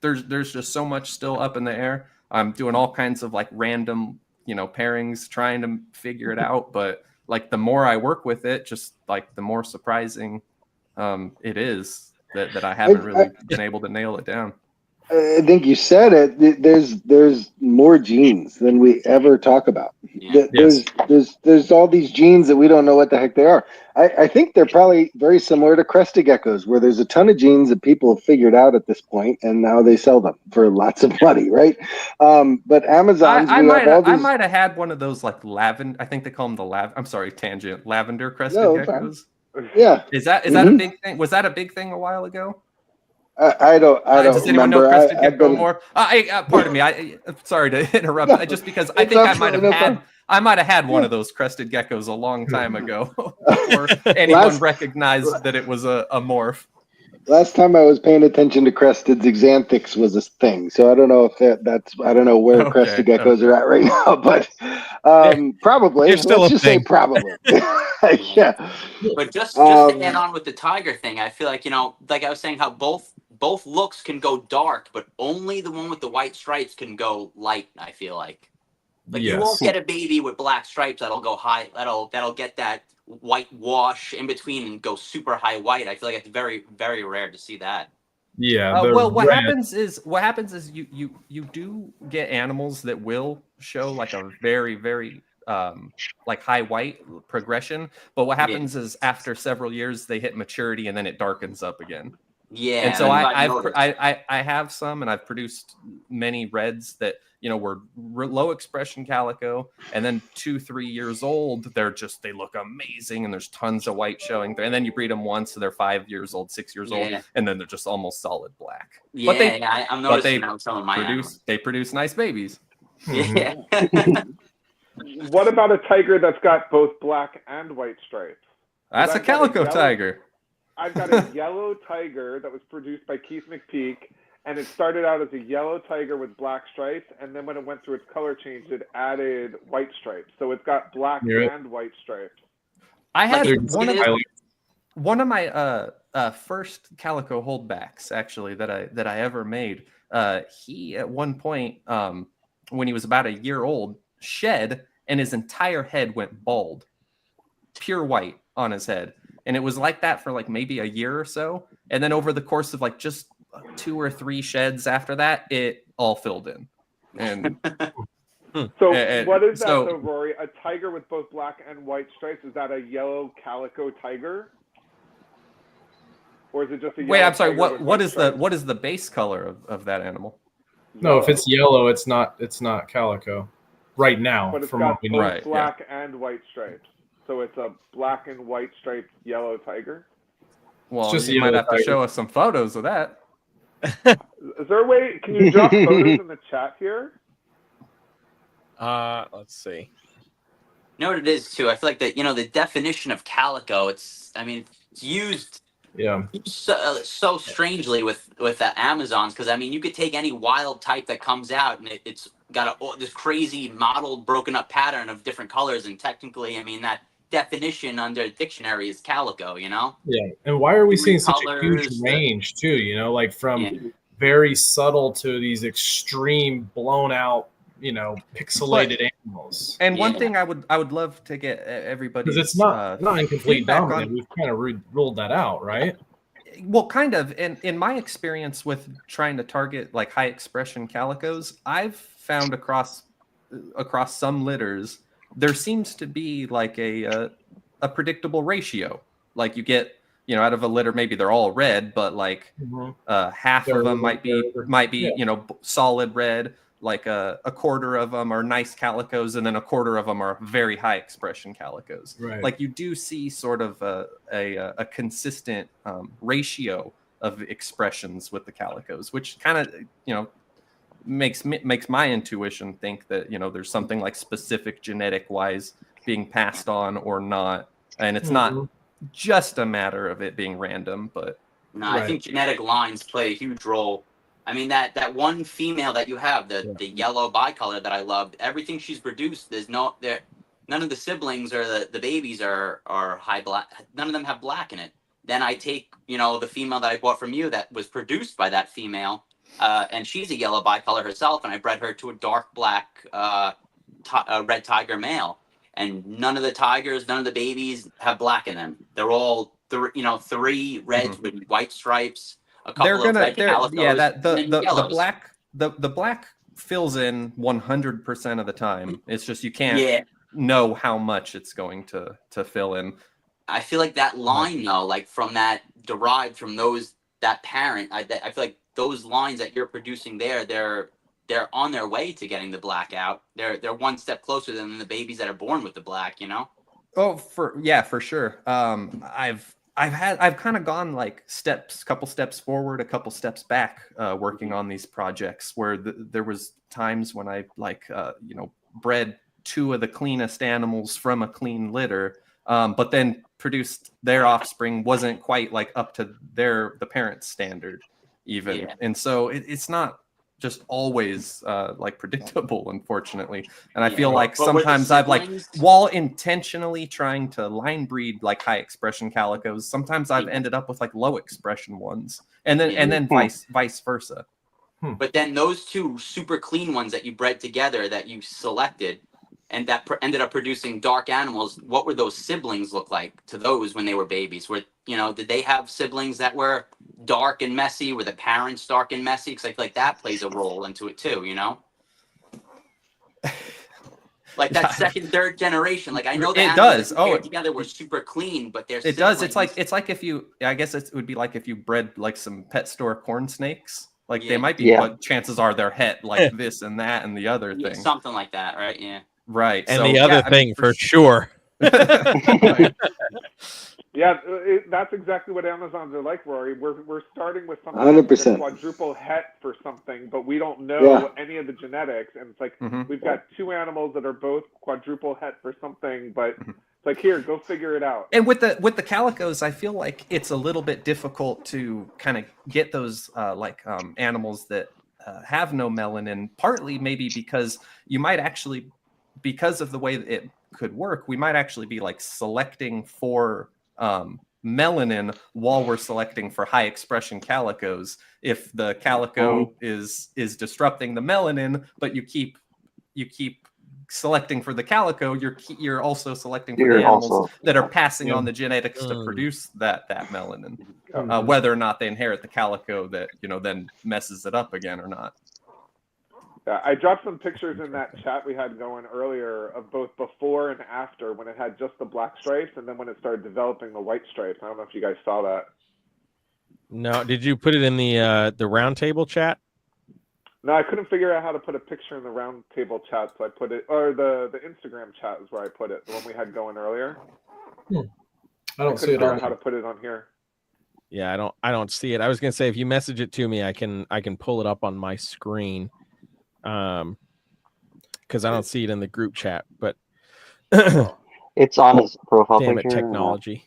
there's just so much still up in the air. I'm doing all kinds of like random, pairings, trying to figure it out. But like the more I work with it, just like the more surprising it is that I haven't really been able to nail it down. I think you said it. There's more genes than we ever talk about. There's all these genes that we don't know what the heck they are. I think they're probably very similar to crested geckos, where there's a ton of genes that people have figured out at this point, and now they sell them for lots of money, right? But Amazon's I might have had one of those like lavender. I think they call them lavender crested geckos. Yeah. Is that a big thing? Was that a big thing a while ago? I don't Does anyone know remember. crested I've gecko been. morph? Pardon me. Sorry to interrupt. Just because I It's think absolutely no problem. I might have had one Yeah. of those crested geckos a long time ago before anyone Last- recognized that it was a morph. Last time I was paying attention to cresteds, Xanthics was a thing. So I don't know if that's I don't know where crested geckos are at right now, but probably. They're still Let's a just thing. say probably. Yeah. But just to add on with the tiger thing, I feel like, like I was saying, how both looks can go dark, but only the one with the white stripes can go light. I feel like you won't get a baby with black stripes that'll go high. That'll get that white wash in between and go super high white. I feel like it's very, very rare to see that. Yeah. Well, what happens is you do get animals that will show like a very, very like high white progression, but what happens is after several years they hit maturity and then it darkens up again. Yeah, and so I've I have some, and I've produced many reds that were low expression calico, and then 2-3 years old they look amazing, and there's tons of white showing there, and then you breed them once, so they're 5 years old, 6 years old, and then they're just almost solid black. Yeah, I'm noticing some of my they produce nice babies. Yeah. What about a tiger that's got both black and white stripes? That's a calico tiger. I've got a yellow tiger that was produced by Keith McPeak, and it started out as a yellow tiger with black stripes, and then when it went through its color change, it added white stripes. So it's got black and white stripes. I had one of my first calico holdbacks actually that I ever made. He at one point when he was about a year old shed, and his entire head went bald, pure white on his head. And it was like that for like maybe a year or so. And then over the course of like just 2 or 3 sheds after that, it all filled in. And so what is that, though, Rory? A tiger with both black and white stripes, is that a yellow calico tiger? Or is it just a yellow? Wait, I'm sorry. What What is the base color of that animal? No, if it's yellow, it's not calico. Right now, but it's from got what we know. both black and white stripes. So it's a black and white striped yellow tiger. Well, you might have to show us some photos of that. Is there a way? Can you drop photos in the chat here? Let's see. You know what it is too? I feel like that the definition of calico. It's used so strangely with the Amazons, because you could take any wild type that comes out and it's got this crazy modeled broken up pattern of different colors, and technically that definition under dictionary is calico. Yeah, and why are we seeing such a huge range too? Like from very subtle to these extreme blown out pixelated animals. And one thing I would love to get everybody, because it's not incomplete dominant. We've kind of ruled that out, right? Well, kind of. In my experience with trying to target like high expression calicos, I've found across some litters there seems to be like a predictable ratio. Like you get out of a litter, maybe they're all red, but like half of them might be solid red. Like a quarter of them are nice calicos, and then a quarter of them are very high expression calicos. Right. Like you do see sort of a consistent ratio of expressions with the calicos, which kind of makes my intuition think that there's something like specific genetic wise being passed on or not, and it's not just a matter of it being random. But no, I think genetic lines play a huge role. That one female that you have, the yellow bicolor that I loved, everything she's produced, none of the siblings or the babies are high black. None of them have black in it. Then I take, the female that I bought from you that was produced by that female, and she's a yellow bicolor herself, and I bred her to a dark black red tiger male. And none of the tigers, none of the babies have black in them. They're all, 3 reds with white stripes. The black fills in 100% of the time. It's just you can't know how much it's going to fill in. I feel like that line though, like from that derived from that parent, I feel like those lines that you're producing they're on their way to getting the black out. They're one step closer than the babies that are born with the black. Oh, for sure. I've kind of gone like couple steps forward, a couple steps back, working on these projects where there was times when I bred 2 of the cleanest animals from a clean litter, but then produced their offspring wasn't quite like up to the parents' standard even. Yeah. And so it's not just always like predictable, unfortunately. And I feel like But were the sometimes I've like, siblings- while intentionally trying to line breed like high expression calicos, sometimes I've ended up with like low expression ones, and then vice versa. But then those 2 super clean ones that you bred together that you selected and that ended up producing dark animals, what were those siblings look like to those when they were babies? Did they have siblings that were dark and messy? Were the parents dark and messy? Because I feel like that plays a role into it too, Like that second, third generation. Like I know the animals that you paired together were super clean, but there's does. It's like if you, I guess it would be like if you bred like some pet store corn snakes. Like they might be, but chances are they're het like this and that and the other thing. Something like that, right? Yeah. Right. And the other thing for sure. Yeah, that's exactly what Amazons are like, Rory. We're starting with something 100%. like a quadruple het for something, but we don't know any of the genetics. And it's like we've got 2 animals that are both quadruple het for something, but it's like, here, go figure it out. And with the calicos, I feel like it's a little bit difficult to kind of get those animals that have no melanin, partly maybe because you might actually, because of the way that it could work, we might actually be like selecting for melanin while we're selecting for high expression calicos. If the calico is disrupting the melanin, but you keep selecting for the calico, you're also selecting for the animals that are passing on the genetics to produce that melanin, whether or not they inherit the calico that then messes it up again or not. I dropped some pictures in that chat we had going earlier of both before and after, when it had just the black stripes and then when it started developing the white stripes. I don't know if you guys saw that. No, did you put it in the round table chat? No, I couldn't figure out how to put a picture in the round table chat, so I put it, or the Instagram chat is where I put it, the one we had going earlier. I don't see it on how to put it on here. Yeah, I don't see it. I was gonna say if you message it to me, I can pull it up on my screen. Because I don't see it in the group chat, but it's on his profile damn picture. It, technology.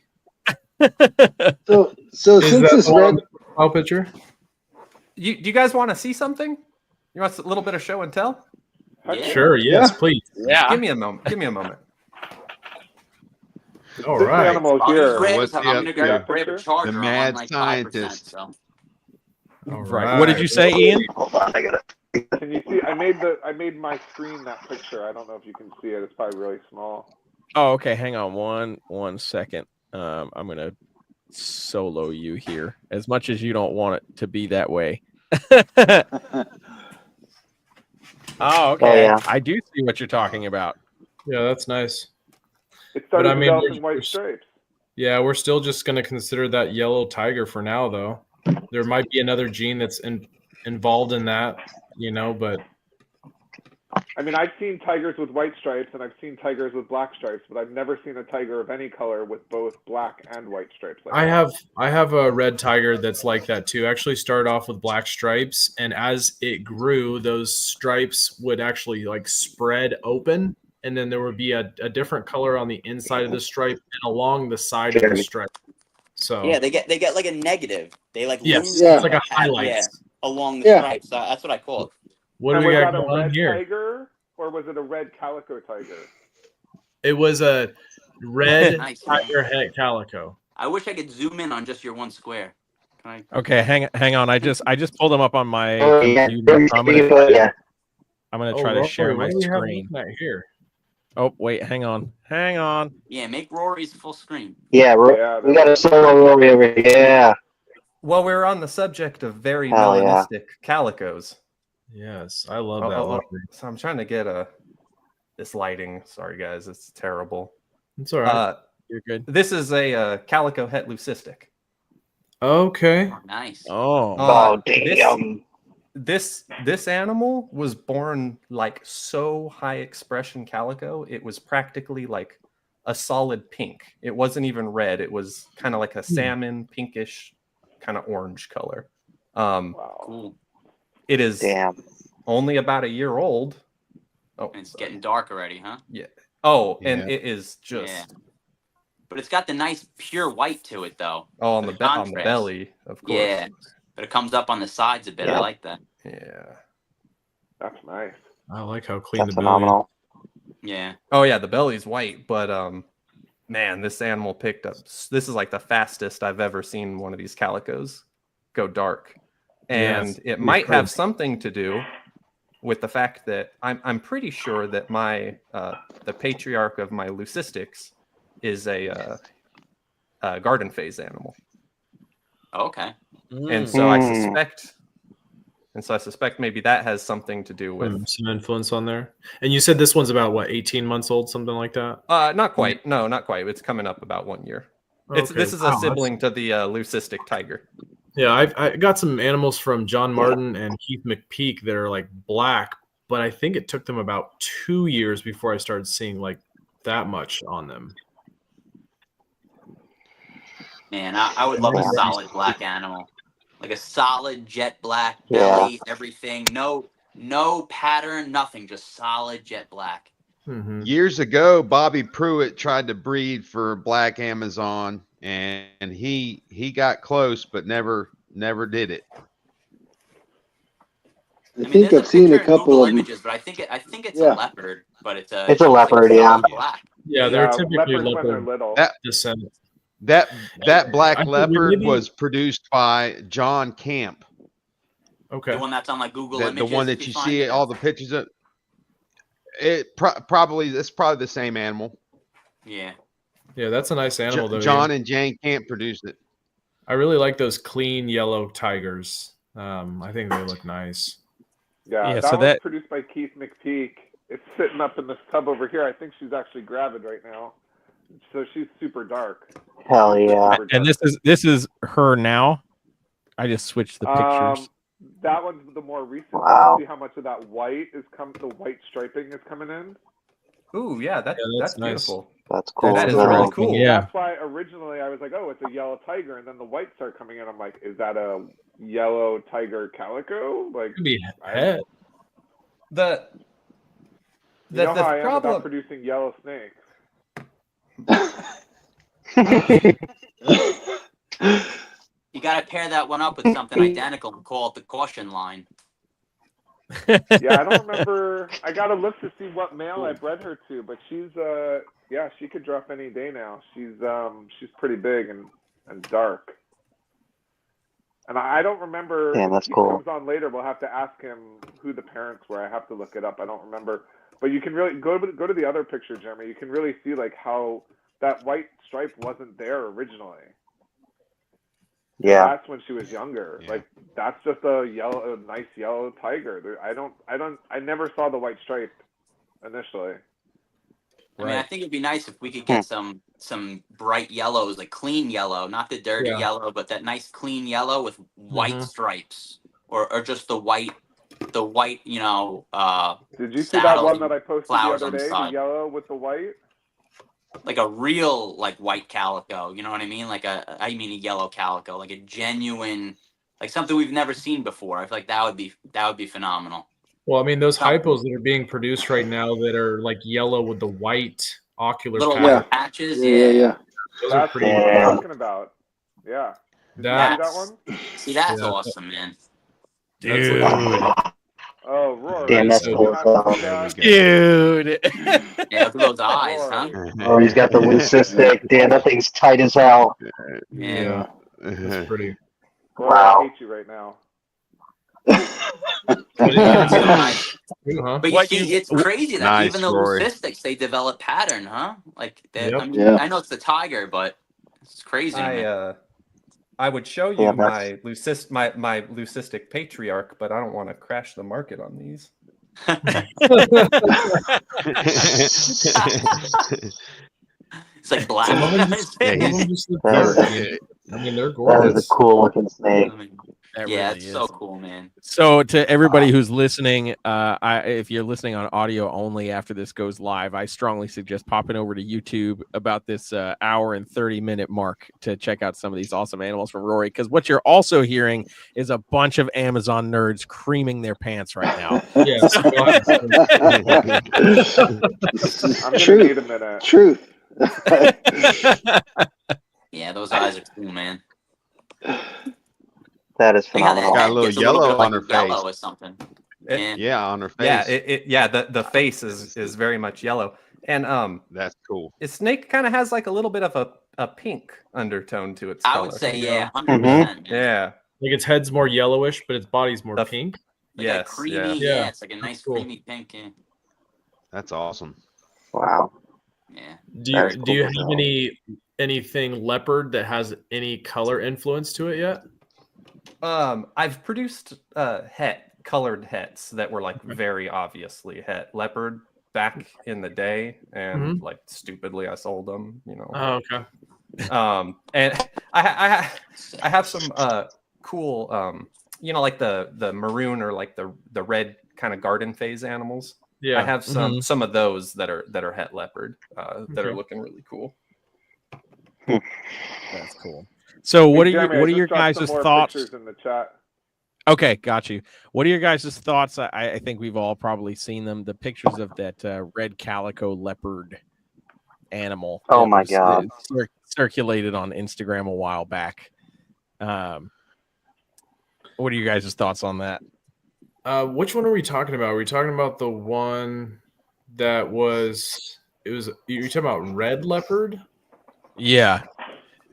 So since this red profile picture, do you guys want to see something? You want a little bit of show and tell? Sure. Yes, please. Yeah. Give me a moment. All right. Animal here. What's the mad scientist? So. Right. What did you say, Ian? Hold on, I gotta. Can you see? I made my screen that picture. I don't know if you can see it. It's probably really small. Oh, okay. Hang on one second. I'm gonna solo you here, as much as you don't want it to be that way. Oh, okay. Oh, yeah. I do see what you're talking about. Yeah, that's nice. It started But, I mean, developing we're- white stripes. Yeah, we're still just going to consider that yellow tiger for now, though. There might be another gene that's involved in that, but I mean, I've seen tigers with white stripes and I've seen tigers with black stripes, but I've never seen a tiger of any color with both black and white stripes. I have a red tiger that's like that too. Actually started off with black stripes, and as it grew, those stripes would actually like spread open, and then there would be a different color on the inside of the stripe and along the side of the stripe. So Yeah, they get like a negative. They like yes, lose it's like a that, highlight. Along the stripes. That's what I call it. What do And we was got that a going on red here? tiger or was it a red calico tiger? It was a red Nice. tiger het calico. I wish I could zoom in on just your one square. Can I? Okay, hang on. I just pulled them up on my Oh, yeah. computer. Yeah. I'm gonna try to share my screen. Here. Oh wait, hang on. Yeah, make Rory's full screen. Yeah, we got a solo Rory over here. Yeah. Well, we're on the subject of very Hell yeah. melanistic calicos. Yes, I love that. So I'm trying to get this lighting. Sorry, guys, it's terrible. It's all right. You're good. This is a calico het leucistic. Okay. Nice. Oh, damn. This animal was born like so high expression calico. It was practically like a solid pink. It wasn't even red. It was kind of like a salmon, pinkish, kind of orange color. Wow. Cool. It is Damn. only about a year old. Oh, And it's getting dark already, huh? yeah. Oh, and Yeah. it is just Yeah. But it's got the nice pure white to it, though. on for the on the contrast. belly, of course. Yeah. But it comes up on the sides a bit. Yeah. I like that. Yeah. That's nice. I like how clean That's the belly is. phenomenal. Yeah. Oh yeah, the belly's white, but man, this animal picked up. This is like the fastest I've ever seen one of these calicos go dark, and Yes, it pretty might have crisp. something to do with the fact that I'm pretty sure that my the patriarch of my leucistics is a garden phase animal, Okay. and so I Hmm. suspect maybe that has something to do with. Some influence on there. And you said this one's about what, 18 months old, something like that? Not quite. No, not quite. It's coming up about 1 year. Okay. This is Wow, a that's- sibling to the leucistic tiger. Yeah, I got some animals from John Martin and Keith McPeak that are like black, but I think it took them about 2 years before I started seeing like that much on them. Man, I would love a Yeah. solid black animal. Like a solid jet black Yeah. belly, everything. No pattern, nothing. Just solid jet black. Mm-hmm. Years ago, Bobby Pruitt tried to breed for black Amazon, and he got close, but never did it. I think there's I've seen a picture in couple Google of them. images, but I think it's Yeah. a leopard, but it's a It's a like leopard, yeah. solid black. Yeah, they're Yeah, typically leopards when they're leopard little. That- descent. That black I think leopard maybe- was produced by John Camp. Okay. The one that's on like Google The Images. one if that you find see it. all the pictures of. It's probably the same animal. Yeah. Yeah, that's a nice animal though. John yeah. and Jane Camp produced it. I really like those clean yellow tigers. I think they look nice. Yeah, Yeah, that so one's that- produced by Keith McPeak. It's sitting up in this tub over here. I think she's actually gravid right now. So she's super dark. Hell yeah. Super And dark. this is her now. I just switched the pictures. That one's the more recent Wow. one. See how much of that white the white striping is coming in? Ooh, yeah, that's that's nice. beautiful. That's cool. That is as really hell. cool. Yeah. That's why originally I was like, oh, it's a yellow tiger. And then the whites start coming in. I'm like, is that a yellow tiger calico? Like, Could be head. The you know the how I am about problem. producing yellow snakes. You got to pair that one up with something identical and call it the caution line. Yeah, I don't remember. I got to look to see what male I bred her to, but she's yeah, she could drop any day now. She's pretty big and dark. And I don't remember. Damn, if that's he cool. comes on later, we'll have to ask him who the parents were. I have to look it up. I don't remember. But you can really go to the other picture, Jeremy. You can really see like how that white stripe wasn't there originally. Yeah. That's when she was younger. Yeah. Like that's just a nice yellow tiger. I never saw the white stripe initially. I mean, I think it'd be nice if we could get some bright yellows, like clean yellow, not the dirty Yeah. yellow, but that nice clean yellow with white Mhm. stripes, or just the white, you know. Did you see that saddle one that I posted the flowers other on the day? The side. yellow with the white? Like a real like white calico, you know what I mean? I mean a yellow calico, like a genuine, like something we've never seen before. I feel like that would be phenomenal. Well, I mean, those Something. hypos that are being produced right now that are like yellow with the white ocular Little pattern, white patches, Yeah. those are That's pretty. what I'm Yeah. talking about. Yeah. Did That- you see that one? See, that's Yeah. awesome, man. Dude. Oh, Rory. Damn, that's did you cool. not see There we that? go. Dude. Yeah, look at those eyes, huh? Oh, he's got the leucistic. Damn, that thing's tight as hell. Yeah. That's pretty. Rory, Wow. I hate you right now. Huh? But you What see, you- it's crazy that Nice, even the Rory. leucistics, they develop pattern, huh? Like, Yep. I mean, Yeah. I know it's the tiger, but it's crazy. man. I would show you Yeah, my leucistic patriarch, but I don't want to crash the market on these. It's like black. Some of them just, Yeah, some of he's- them just look That is- dark. I mean, they're That is gorgeous. a cool looking snake. That Yeah, really it's is. so cool, man. So to everybody who's listening, if you're listening on audio only after this goes live, I strongly suggest popping over to YouTube about this hour and 30-minute mark to check out some of these awesome animals from Rory. Because what you're also hearing is a bunch of Amazon nerds creaming their pants right now. Yes. I'm gonna need a minute. Truth. Yeah, those eyes are cool, man. That is Like how the phenomenal. Got a head little gets a little bit yellow of like on her yellow face. or something. It- Yeah, on her face. Yeah, the face is very much yellow, and That's cool. its snake kind of has like a little bit of a pink undertone to its I color. would say, Yeah. 100%. Yeah. Like its head's more yellowish, but its body's more The- pink. Like Yes. a creamy, Yeah. Yeah. it's like a nice Cool. creamy pink. Yeah. That's awesome. Wow. Yeah. Do That is you cool have as hell. anything leopard that has any color influence to it yet? I've produced colored hets that were like very obviously het leopard back in the day, and like stupidly I sold them. Oh, okay. And I have some cool like the maroon or like the red kind of garden phase animals. Yeah. I have some of those that are het leopard that are looking really cool. That's cool. So what are Jeremy, I what are just your dropped guys' some more thoughts? pictures in the chat. Okay, got you. What are your guys' thoughts? I think we've all probably seen them. The pictures of that red calico leopard animal. Oh that my was, God. circulated on Instagram a while back. What are you guys' thoughts on that? Which one are we talking about? Are we talking about the one that was? You're talking about red leopard? Yeah,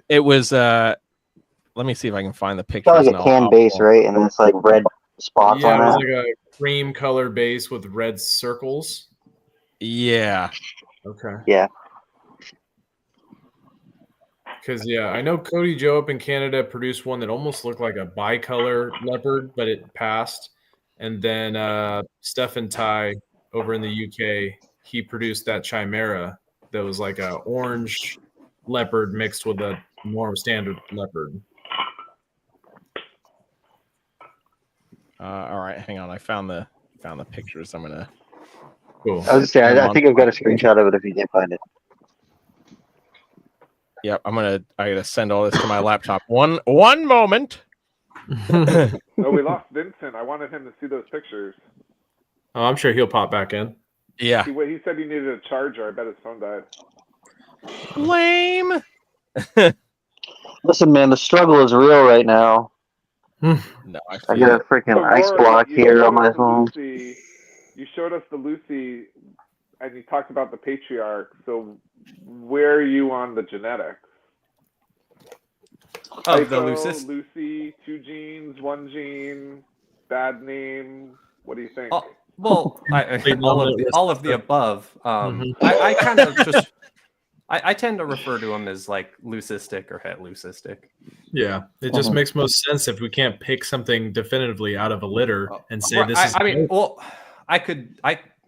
it was. Let me see if I can find the It's pictures. got like and a I'll- can I'll- base, right? And it's like red spots Yeah, on it was it. like a cream color base with red circles. Yeah. Okay. Yeah. Because I know Cody Joe up in Canada produced one that almost looked like a bicolor leopard, but it passed. And then Stefan Ty over in the UK, he produced that chimera that was like a orange leopard mixed with a more standard leopard. All right, hang on. I found the pictures. I'm gonna. Cool. I was gonna say, I think I've got a screenshot of it if you can't find it. Yep, I gotta send all this to my laptop. One moment. Oh, we lost Vincent. I wanted him to see those pictures. Oh, I'm sure he'll pop back in. Yeah. He said he needed a charger. I bet his phone died. Lame. Listen, man, the struggle is real right now. No, I got a freaking So, ice Rory, block you here showed on my us the phone. Lucy- You showed us the Lucy, and you talked about the patriarch. So where are you on the genetics? Oh, the Hypo, Lucis. Lucy, 2 genes, 1 gene, bad name. What do you think? Oh, well, all of the above. I kind of just I tend to refer to them as like leucistic or het leucistic. Yeah, it just makes most sense if we can't pick something definitively out of a litter and say Right, this is.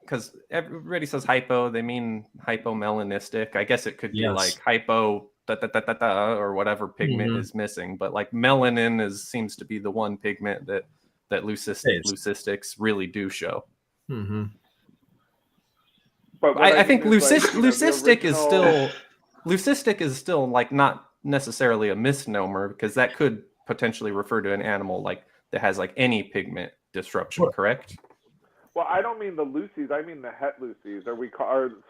Because everybody says hypo, they mean hypomelanistic. I guess it could be like hypo or whatever pigment is missing, but like melanin seems to be the one pigment that leucistics really do show. Mm-hmm. But I think mean is, leucistic is original- leucistic is still like not necessarily a misnomer, because that could potentially refer to an animal like that has like any pigment disruption, correct? Well, I don't mean the Lucies. I mean the het Lucies.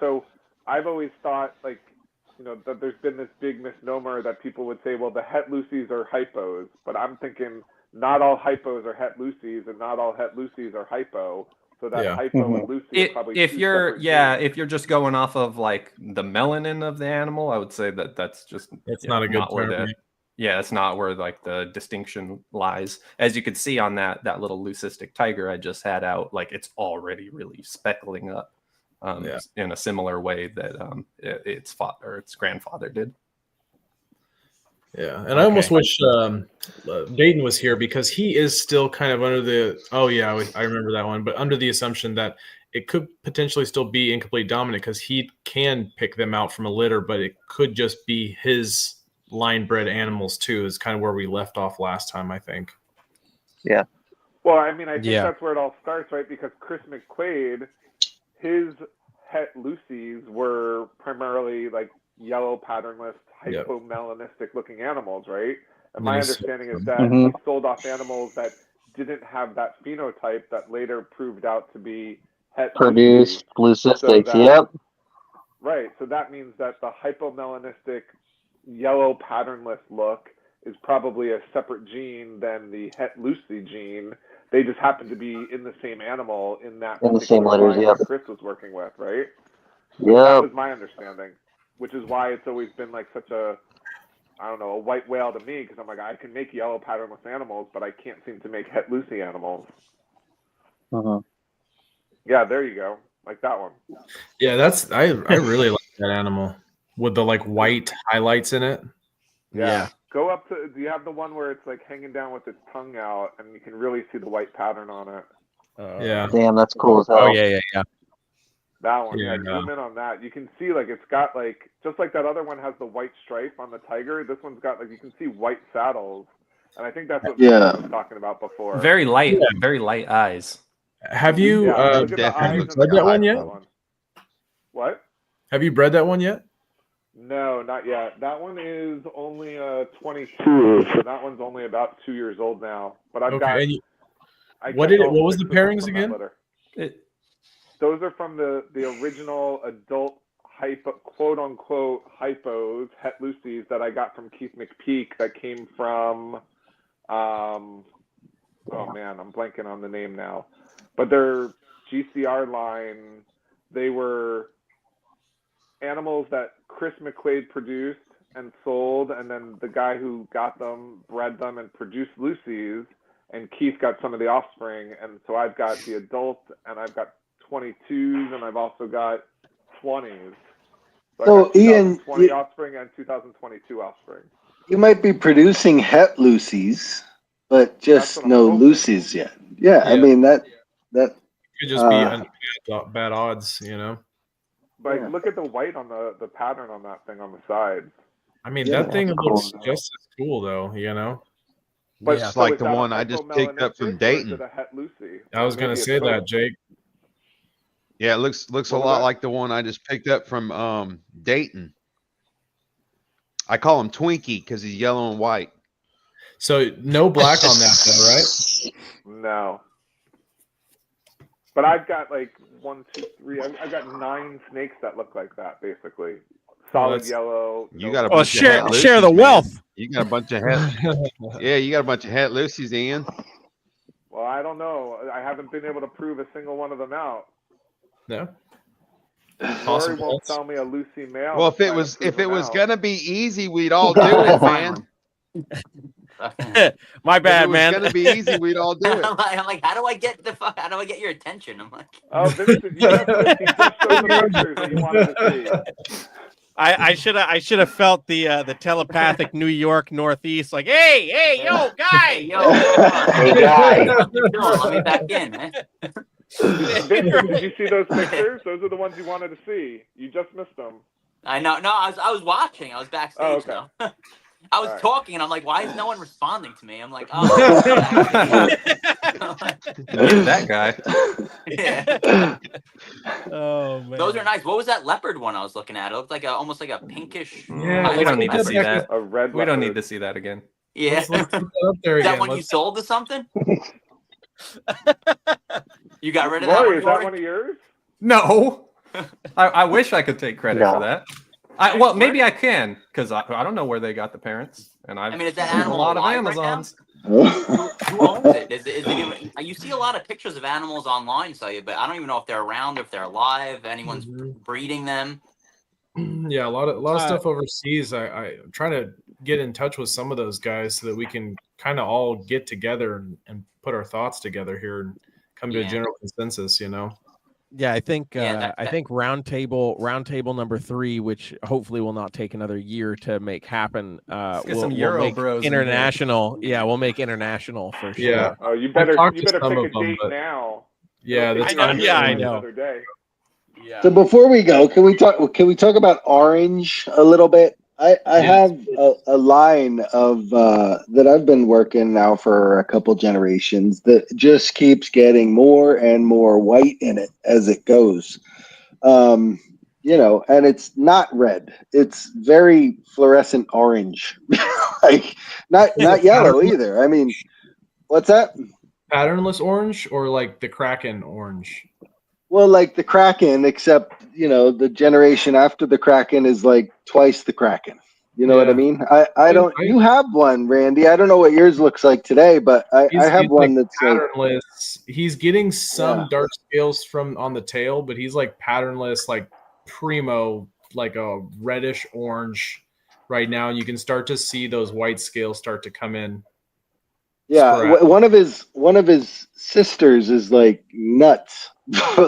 So I've always thought that there's been this big misnomer that people would say, well, the het Lucies are hypos, but I'm thinking not all hypos are het Lucies, and not all het Lucies are hypo. So that hypo and Lucy are probably if two you're separate if you're just going off of like the melanin of the animal, I would say that's just It's not a good where term. it's not where like the distinction lies. As you can see on that little leucistic tiger I just had out, like it's already really speckling up in a similar way that its grandfather did. Yeah, and I almost wish Dayton was here, because he is still kind of under the I remember that one, but under the assumption that it could potentially still be incomplete dominant, because he can pick them out from a litter, but it could just be his line bred animals too, is kind of where we left off last time, I think. Yeah. Well, I mean, I think Yeah. that's where it all starts, right? Because Chris McQuaid, his het Lucies were primarily like yellow patternless, Yep. hypomelanistic looking animals, right? And And my then he understanding is sold that Mhm. he sold off animals that didn't have that phenotype that later proved out to be het Produced Lucy. leucistic. that- Yep. Right. So that means that the hypomelanistic yellow patternless look is probably a separate gene than the het Lucy gene. They just happen to be in the same animal in that In the same particular letters, line yep. that Chris was working with, right? That Yep. was my understanding, which is why it's always been like such a, I don't know, a white whale to me, because I'm like, I can make yellow patternless animals, but I can't seem to make het Lucy animals. Mhm. Yeah, there you go. Like that one. Yeah, that's I really like that animal with the like white highlights in it. Yeah. Go up to, do you have the one where it's like hanging down with its tongue out and you can really see the white pattern on it? Yeah. Damn, that's cool as hell. Oh yeah. That one, yeah. Yeah. Zoom in on that. You can see like it's got like, just like that other one has the white stripe on the tiger, this one's got like, you can see white saddles. And I think that's what Yeah. Vincent was talking about before. Very light eyes. Have you Yeah, look at the definitely eyes looks and the like a eyes one of yet? that one. What? Have you bred that one yet? No, not yet. That one is only 22, so that one's only about 2 years old now. But I've got. And I what kept did it? all What was 6 the of them pairings from that again? litter. Those are from the original adult hypo, quote unquote hypos, het Lucy's that I got from Keith McPeak that came from. Oh man, I'm blanking on the name now, but their GCR line, they were animals that Chris McQuaid produced and sold, and then the guy who got them bred them and produced Lucy's, and Keith got some of the offspring, and so I've got the adult, and I've got 22s, and I've also got 20s. So So, I've got Ian, 2020 offspring and 2022 offspring. You might be producing het Lucy's, but That's just what I'm no hoping. Lucy's yet. Yeah, I Yeah. mean that Could just be bad odds, you know. But Yeah. look at the white on the pattern on that thing on the sides. I mean, Yeah, that thing that's looks cool. just as cool, though. You know. But Yeah. It's like is the that a one I just picked up hypomelanistic, from or is Dayton. it a het Lucy? I was Or gonna maybe say it's that, both. Jake. Yeah, it looks a What was lot that? like the one I just picked up from Dayton. I call him Twinkie because he's yellow and white. So no black on that, though, right? No. But I've got like 1, 2, 3. I've got 9 snakes that look like that, basically. Solid that's- yellow. You no got a black. bunch of het share the Lucy's, man. wealth. You got a bunch of het. Yeah, you got a bunch of het Lucy's, Ian. Well, I don't know. I haven't been able to prove a single one of them out. No. Rory Possible. won't sell me a Lucy male. Well, if to it try was to prove them out. gonna be easy, we'd all do it, man. My If it bad, was man. gonna be easy, we'd all do it. I'm like, how do I get your attention? I'm like, Oh, Vincent, you just showed the pictures that you wanted to see. I should have felt the telepathic New York Northeast, like, hey, yo, guy. hey, yo, Hey, guy. let me back in, man. Vincent, did you see those pictures? Those are the ones you wanted to see. You just missed them. I know. No, I was watching. I was backstage. Oh, okay. Though. I was All right. talking, and I'm like, why is no one responding to me? I'm like, oh. That guy. Yeah. Oh man. Those are nice. What was that leopard one I was looking at? It looked like almost like a pinkish. Yeah, we don't need to see that. A red We don't need leopard. to see that again. Yeah. Let's put that up there Is that again. one you Let's- sold to something? You got rid of that Rory, one, is that Rory? one of yours? No, I wish I could take credit No. for that. Well, maybe I can because I don't know where they got the parents, and I I've mean, is that seen a animal lot of alive right now? Amazons. Who owns it? Is it even, you see a lot of pictures of animals online, but I don't even know if they're around, if they're alive, anyone's breeding them. Yeah, a lot of stuff overseas. I'm trying to get in touch with some of those guys so that we can kind of all get together and put our thoughts together here and come to a Yeah. general consensus. You know. Yeah, I think Yeah, I think roundtable number 3, which hopefully will not take another year to make happen. get We'll some Euro make bros in here. international. Yeah, we'll make international for sure. Yeah. Oh, you better talked to pick some a of them, date but- now. Yeah, It'll that's take I know, you yeah, I another know. day. Yeah. So before we go, can we talk about orange a little bit? I have a line of that I've been working now for a couple generations that just keeps getting more and more white in it as it goes. You know, and it's not red. It's very fluorescent orange. Like not yellow either. I mean, what's that? Patternless orange or like the Kraken orange? Well, like the Kraken, except, you know, the generation after the Kraken is like twice the Kraken. You know what I mean? I don't. You have one, Randy. I don't know what yours looks like today, but I have one like that's patternless. like, He's getting some dark scales from on the tail, but he's like patternless, like primo, like a reddish orange right now. And you can start to see those white scales start to come in. Yeah, one of his sisters is like nuts,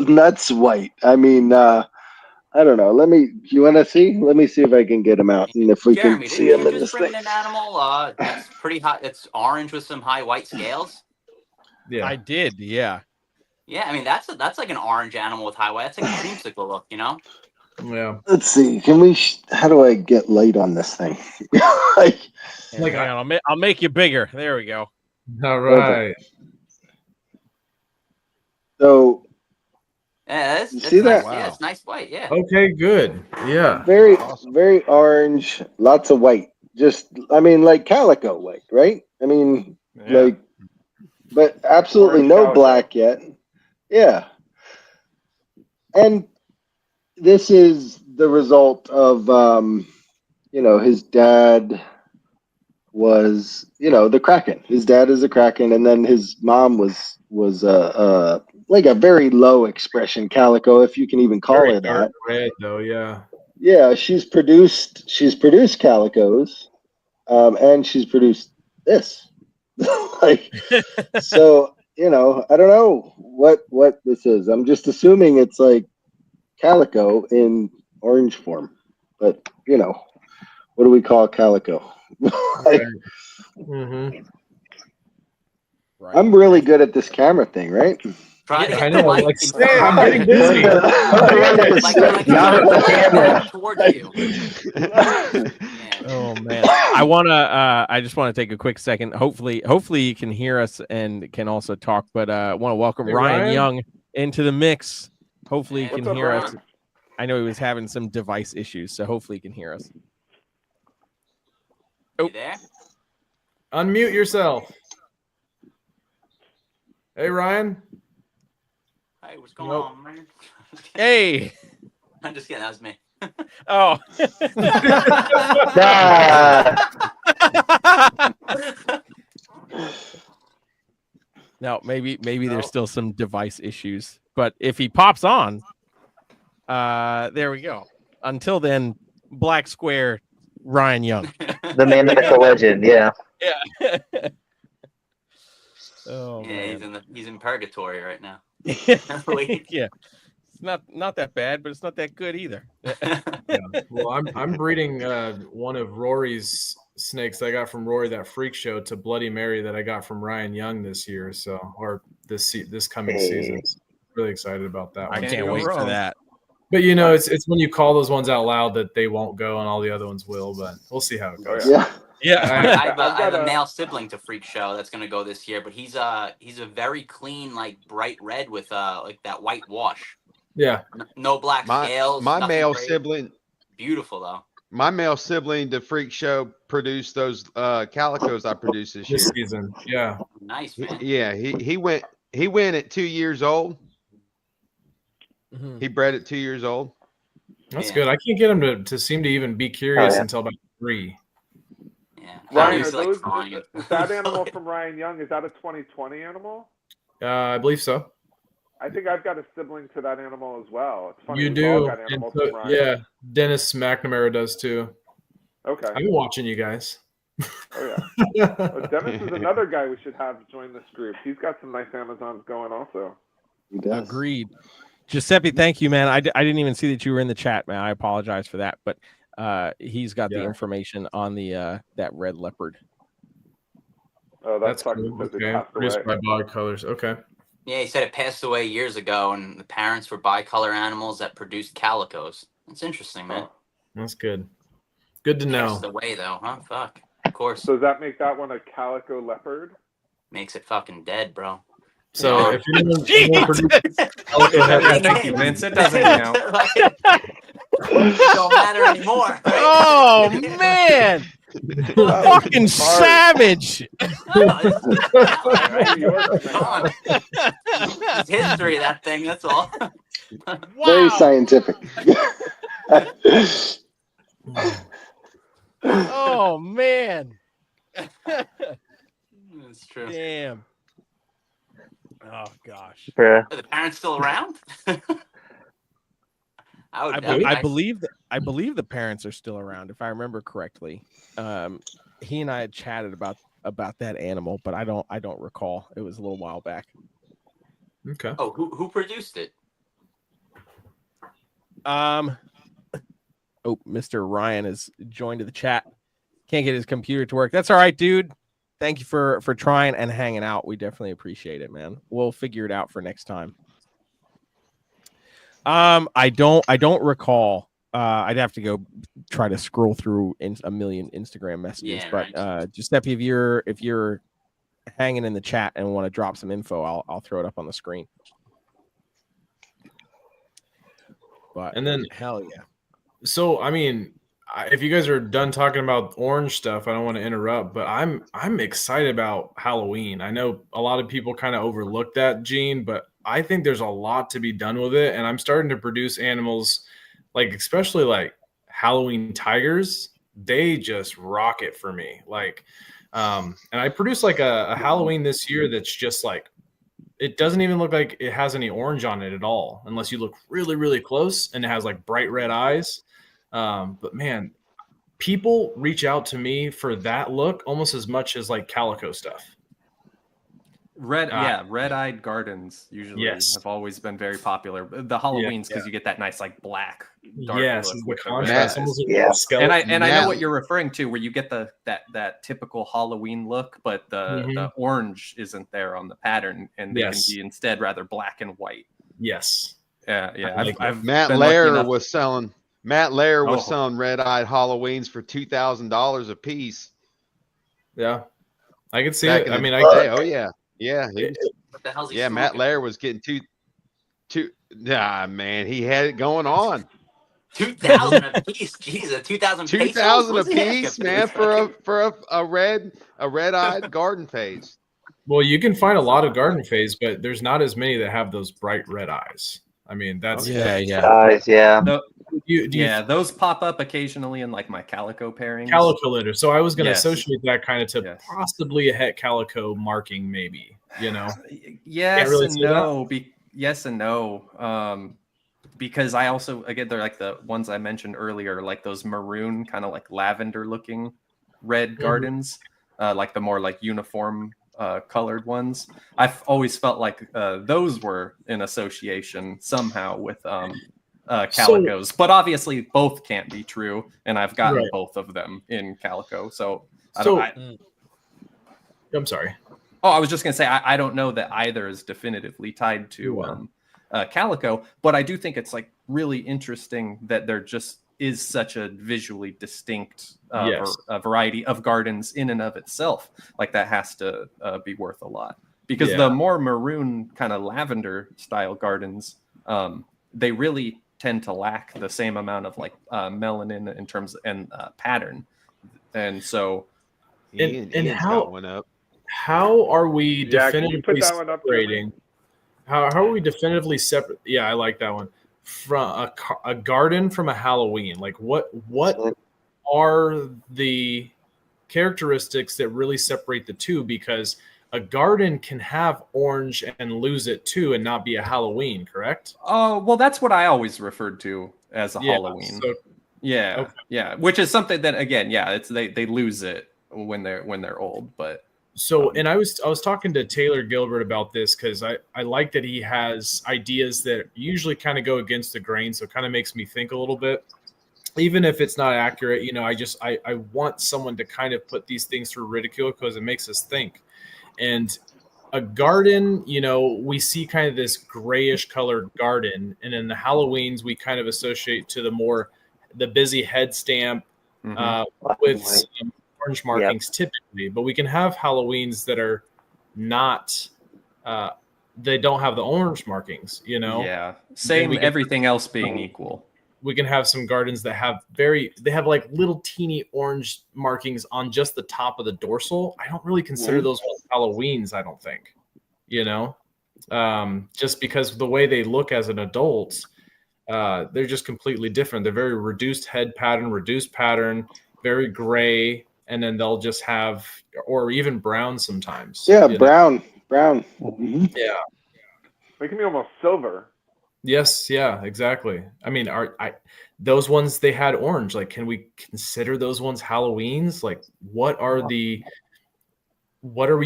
nuts white. I mean, I don't know. You want to see? Let me see if I can get him out, and if we Jeremy, can see didn't him you in just this bring thing. in an animal that's pretty hot? It's orange with some high white scales. Yeah, I did. Yeah. Yeah, I mean that's like an orange animal with high white. That's like a creamsicle look, you know? Yeah. Let's see. Can we? How do I get light on this thing? Hang on, I'll make you bigger. There we go. All right. So, yeah, you that's see nice. that? Yeah, it's nice white. Yeah. Okay, good. Yeah. Very, very orange. Lots of white. Just, I mean, like calico white, right? I mean, like, but absolutely Orange no calico. black yet. Yeah. And this is the result of, you know, his dad was, you know, the Kraken. His dad is a Kraken, and then his mom was like a very low expression calico, if you can even call Very her dark that. red though, yeah. Yeah, she's produced calicos, and she's produced this. Like, so, you know, I don't know what this is. I'm just assuming it's like calico in orange form, but you know, what do we call calico? Like, I'm really good at this camera thing, right? Try to I get know. the mic Like, in front I'm of getting you. busy. Like camera towards you. Oh man, I just want to take a quick second. Hopefully you can hear us and can also talk. But I want to welcome Hey, Ryan Ryan. Young into the mix. Hopefully he What's can up, hear Ryan? us. I know he was having some device issues, so hopefully he can hear us. You there? Unmute yourself. Hey, Ryan. Hey, what's going on, man? Hey. I'm just kidding. That was me. Oh. No, maybe there's still some device issues, but if he pops on, there we go. Until then, Black Square, Ryan Young, The man, the myth, the legend. Yeah. Yeah. Oh yeah, man. he's in purgatory right now. Yeah. It's not that bad, but it's not that good either. Yeah. Well, I'm breeding one of Rory's snakes I got from Rory, that freak show, to Bloody Mary that I got from Ryan Young this year. So, or this coming season. Really excited about that one. I can't wait for that. But you know, it's when you call those ones out loud that they won't go and all the other ones will. But we'll see how it goes. Yeah. I have a male sibling to Freak Show that's gonna go this year, but he's a very clean, like bright red with like that white wash. Yeah. No black scales. My nothing male crazy. sibling. Beautiful though. My male sibling, the Freak Show, produced those calicos I produced this year. Season. Yeah. Nice, man. Yeah, he went at 2 years old. Mm-hmm. He bred at 2 years old. That's good. I can't get him to seem to even be curious until about 3. Yeah. Ryan, is that animal from Ryan Young, is that a 2020 animal? I believe so. I think I've got a sibling to that animal as well. It's funny. You we've all do. got animals And so, from Ryan. yeah, Dennis McNamara does too. Okay. I've been watching you guys. Oh yeah. Well, Dennis is another guy we should have join this group. He's got some nice Amazons going also. Agreed. Giuseppe, thank you, man. I didn't even see that you were in the chat, man. I apologize for that, but he's got the information on the that red leopard. Oh, that's cool. Okay. Produced by Bog Colors. Okay. Yeah, he said it passed away years ago, and the parents were bicolor animals that produced calicos. That's interesting, man. That's good. Good to That's know. the way, though, huh? Fuck. Of course. So does that make that one a calico leopard? Makes it fucking dead, bro. So Yeah. if anyone produces calico It's head, got Thank you, names. Vince. It doesn't count. Don't matter anymore. Right? Oh man, fucking savage! New York, Come on. It's history, that thing. That's all. Very scientific. Oh man, That's true. damn. Oh gosh. Bruh. Are the parents still around? I believe the parents are still around, if I remember correctly. He and I had chatted about that animal, but I don't recall. It was a little while back. Okay. Oh, who produced it? Oh, Mr. Ryan has joined the chat. Can't get his computer to work. That's all right, dude. Thank you for trying and hanging out. We definitely appreciate it, man. We'll figure it out for next time. I don't recall. I'd have to go try to scroll through a million Instagram messages. Yeah, but right. Giuseppe, if you're hanging in the chat and want to drop some info, I'll throw it up on the screen. But And then hell yeah. So, I mean, if you guys are done talking about orange stuff, I don't want to interrupt, but I'm excited about Halloween. I know a lot of people kind of overlook that, Gene, but I think there's a lot to be done with it, and I'm starting to produce animals, like especially like Halloween tigers. They just rock it for me. Like, and I produced like a Halloween this year that's just like, it doesn't even look like it has any orange on it at all, unless you look really, really close, and it has like bright red eyes. But man, people reach out to me for that look almost as much as like calico stuff. Red-eyed gardens usually have always been very popular. The Halloweens because you get that nice like black dark look the with the contrast. red eyes. And I know what you're referring to, where you get that typical Halloween look, but the orange isn't there on the pattern, and they can be instead rather black and white. Yes. Yeah. I've Matt been Lair lucky enough- was selling red-eyed Halloweens for $2,000 a piece. Yeah, I can see Back it. in I the mean, day. Oh yeah, yeah. What the hell's he Matt smoking? Lair was getting two. Nah, man, he had it going on. 2,000 a piece. Jesus, 2,000 pesos. 2,000 a What's the heck piece, up man, there? for a red-eyed garden phase. well, you can find a lot of garden phase, but there's not as many that have those bright red eyes. I mean, that's Eyes, yeah. Those pop up occasionally in like my calico pairings. Calico litter. So I was going to Yes. associate that kind of to possibly a het calico marking, maybe. You know. Yes really and say no. Yes and no. Because I also, again, they're like the ones I mentioned earlier, like those maroon kind of like lavender looking red gardens, like the more like uniform colored ones. I've always felt like those were in association somehow with calicos, but obviously both can't be true, and I've gotten both of them in calico. So I'm sorry. Oh, I was just gonna say I don't know that either is definitively tied to calico, but I do think it's like really interesting that there just is such a visually distinct variety of gardens in and of itself. Like that has to be worth a lot, because the more maroon kind of lavender style gardens, they really tend to lack the same amount of like melanin in terms and pattern, and so how are we can you put definitively that one up, separating? How are we definitively separate? Yeah, I like that one. From a garden from a Halloween, like what are the characteristics that really separate the two? Because a garden can have orange and lose it too, and not be a Halloween, correct? Oh, well, that's what I always referred to as a Halloween. Which is something that again, it's they lose it when they're old, but. So, and I was talking to Taylor Gilbert about this because I like that he has ideas that usually kind of go against the grain. So it kind of makes me think a little bit, even if it's not accurate. You know, I want someone to kind of put these things through ridicule because it makes us think. And a garden, you know, we see kind of this grayish colored garden, and in the Halloweens we kind of associate to the busy head stamp, with some orange markings typically, but we can have Halloweens that are not. They don't have the orange markings, you know. Yeah, same. Everything else being equal, we can have some gardens that have they have like little teeny orange markings on just the top of the dorsal. I don't really consider those Halloweens. I don't think, you know, just because the way they look as an adult, they're just completely different. They're very reduced head pattern, very gray, and then they'll just have, or even brown sometimes. Yeah, brown. Mm-hmm. Yeah, they can be almost silver. Yes, yeah, exactly. I mean, those ones they had orange? Like, can we consider those ones Halloweens? Like, what are we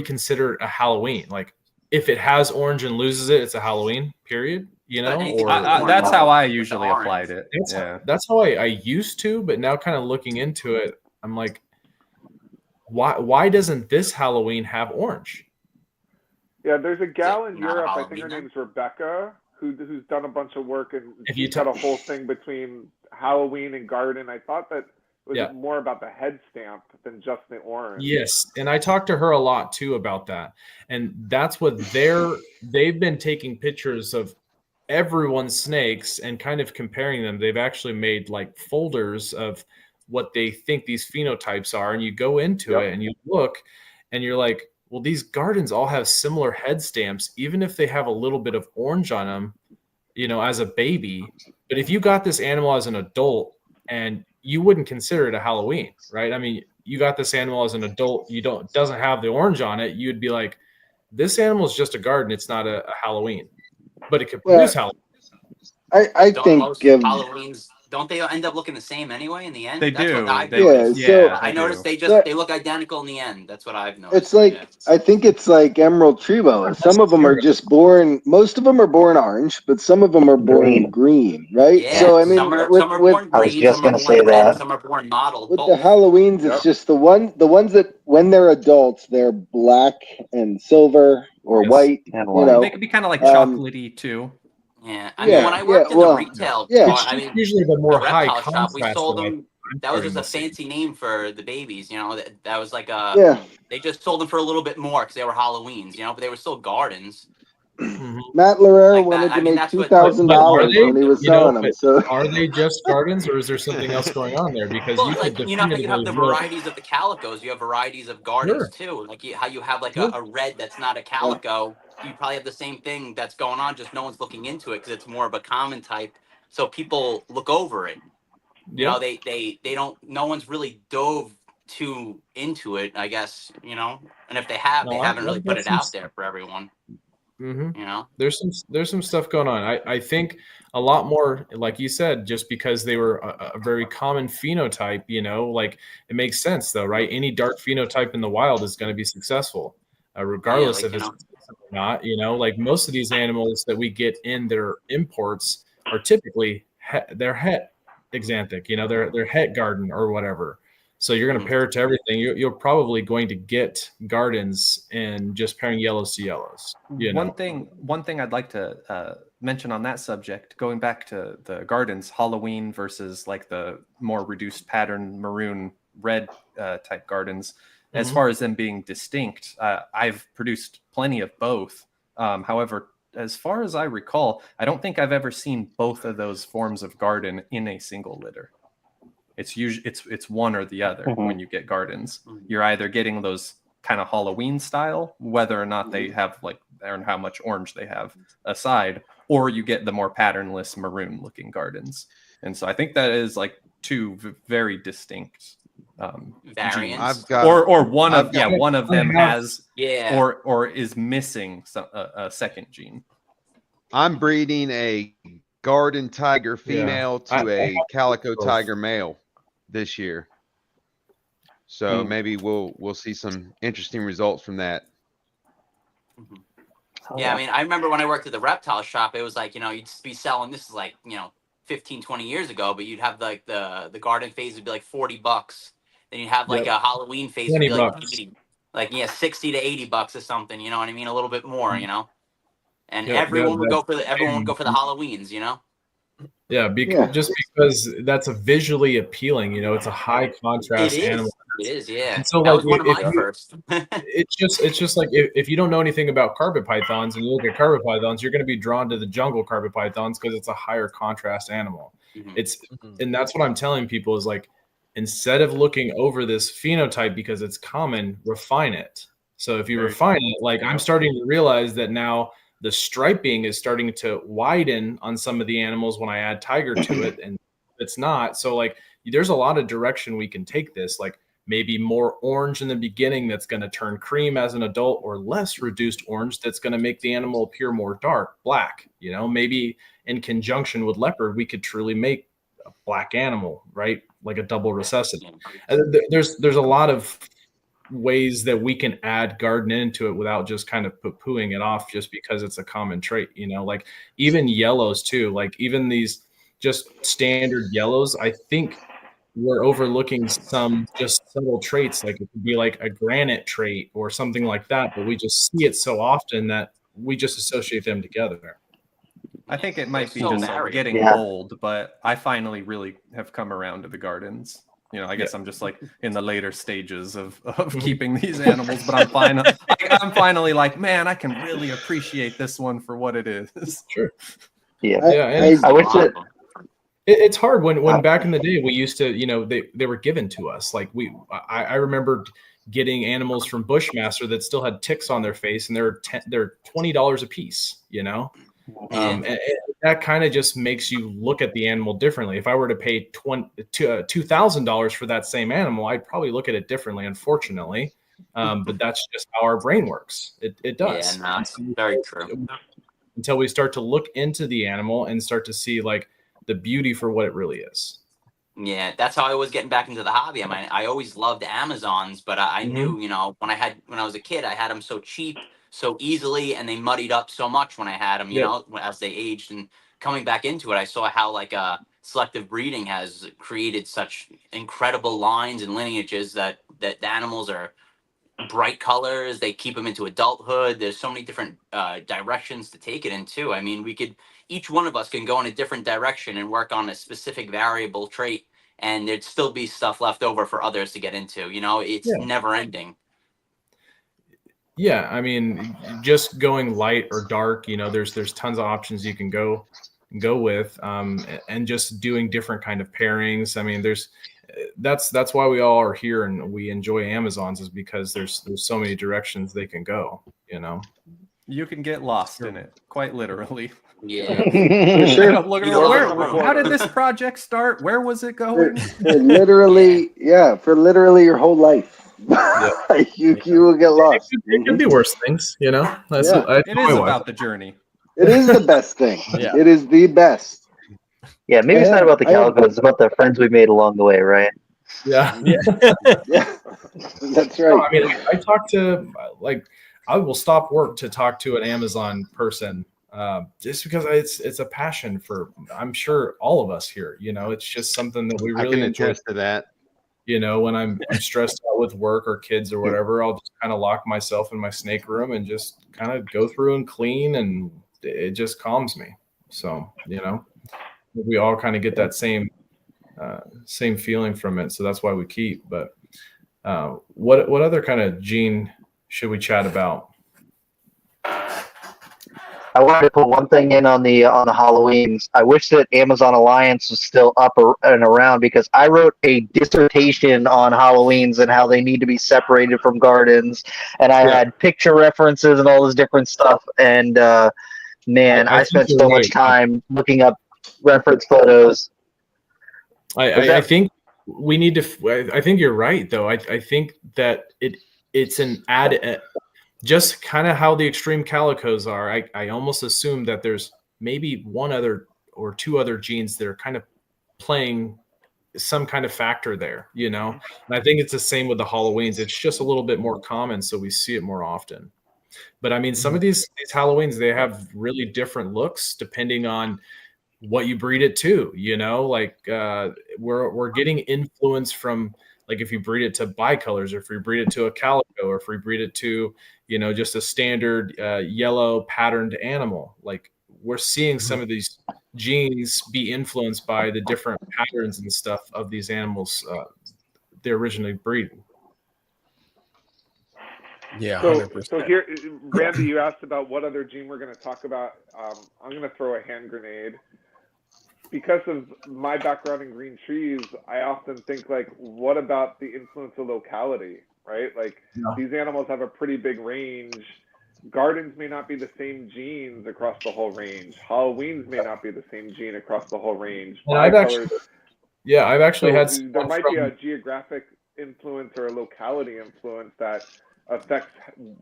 consider a Halloween? Like, if it has orange and loses it, it's a Halloween. Period. You know, or that's how I usually applied it. That's how I used to, but now kind of looking into it, I'm like, why doesn't this Halloween have orange? Yeah, there's a gal in Europe, I think her name's Rebecca, who's done a bunch of work, and she's got a whole thing between Halloween and garden. I thought that it was more about the head stamp than just the orange. Yes, and I talked to her a lot too about that. And that's what they've been taking pictures of everyone's snakes and kind of comparing them. They've actually made like folders of what they think these phenotypes are, and you go into it and you look and you're like, well, these gardens all have similar head stamps, even if they have a little bit of orange on them, you know, as a baby. But if you got this animal as an adult, and you wouldn't consider it a Halloween, right? I mean, you got this animal as an adult, doesn't have the orange on it, you'd be like, this animal is just a garden, it's not a Halloween. But it could produce Halloween. I think Halloweens, don't they end up looking the same anyway in the end? They That's do. I noticed they look identical in the end. That's what I've noticed. It's like I think it's like Emerald Tree Boa. Some of them are just born. Most of them are born orange, but some of them are born green, right? Yeah, so I mean, some are born green, I was just some are going to say born red, that. some are born mottled. With the Halloweens, it's just the ones that when they're adults, they're black and silver or white. And you know, they could be kind of like chocolatey too. Yeah, I mean, when I worked in the retail, It's usually the more high reptile shop, we contrast. sold one. them. That was just a fancy name for the babies, you know. That was like they just sold them for a little bit more because they were Halloweens, you know, but they were still gardens. Matt Larrera wanted to make $2,000 when he was selling them. So are they just gardens, or is there something else going on there? Because you know, you have the varieties of the calicos. You have varieties of gardens too. Like how you have like a red that's not a calico. You probably have the same thing that's going on, just no one's looking into it because it's more of a common type. So people look over it. You know, they don't. No one's really dove too into it, I guess. You know, and if they have, they haven't really put it out there for everyone. You know, there's some stuff going on. I think a lot more, like you said, just because they were a very common phenotype. You know, like it makes sense though, right? Any dark phenotype in the wild is going to be successful, regardless if it's or not. You know, like most of these animals that we get in their imports are typically they're het exanthic. You know, they're het garden or whatever. So you're going to pair it to everything. You're probably going to get gardens and just pairing yellows to yellows. You know? One thing I'd like to mention on that subject, going back to the gardens, Halloween versus like the more reduced pattern maroon red type gardens. As far as them being distinct, I've produced plenty of both. However, as far as I recall, I don't think I've ever seen both of those forms of garden in a single litter. It's usually it's one or the other when you get gardens. You're either getting those kind of Halloween style, whether or not they have like or how much orange they have aside, or you get the more patternless maroon looking gardens. And so I think that is like two very distinct variants. Or one of them has or is missing a second gene. I'm breeding a garden tiger female to a calico tiger male this year, so maybe we'll see some interesting results from that. Yeah, I mean, I remember when I worked at the reptile shop, it was like, you know, you'd be selling, this is like, you know, 15, 20 years ago, but you'd have like the garden phase would be like $40. Then you'd have like a Halloween phase would be like 80, like 60 to $80 or something, you know what I mean? A little bit more, you know. And everyone would go for the Halloweens, you know. Yeah, just because that's a visually appealing, it's a high contrast animal. It is, yeah. And so, That like, was one of my first. it's just like if you don't know anything about carpet pythons and you look at carpet pythons, you're going to be drawn to the jungle carpet pythons because it's a higher contrast animal. And that's what I'm telling people is like, instead of looking over this phenotype because it's common, refine it. So if you refine it, like I'm starting to realize that now the striping is starting to widen on some of the animals when I add tiger to it, and it's not. So like there's a lot of direction we can take this, like maybe more orange in the beginning that's going to turn cream as an adult, or less reduced orange that's going to make the animal appear more dark, black. Maybe in conjunction with leopard, we could truly make a black animal, right? Like a double recessive. There's a lot of ways that we can add garden into it without just kind of poo-pooing it off just because it's a common trait, like even yellows too, like even these just standard yellows, I think we're overlooking some just subtle traits, like it could be like a granite trait or something like that, but we just see it so often that we just associate them together. I think it might be so just married. getting bold, but I finally really have come around to the gardens. I guess I'm just like in the later stages of keeping these animals, but I'm finally like, man, I can really appreciate this one for what it is. Sure. Yeah. And I wish that it's hard when back in the day we used to, they were given to us. Like I remember getting animals from Bushmaster that still had ticks on their face, and they're $20 a piece, and that kind of just makes you look at the animal differently. If I were to pay $2,000 for that same animal, I'd probably look at it differently, unfortunately. But that's just how our brain works. It does. Yeah, no, it's very true. Until we start to look into the animal and start to see like the beauty for what it really is. Yeah, that's how I was getting back into the hobby. I mean, I always loved Amazons, but I knew, when I was a kid, I had them so cheap, so easily, and they muddied up so much when I had them, as they aged. And coming back into it, I saw how selective breeding has created such incredible lines and lineages that the animals are bright colors. They keep them into adulthood. There's so many different directions to take it into. I mean, each one of us can go in a different direction and work on a specific variable trait, and there'd still be stuff left over for others to get into. It's never ending. Yeah, I mean, just going light or dark, there's tons of options you can go with, and just doing different kind of pairings. I mean, that's why we all are here and we enjoy Amazons, is because there's so many directions they can go. You can get lost in it, quite literally. Yeah. For sure. How did this project start? Where was it going? For literally your whole life. You will get lost. It could be worse things, It is about the journey. It is the best thing. Yeah. It is the best. Yeah, maybe it's not about the calicos, it's about the friends we made along the way, right? Yeah. Yeah. That's right. No, I mean, I talk to I will stop work to talk to an Amazon person, just because it's a passion for, I'm sure, all of us here. It's just something that we really enjoy. Attest to that. When I'm stressed out with work or kids or whatever, I'll just kind of lock myself in my snake room and just kind of go through and clean, and it just calms me. So, we all kind of get that same feeling from it. So that's why we keep. But what other kind of gene should we chat about? I wanted to put one thing in on the Halloweens. I wish that Amazon Alliance was still up and around, because I wrote a dissertation on Halloweens and how they need to be separated from gardens, and I had picture references and all this different stuff. And man, I spent so much time looking up reference photos. I think we need to. I think you're right, though. I think that it's an add. Just kind of how the extreme calicos are, I almost assume that there's maybe one other or two other genes that are kind of playing some kind of factor there, And I think it's the same with the Halloweens. It's just a little bit more common, so we see it more often. But I mean, some of these Halloweens, they have really different looks depending on what you breed it to, we're getting influence from, like, if you breed it to bicolors, or if you breed it to a calico, or if we breed it to, just a standard yellow patterned animal. Like, we're seeing some of these genes be influenced by the different patterns and stuff of these animals they're originally breeding. Yeah, So 100%. here, Randy, you asked about what other gene we're going to talk about. I'm going to throw a hand grenade. Because of my background in green trees, I often think, like, what about the influence of locality, right? Like, these animals have a pretty big range. Gardens may not be the same genes across the whole range. Halloweens may not be the same gene across the whole range. I've actually had there might be a geographic influence or a locality influence that affects,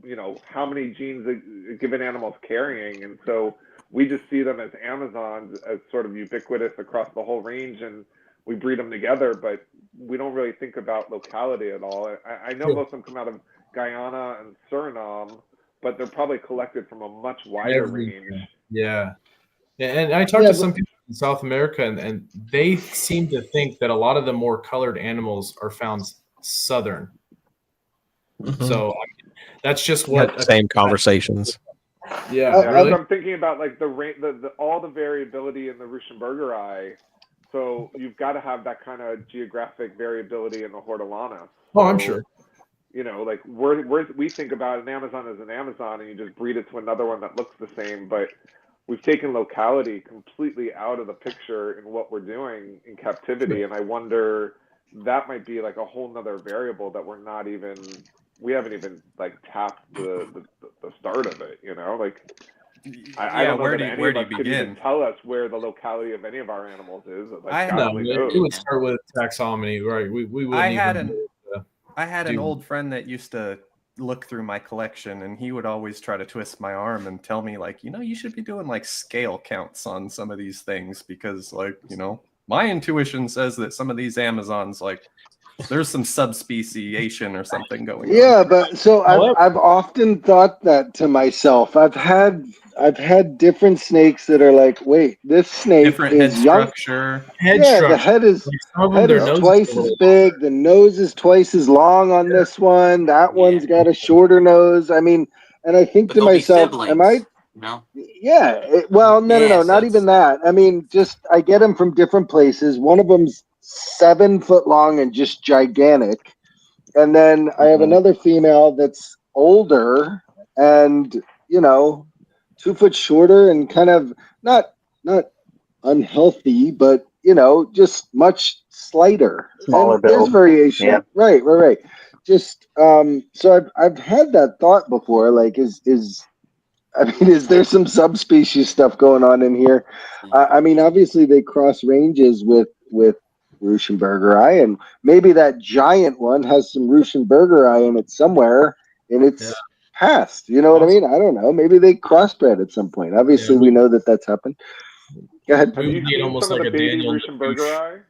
you know, how many genes a given animal is carrying. And so we just see them as Amazons, as sort of ubiquitous across the whole range, and we breed them together, but we don't really think about locality at all. I know most of them come out of Guyana and Suriname, but they're probably collected from a much wider range. Yeah. And I talked to some people in South America, and they seem to think that a lot of the more colored animals are found southern. So that's just what same conversations. Yeah, really? I'm thinking about like all the variability in the Ruschenbergeri. So you've got to have that kind of geographic variability in the Hortolana. Oh, I'm sure. You know, like we think about an Amazon as an Amazon, and you just breed it to another one that looks the same. But we've taken locality completely out of the picture in what we're doing in captivity, and I wonder that might be like a whole nother variable that we haven't even like tapped the start of it, you know, like I don't know that any of us could even tell us where the locality of any of our animals is. Like, it would start with taxonomy, right? We wouldn't I had an old friend that used to look through my collection, and he would always try to twist my arm and tell me, like, you know, you should be doing like scale counts on some of these things, because, like, you know, my intuition says that some of these Amazons, like, there's some subspeciation or something going on. Yeah, but so I've often thought that to myself. I've had different snakes that are like, wait, this snake different is head young. structure. The head is twice as big. The nose is twice as long on this one. That one's got a shorter nose. I mean, and I think to myself, am I? No. Yeah. No, not even that. I mean, just I get them from different places. One of them's 7 foot long and just gigantic, and then I have another female that's older and 2 foot shorter and kind of not unhealthy, but just much slighter. Smaller build. There's variation. Yeah. Right. Just so I've had that thought before. Like, is there some subspecies stuff going on in here? I mean, obviously they cross ranges with Ruschenbergeri, and maybe that giant one has some Ruschenbergeri in it somewhere in its past. You know what I mean? I don't know. Maybe they crossbred at some point. Obviously, we know that that's happened. Go ahead. Have you seen some of the baby Ruschenbergeri?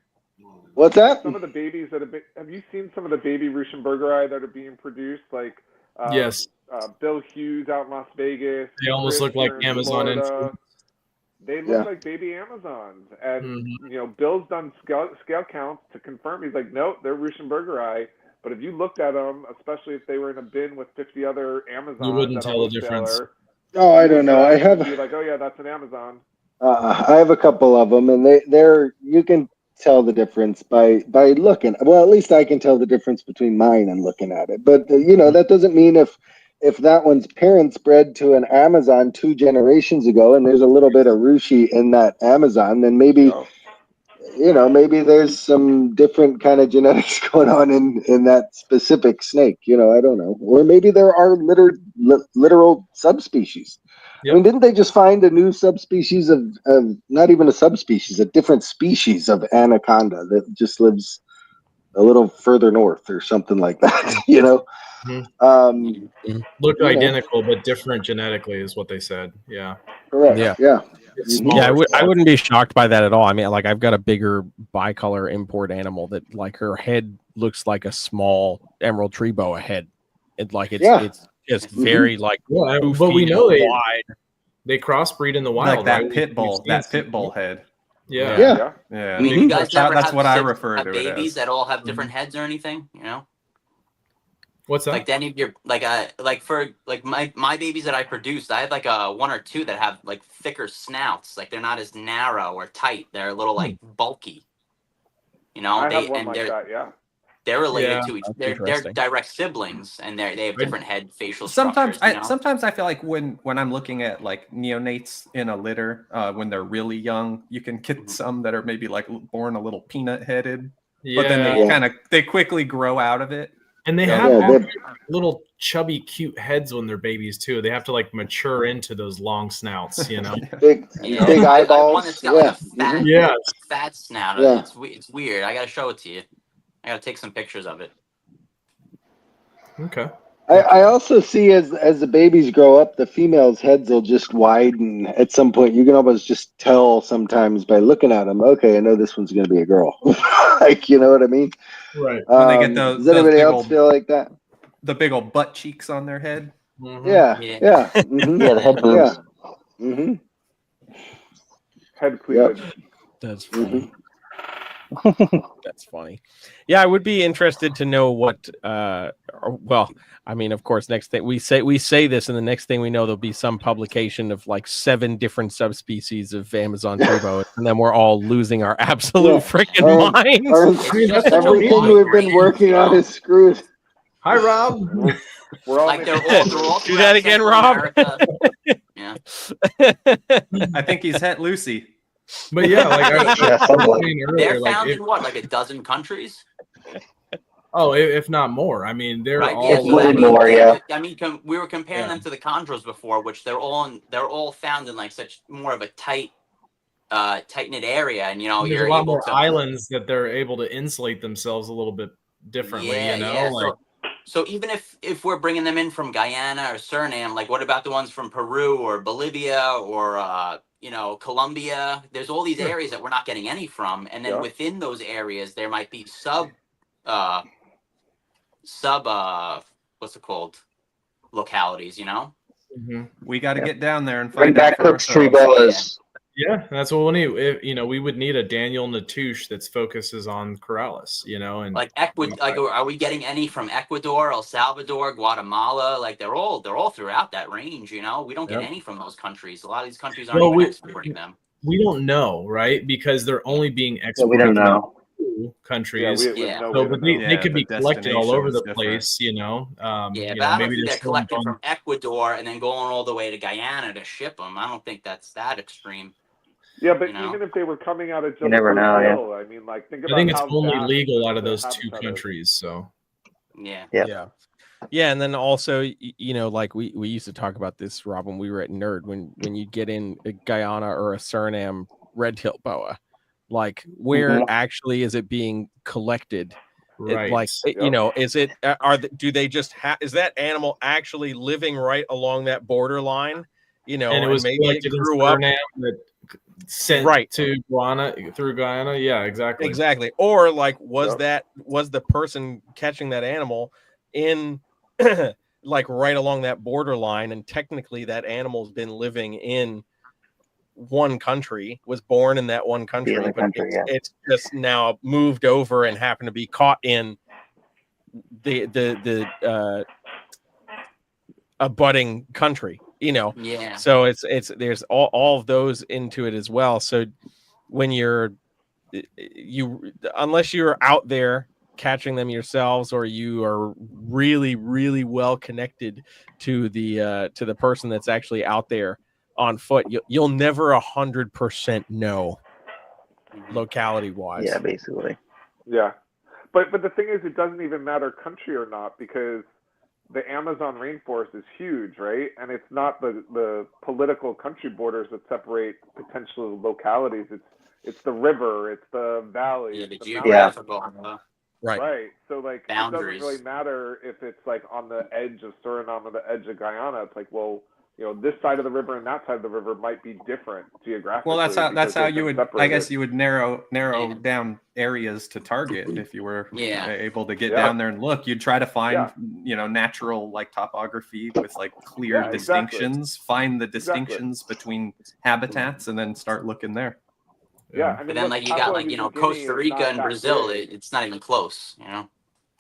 What's that? Some of the babies have you seen some of the baby Ruschenbergeri that are being produced? Like, yes. Bill Hughes out in Las Vegas. They almost look like Amazon. They look like baby Amazons, and Bill's done scale counts to confirm. He's like, nope, they're Ruschenbergeri. But if you looked at them, especially if they were in a bin with 50 other Amazons, you wouldn't tell the difference. Oh, I don't know. I have. Be like, oh yeah, that's an Amazon. I have a couple of them, and they're you can tell the difference by looking. Well, at least I can tell the difference between mine and looking at it. But that doesn't mean if that one's parents bred to an Amazon 2 generations ago, and there's a little bit of Rushi in that Amazon, then maybe, maybe there's some different kind of genetics going on in that specific snake. I don't know. Or maybe there are literal subspecies. Yep. I mean, didn't they just find a new subspecies of not even a subspecies, a different species of anaconda that just lives a little further north or something like that, Mm-hmm. Look identical but different genetically is what they said. Yeah. Correct. Yeah. I wouldn't be shocked by that at all. I mean, like, I've got a bigger bicolor import animal that, like, her head looks like a small emerald tree boa head. It's just very like but we know they crossbreed in the wild. Like that pit bull head. Yeah. I mean, you guys never that's have what I refer to babies it as. that all have different heads or anything, What's that? Like any of your like for like my babies that I produced, I had like one or two that have like thicker snouts. Like they're not as narrow or tight. They're a little like bulky. You know, I have one like that. Yeah. they're related to each. that's They're interesting. direct siblings, and they have different head facial Sometimes structures. You know? sometimes I feel like when I'm looking at like neonates in a litter when they're really young, you can get some that are maybe like born a little peanut headed, but then they quickly grow out of it. And they have little chubby, cute heads when they're babies too. They have to like mature into those long snouts, you know. Big eyeballs. One that's got like a fat snout. Yeah. It's weird. I gotta show it to you. I gotta take some pictures of it. Okay. I also see as the babies grow up, the females' heads will just widen at some point. You can almost just tell sometimes by looking at them. Okay, I know this one's going to be a girl. Like, you know what I mean? Right. When they get those, does anybody else feel like that? The big old butt cheeks on their head. Mm-hmm. Yeah. Mm-hmm. Yeah, the head moves. Yeah. Mm-hmm. Head cleavage. That's funny. That's funny. Yeah, I would be interested to know what. Well, I mean, of course, next thing we say this, and the next thing we know, there'll be some publication of like 7 different subspecies of Amazon tree boa, and then we're all losing our absolute freaking minds. Everything we've been working on is screwed. Hi, Rob. We're all like they're all do that again, Rob. Yeah. I think he's het Lucy. But yeah, like I was saying they're earlier, found in what, like a dozen countries? Oh, if not more. I mean, they're all more. Yeah. I mean, we were comparing them to the chondros before, which they're all found in like such more of a tight knit area, and you know, there's you're a lot able more to islands that they're able to insulate themselves a little bit differently. You know, like. So even if we're bringing them in from Guyana or Suriname, like what about the ones from Peru or Bolivia or you know, Colombia? There's all these areas that we're not getting any from, and then within those areas there might be sub what's it called, localities, you know. We got to get down there and bring find back Cook's tree boas. Yeah, that's what we need. You know, we would need a Daniel Natouche that focuses on Corrales, you know, and like Ecuador. Like, are we getting any from Ecuador, El Salvador, Guatemala? Like they're all throughout that range. You know, we don't get any from those countries. A lot of these countries aren't even exporting them. We don't know, right? Because they're only being exported. We don't know. Countries. Yeah, so, but they could be collected all over the place, you know. But I don't think they're collected from Ecuador and then going all the way to Guyana to ship them. I don't think that's that extreme. Yeah, but even if they were coming out of just you never know. Brazil, I mean, like think about. I think it's only legal out of those 2 countries. So. Yeah, and then also, you know, like we used to talk about this, Rob, when we were at Nerd, when you get in a Guyana or a Suriname red-tailed boa, like where actually is it being collected? Right. You know, is it do they just is that animal actually living right along that borderline? You know, and it was maybe it grew up sent to Guyana through Guyana. Yeah, exactly. Or like was the person catching that animal in like right along that borderline, and technically that animal's been living in one country, was born in that one country, but it's just now moved over and happened to be caught in the abutting country, you know. So it's there's all of those into it as well. So when unless you're out there catching them yourselves, or you are really, really well connected to the person that's actually out there on foot, you'll never 100% know locality wise. Yeah, basically. Yeah, but the thing is, it doesn't even matter country or not, because the Amazon rainforest is huge, right? And it's not the political country borders that separate potential localities. It's the river, it's the valley, the geographical. Right. So like boundaries. It doesn't really matter if it's like on the edge of Suriname or the edge of Guyana. It's like, well, you know, this side of the river and that side of the river might be different geographically. Well, that's how you would, I guess you would narrow down areas to target if you were able to get down there and look. You'd try to find, you know, natural like topography with like clear distinctions, find the distinctions between habitats, and then start looking there. Yeah, but then like you got like, you know, Costa Rica and Brazil, it's not even close, you know.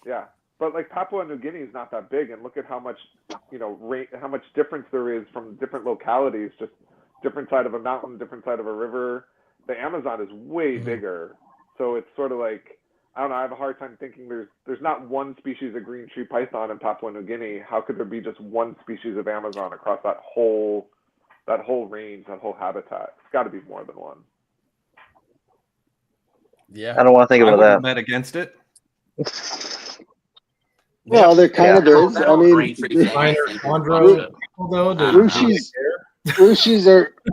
Yeah, But like Papua New Guinea is not that big, and look at how much, how much difference there is from different localities, just different side of a mountain, different side of a river. The Amazon is way bigger, so it's sort of like, I don't know. I have a hard time thinking there's not one species of green tree python in Papua New Guinea. How could there be just one species of Amazon across that whole range, that whole habitat? It's got to be more than one. Yeah, I don't want to think I about wouldn't that. bet against it. Well, there kind of is. I mean,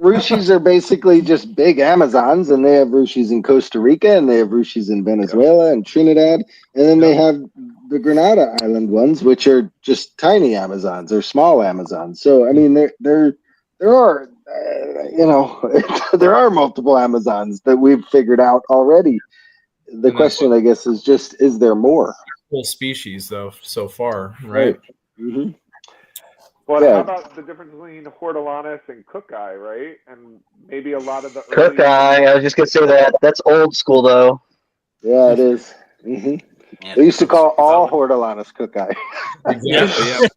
Rushis are basically just big Amazons, and they have Rushis in Costa Rica, and they have Rushis in Venezuela and Trinidad, and then they have the Grenada Island ones, which are just tiny Amazons or small Amazons. So I mean, there are there are multiple Amazons that we've figured out already. The question, I guess, is just, is there more? Full species though so far, right? Mm-hmm. Well, how about the difference between Hortolanus and Cookeye, right? And maybe a lot of the early... Cookeye, I was just gonna say that. That's old school though. Yeah, it is. Mm-hmm. Yeah, We used to call all Hortolanus Cookeye. Exactly.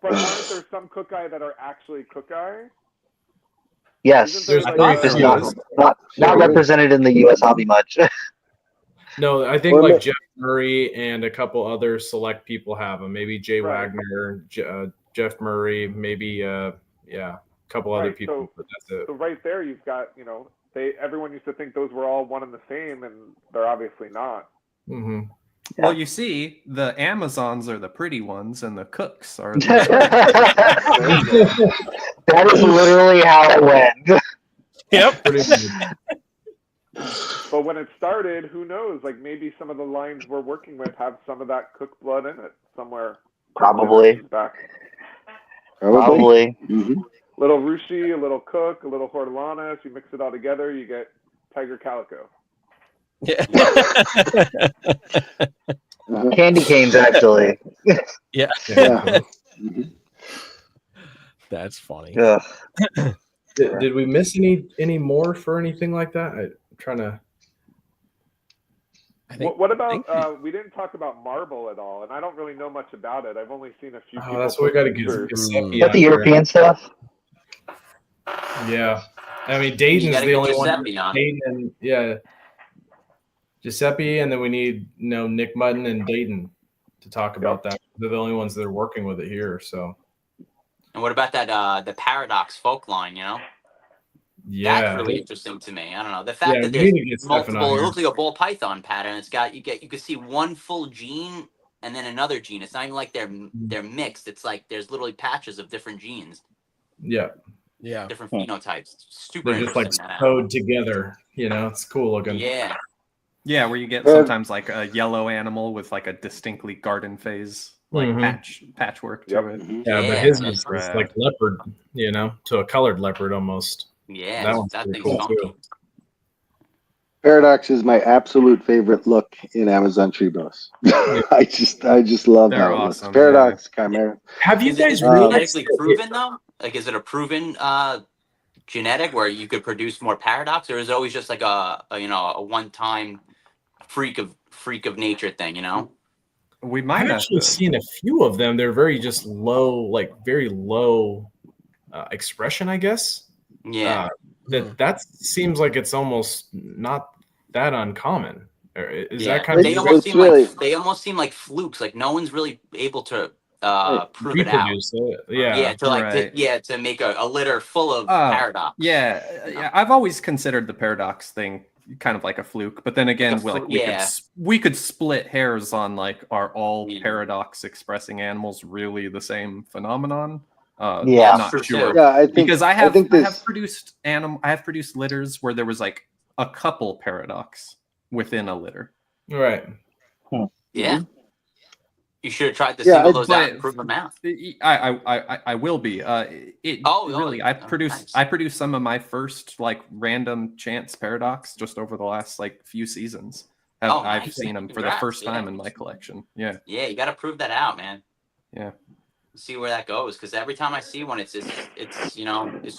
But aren't there some Cookeye that are actually Cookeye? Yes, There, like, just not represented in the U.S. hobby much. No, I think like Jeff Murray and a couple other select people have them. Maybe Jay Wagner, Jeff Murray, maybe a couple other people. But that's it. So right there, you've got everyone used to think those were all one and the same, and they're obviously not. Mm-hmm. Yeah. Well, you see, the Amazons are the pretty ones, and the Cooks are. That is literally how it went. Yep. But when it started, who knows? Like maybe some of the lines we're working with have some of that Cook blood in it somewhere. Probably. Back. Probably. Mm-hmm. Little Rushi, a little Cook, a little Hortolanus. You mix it all together, you get Tiger Calico. Yeah. Candy canes, actually. Yeah. Mm-hmm. That's funny. Did we miss any more for anything like that? I'm trying to. What about we didn't talk about marble at all, and I don't really know much about it. I've only seen a few. Oh, that's what we got to get. Is that the European stuff? Yeah, I mean Dayton's the only one. Dayton, Giuseppe, and then we need Nick Mutton and Dayton to talk about that. They're the only ones that are working with it here. So. And what about that the Paradox folk line? Yeah, that's really interesting to me. I don't know the fact that there's multiple. It looks like a ball python pattern. It's got you can see one full gene and then another gene. It's not even like they're mixed. It's like there's literally patches of different genes. Yeah. Different phenotypes. Super. They're just like sewed together. It's cool looking. Yeah. Yeah, where you get sometimes like a yellow animal with like a distinctly garden phase patchwork to it. Yeah, but his is like leopard, to a colored leopard almost. Yeah, that one's pretty cool too. Paradox is my absolute favorite look in Amazon tree bows. I just love how it looks. Paradox Chimera. Have you guys genetically proven though? Like, is it a proven genetic where you could produce more Paradox, or is it always just like a one-time freak of nature thing? We might have actually seen a few of them. They're very just low, like very low expression, I guess. Yeah. That seems like it's almost not that uncommon. Is that kind they of almost seem like flukes. Like no one's really able to prove it out. To make a litter full of Paradox. Yeah, I've always considered the Paradox thing kind of like a fluke, but then again, we could split hairs on like, are all Paradox expressing animals really the same phenomenon? I'm not sure. Yeah, I think, because I have produced litters where there was like a couple Paradox within a litter. Right. Yeah. You should have tried to single those out and prove them out. I will be. I produced some of my first like random chance Paradox just over the last like few seasons. I've seen them for the first time in my collection. Yeah. Yeah, you got to prove that out, man. Yeah. See where that goes, because every time I see one, it's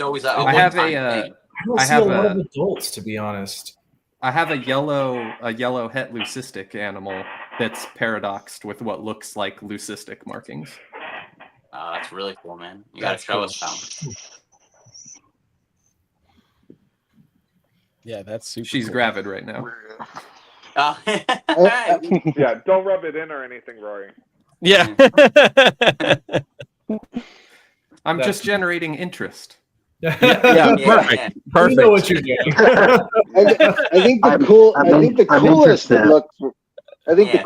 always. I don't see a lot of adults, to be honest. I have a yellow het leucistic animal that's paradoxed with what looks like leucistic markings. That's really cool, man. You gotta show us that one. Yeah, that's super. She's cool. gravid right now. Yeah, don't rub it in or anything, Rory. Yeah. I'm just generating interest. Yeah, perfect. Perfect. You know what you're doing. I think the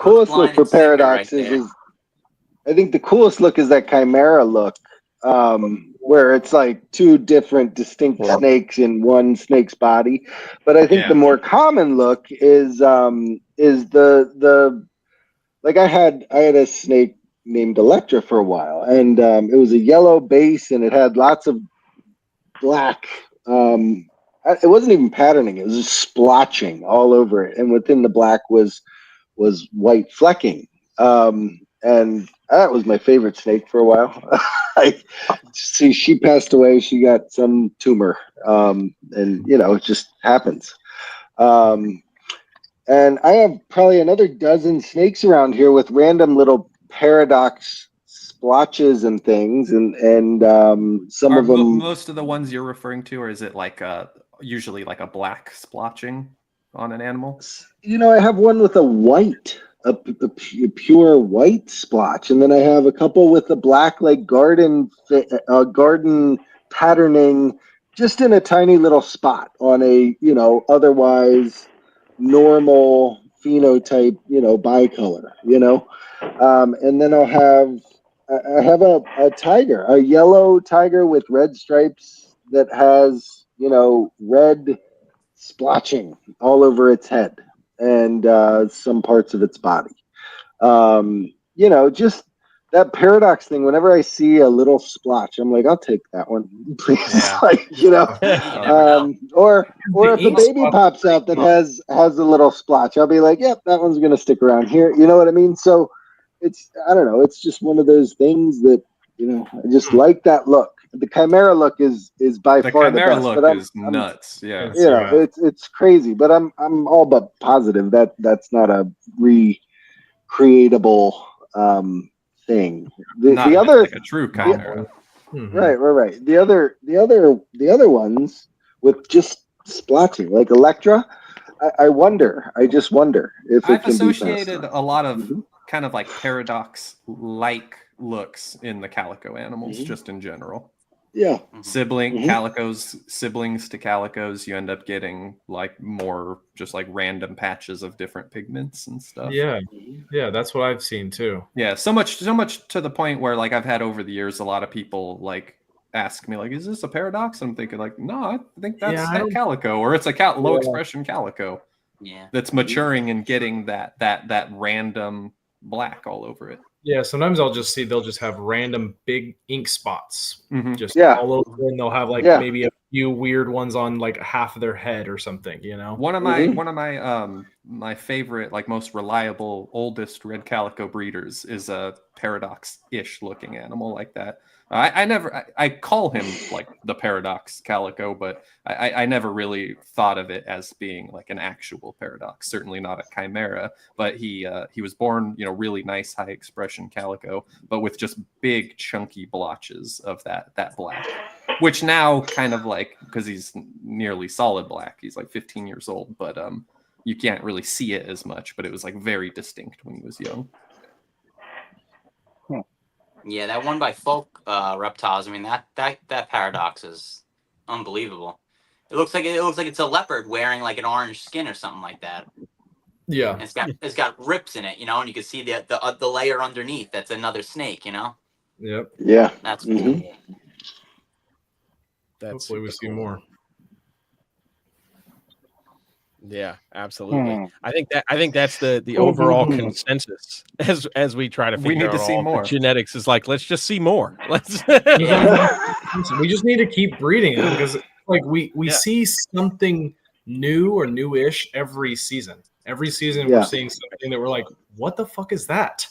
coolest look for paradoxes is, I think the coolest look is that chimera look, where it's like two different distinct snakes in one snake's body. But I think the more common look is the like I had a snake named Electra for a while, and it was a yellow base and it had lots of black. It wasn't even patterning; it was just splotching all over it, and within the black was white flecking. And that was my favorite snake for a while. She passed away. She got some tumor, and it just happens. And I have probably another dozen snakes around here with random little paradox splotches and things, and some of them. Most of the ones you're referring to, or is it like usually like a black splotching on an animal? I have one with a white. A pure white splotch, and then I have a couple with the black, like garden patterning, just in a tiny little spot on a otherwise normal phenotype, bicolor, and then I have a tiger, a yellow tiger with red stripes that has red splotching all over its head and some parts of its body. Just that paradox thing. Whenever I see a little splotch, I'm like, I'll take that one, please. Or if a baby pops out that has a little splotch, I'll be like, yep, that one's gonna stick around here. You know what I mean? So I don't know. It's just one of those things that I just like that look. The chimera look is by far the best. Look is nuts. Yeah, it's crazy, but I'm all but positive that that's not a recreatable thing. The other like a true chimera. Right. The other ones with just splotching, like Electra. I just wonder if I've associated a lot of kind of like paradox-like looks in the calico animals, just in general. Yeah. Calicos, siblings to calicos, you end up getting like more just like random patches of different pigments and stuff. Yeah, that's what I've seen too. Yeah, so much to the point where like I've had over the years a lot of people like ask me like, is this a paradox? I'm thinking like, no, I think that's a calico, or it's a low expression calico. Yeah. That's maturing and getting that random black all over it. Yeah, sometimes they'll just have random big ink spots just Yeah. all over, and they'll have like maybe a few weird ones on like half of their head or something, you know. One of my my favorite, like most reliable, oldest red calico breeders is a paradox-ish looking animal like that. I call him like the paradox calico, but I never really thought of it as being like an actual paradox. Certainly not a chimera, but he was born, really nice high expression calico, but with just big chunky blotches of that black, which now kind of like, because he's nearly solid black, he's like 15 years old, but you can't really see it as much, but it was like very distinct when he was young. Yeah, that one by Folk Reptiles. I mean, that paradox is unbelievable. It looks like it's a leopard wearing like an orange skin or something like that. Yeah, And it's got rips in it, and you can see the layer underneath. That's another snake, Yep. Yeah. That's cool. Hopefully we see more. Yeah, absolutely. I think that's the overall consensus as we try to figure out all more genetics is like, let's just see more. Let's we just need to keep breeding them, because like we see something new or newish every season. Every season we're seeing something that we're like, what the fuck is that?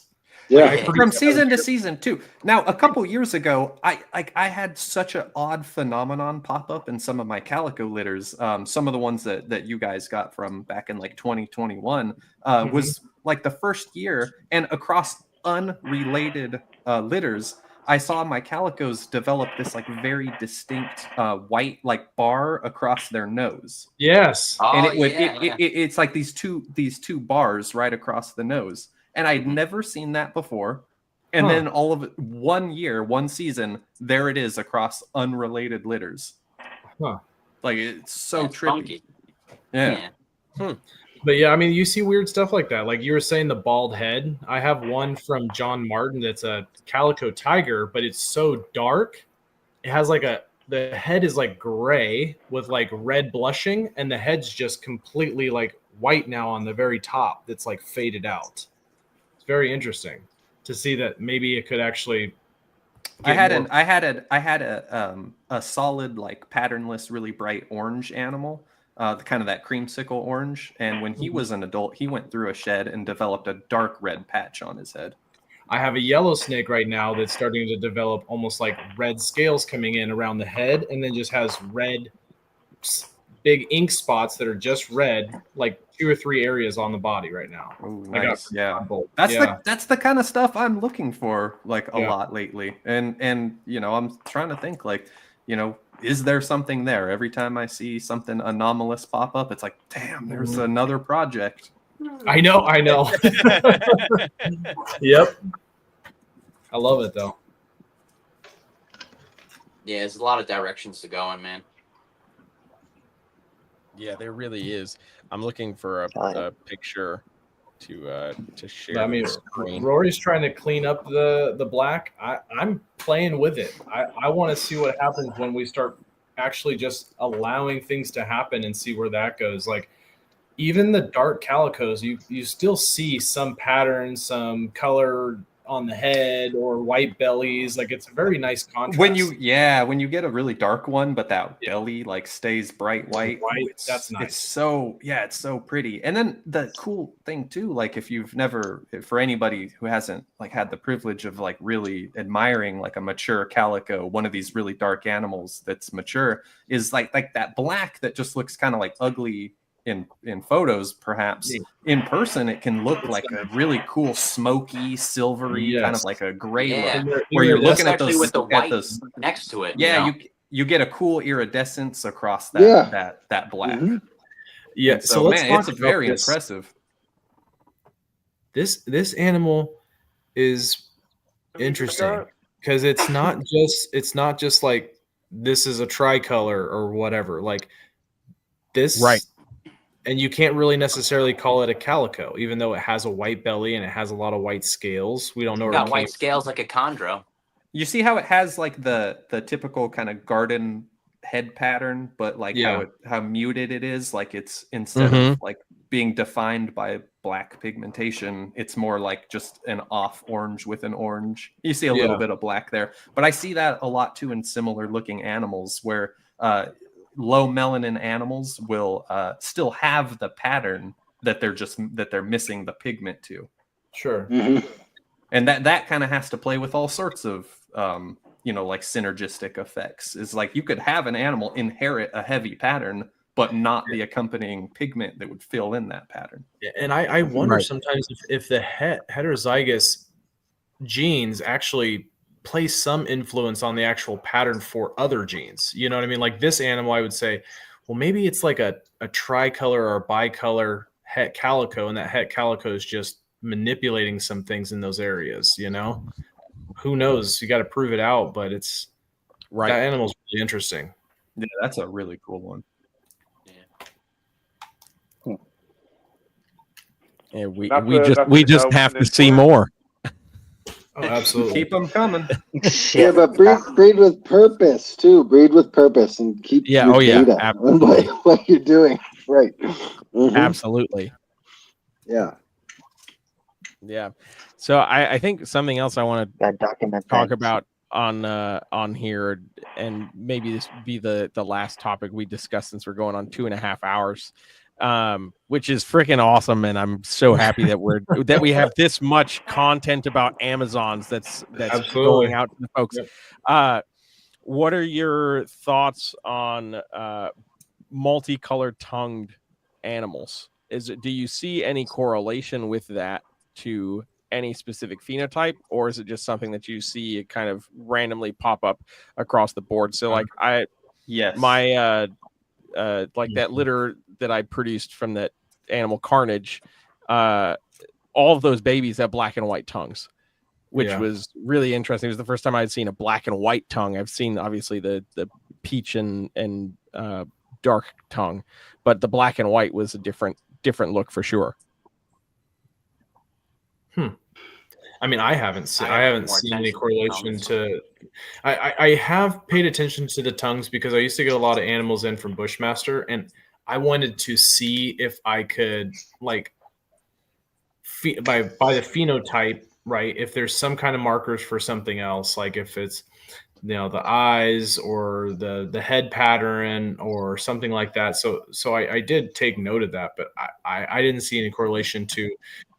Yeah. From season to season too. Now, a couple years ago, I had such an odd phenomenon pop up in some of my calico litters. Some of the ones that you guys got from back in like 2021 was like the first year, and across unrelated litters, I saw my calicos develop this like very distinct white like bar across their nose. Yes. And Oh, it would yeah. it's like these two bars right across the nose. And I'd never seen that before. And then all of it, 1 year, one season, there it is across unrelated litters. Huh. Like it's so That's trippy. funky. Yeah. But yeah, I mean, you see weird stuff like that. Like you were saying, the bald head. I have one from John Martin that's a calico tiger, but it's so dark. It has like the head is like gray with like red blushing, and the head's just completely like white now on the very top. That's like faded out. It's very interesting to see that maybe it could actually. I had a solid like patternless, really bright orange animal. Kind of that creamsicle orange. And when he was an adult, he went through a shed and developed a dark red patch on his head. I have a yellow snake right now that's starting to develop almost like red scales coming in around the head, and then just has red, big ink spots that are just red, like 2 or 3 areas on the body right now. Ooh, I got nice. Yeah. both. That's the kind of stuff I'm looking for like a lot lately. And you know, I'm trying to think like, you know, is there something there? Every time I see something anomalous pop up, it's like, damn, there's another project. I know. Yep. I love it though. Yeah, there's a lot of directions to go in, man. Yeah, there really is. I'm looking for a picture to share. I mean, the screen. Rory's trying to clean up the black. I'm playing with it. I want to see what happens when we start actually just allowing things to happen and see where that goes. Like even the dark calicos, you still see some pattern, some color on the head or white bellies. Like it's a very nice contrast. When you get a really dark one, but that belly like stays bright white. That's nice. It's so pretty. And then the cool thing too, like for anybody who hasn't like had the privilege of like really admiring like a mature calico, one of these really dark animals that's mature, is like that black that just looks kind of like ugly in photos, perhaps. In person it can look like a really cool smoky silvery kind of like a gray look, where you're looking at those with the white next to it. You get a cool iridescence across that black. Yeah, so let's man, talk it's very about this. impressive. This animal is interesting because it's not just like this is a tricolor or whatever. Like this, right? And you can't really necessarily call it a calico, even though it has a white belly and it has a lot of white scales. We don't know. Got white scales like a chondro. You see how it has like the typical kind of garden head pattern, but like how muted it is. Like it's instead of like being defined by black pigmentation, it's more like just an off orange with an orange. You see a little bit of black there, but I see that a lot too in similar looking animals where low melanin animals will still have the pattern that they're missing the pigment to. Sure. And that kind of has to play with all sorts of like synergistic effects. Is like you could have an animal inherit a heavy pattern but not the accompanying pigment that would fill in that pattern. And I wonder sometimes if the heterozygous genes actually play some influence on the actual pattern for other genes. You know what I mean? Like this animal, I would say, well, maybe it's like a tricolor or a bicolor het calico, and that het calico is just manipulating some things in those areas, you know? Who knows? You got to prove it out, but it's that animal's really interesting. Yeah, that's a really cool one. Yeah, we just have to see more. Oh, absolutely. Keep them coming. Yeah, but breed with purpose too. Breed with purpose and keep your data on what you're doing. Right. Absolutely. Yeah. Yeah. So I think something else I want to talk about on here, and maybe this be the last topic we discuss since we're going on 2.5 hours. which is freaking awesome. And I'm so happy that we have this much content about Amazons that's Absolutely. going out to the folks. Yep. What are your thoughts on multicolored tongued animals? Do you see any correlation with that to any specific phenotype, or is it just something that you see kind of randomly pop up across the board? So like Yes. my like that litter that I produced from that animal Carnage, all of those babies have black and white tongues, which was really interesting. It was the first time I'd seen a black and white tongue. I've seen obviously the peach and dark tongue, but the black and white was a different look for sure. I mean, I haven't seen any correlation to. I have paid attention to the tongues because I used to get a lot of animals in from Bushmaster, and I wanted to see if I could by the phenotype, right? If there's some kind of markers for something else, like if it's the eyes or the head pattern or something like that. So I did take note of that, but I didn't see any correlation to,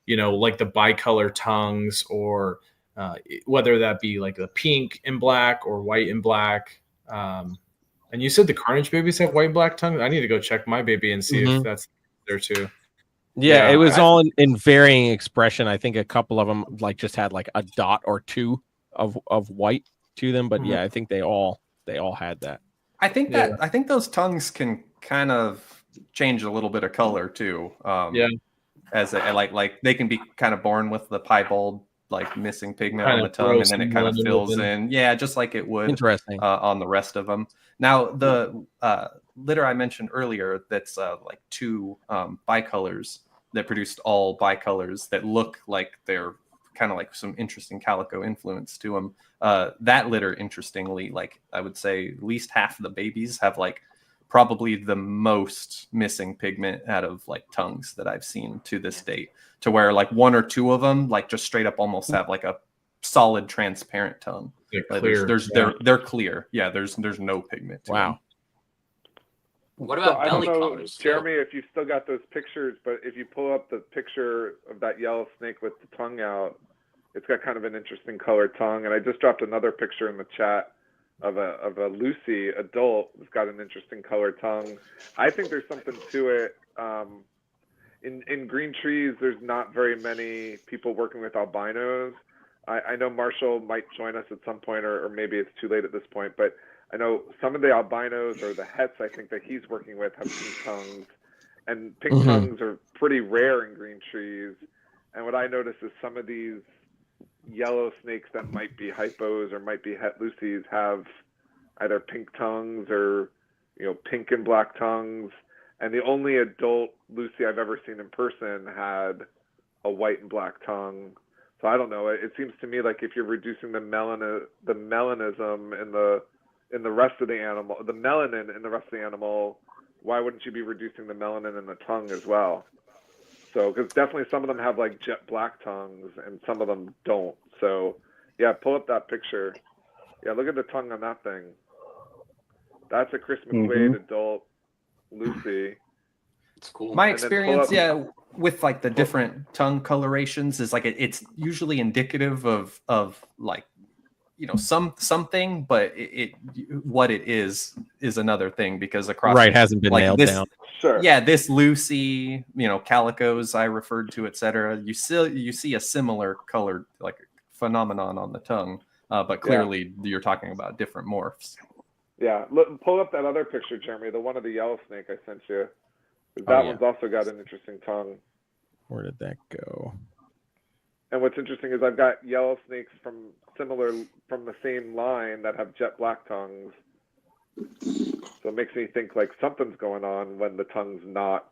like the bicolor tongues or whether that be like the pink and black or white and black. And you said the Carnage babies have white and black tongues. I need to go check my baby and see if that's there too. Yeah, it was all in varying expression. I think a couple of them like just had like a dot or two of white to them, but yeah, I think they all had that. I think I think those tongues can kind of change a little bit of color too. As like they can be kind of born with the piebald like missing pigment on the tongue, and then it kind of fills in. Yeah, just like it would. Interesting. On the rest of them. Now the litter I mentioned earlier, that's like two bicolors that produced all bicolors that look like they're kind of like some interesting calico influence to them. That litter, interestingly, like I would say at least half of the babies have like probably the most missing pigment out of like tongues that I've seen to this date, to where like one or two of them like just straight up almost have like a solid transparent tongue. They're clear. They're clear. Yeah, there's no pigment to them. What about belly colors? Jeremy, if you still got those pictures, but if you pull up the picture of that yellow snake with the tongue out, it's got kind of an interesting colored tongue. And I just dropped another picture in the chat of a Lucy adult who's got an interesting colored tongue. I think there's something to it. In green trees, there's not very many people working with albinos. I know Marshall might join us at some point, or maybe it's too late at this point, but I know some of the albinos or the hets I think that he's working with have pink tongues, and pink tongues are pretty rare in green trees. And what I notice is some of these yellow snakes that might be hypos or might be het Lucies have either pink tongues or pink and black tongues. And the only adult Lucy I've ever seen in person had a white and black tongue. So I don't know. It seems to me like if you're reducing the melanism in the rest of the animal, the melanin in the rest of the animal, why wouldn't you be reducing the melanin in the tongue as well? So, because definitely some of them have like jet black tongues and some of them don't. So, yeah, pull up that picture. Yeah, look at the tongue on that thing. That's a Chris McQuaid adult Lucy. It's cool. My experience, with like the different tongue colorations is like it's usually indicative of like something, but what it is another thing, because across hasn't been nailed down. Sure. Yeah, this Lucy, calicos I referred to, etc. You see a similar colored like phenomenon on the tongue, but clearly you're talking about different morphs. Yeah, pull up that other picture, Jeremy, the one of the yellow snake I sent you. That one's also got an interesting tongue. Where did that go? And what's interesting is I've got yellow snakes from the same line that have jet black tongues. So it makes me think like something's going on when the tongue's not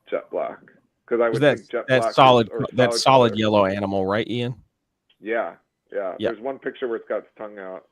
jet black. Because I would think jet black solid yellow animal, right, Ian? Yeah. There's one picture where it's got its tongue out.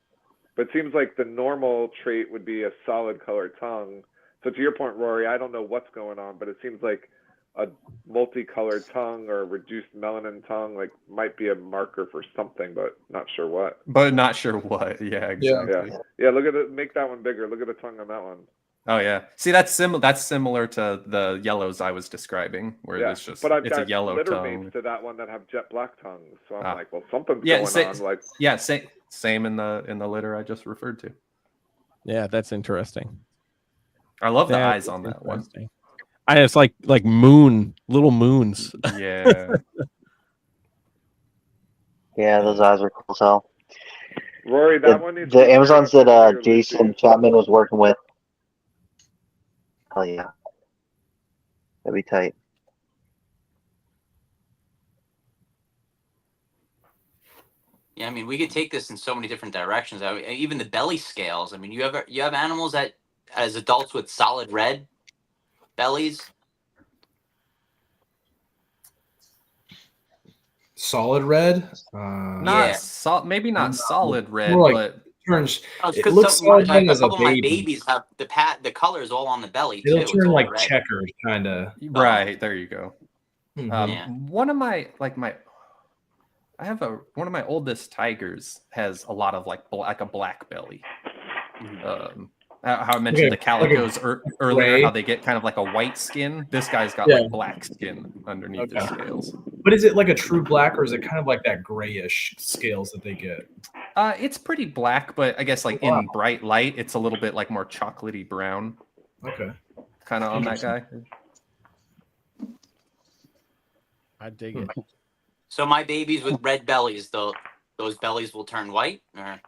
But it seems like the normal trait would be a solid colored tongue. So to your point, Rory, I don't know what's going on, but it seems like a multicolored tongue or a reduced melanin tongue might be a marker for something, but not sure what. Yeah, exactly. Yeah, look at it. Make that one bigger. Look at the tongue on that one. Oh yeah. See, that's similar to the yellows I was describing, where it's just but I've it's a got yellow litter tongue. mates to that one that have jet black tongues, so I'm like, well, something's Yeah, going on. Like, yeah, same in the litter I just referred to. Yeah, that's interesting. I love the That eyes is on that one. interesting. It's like little moons. Yeah. Yeah, those eyes are cool as hell. Rory, that one needs to The be Amazons paired up that with your Jason Lucy. Chapman was working with. Oh yeah, that'd be tight. Yeah, I mean, we could take this in so many different directions. Even the belly scales. I mean, you have animals that, as adults, with solid red bellies. Solid red. Maybe not solid red, more like but turns. It's It 'cause looks solid red a as a couple of my baby. babies have the colors all on the belly It'll too. It's turn all like red. checkered, kind of. Right, there you go. Mhm. One of my one of my oldest tigers has a lot of like a black belly. How I mentioned the calicos earlier, gray? how they get kind of like a white skin. This guy's got Yeah. like black skin underneath his scales. But is it like a true black, or is it kind of like that grayish scales that they get? It's pretty black, but I guess like in bright light, it's a little bit like more chocolatey brown. Okay. Kind of on that guy. I dig it. So my babies with red bellies, those bellies will turn white. Or?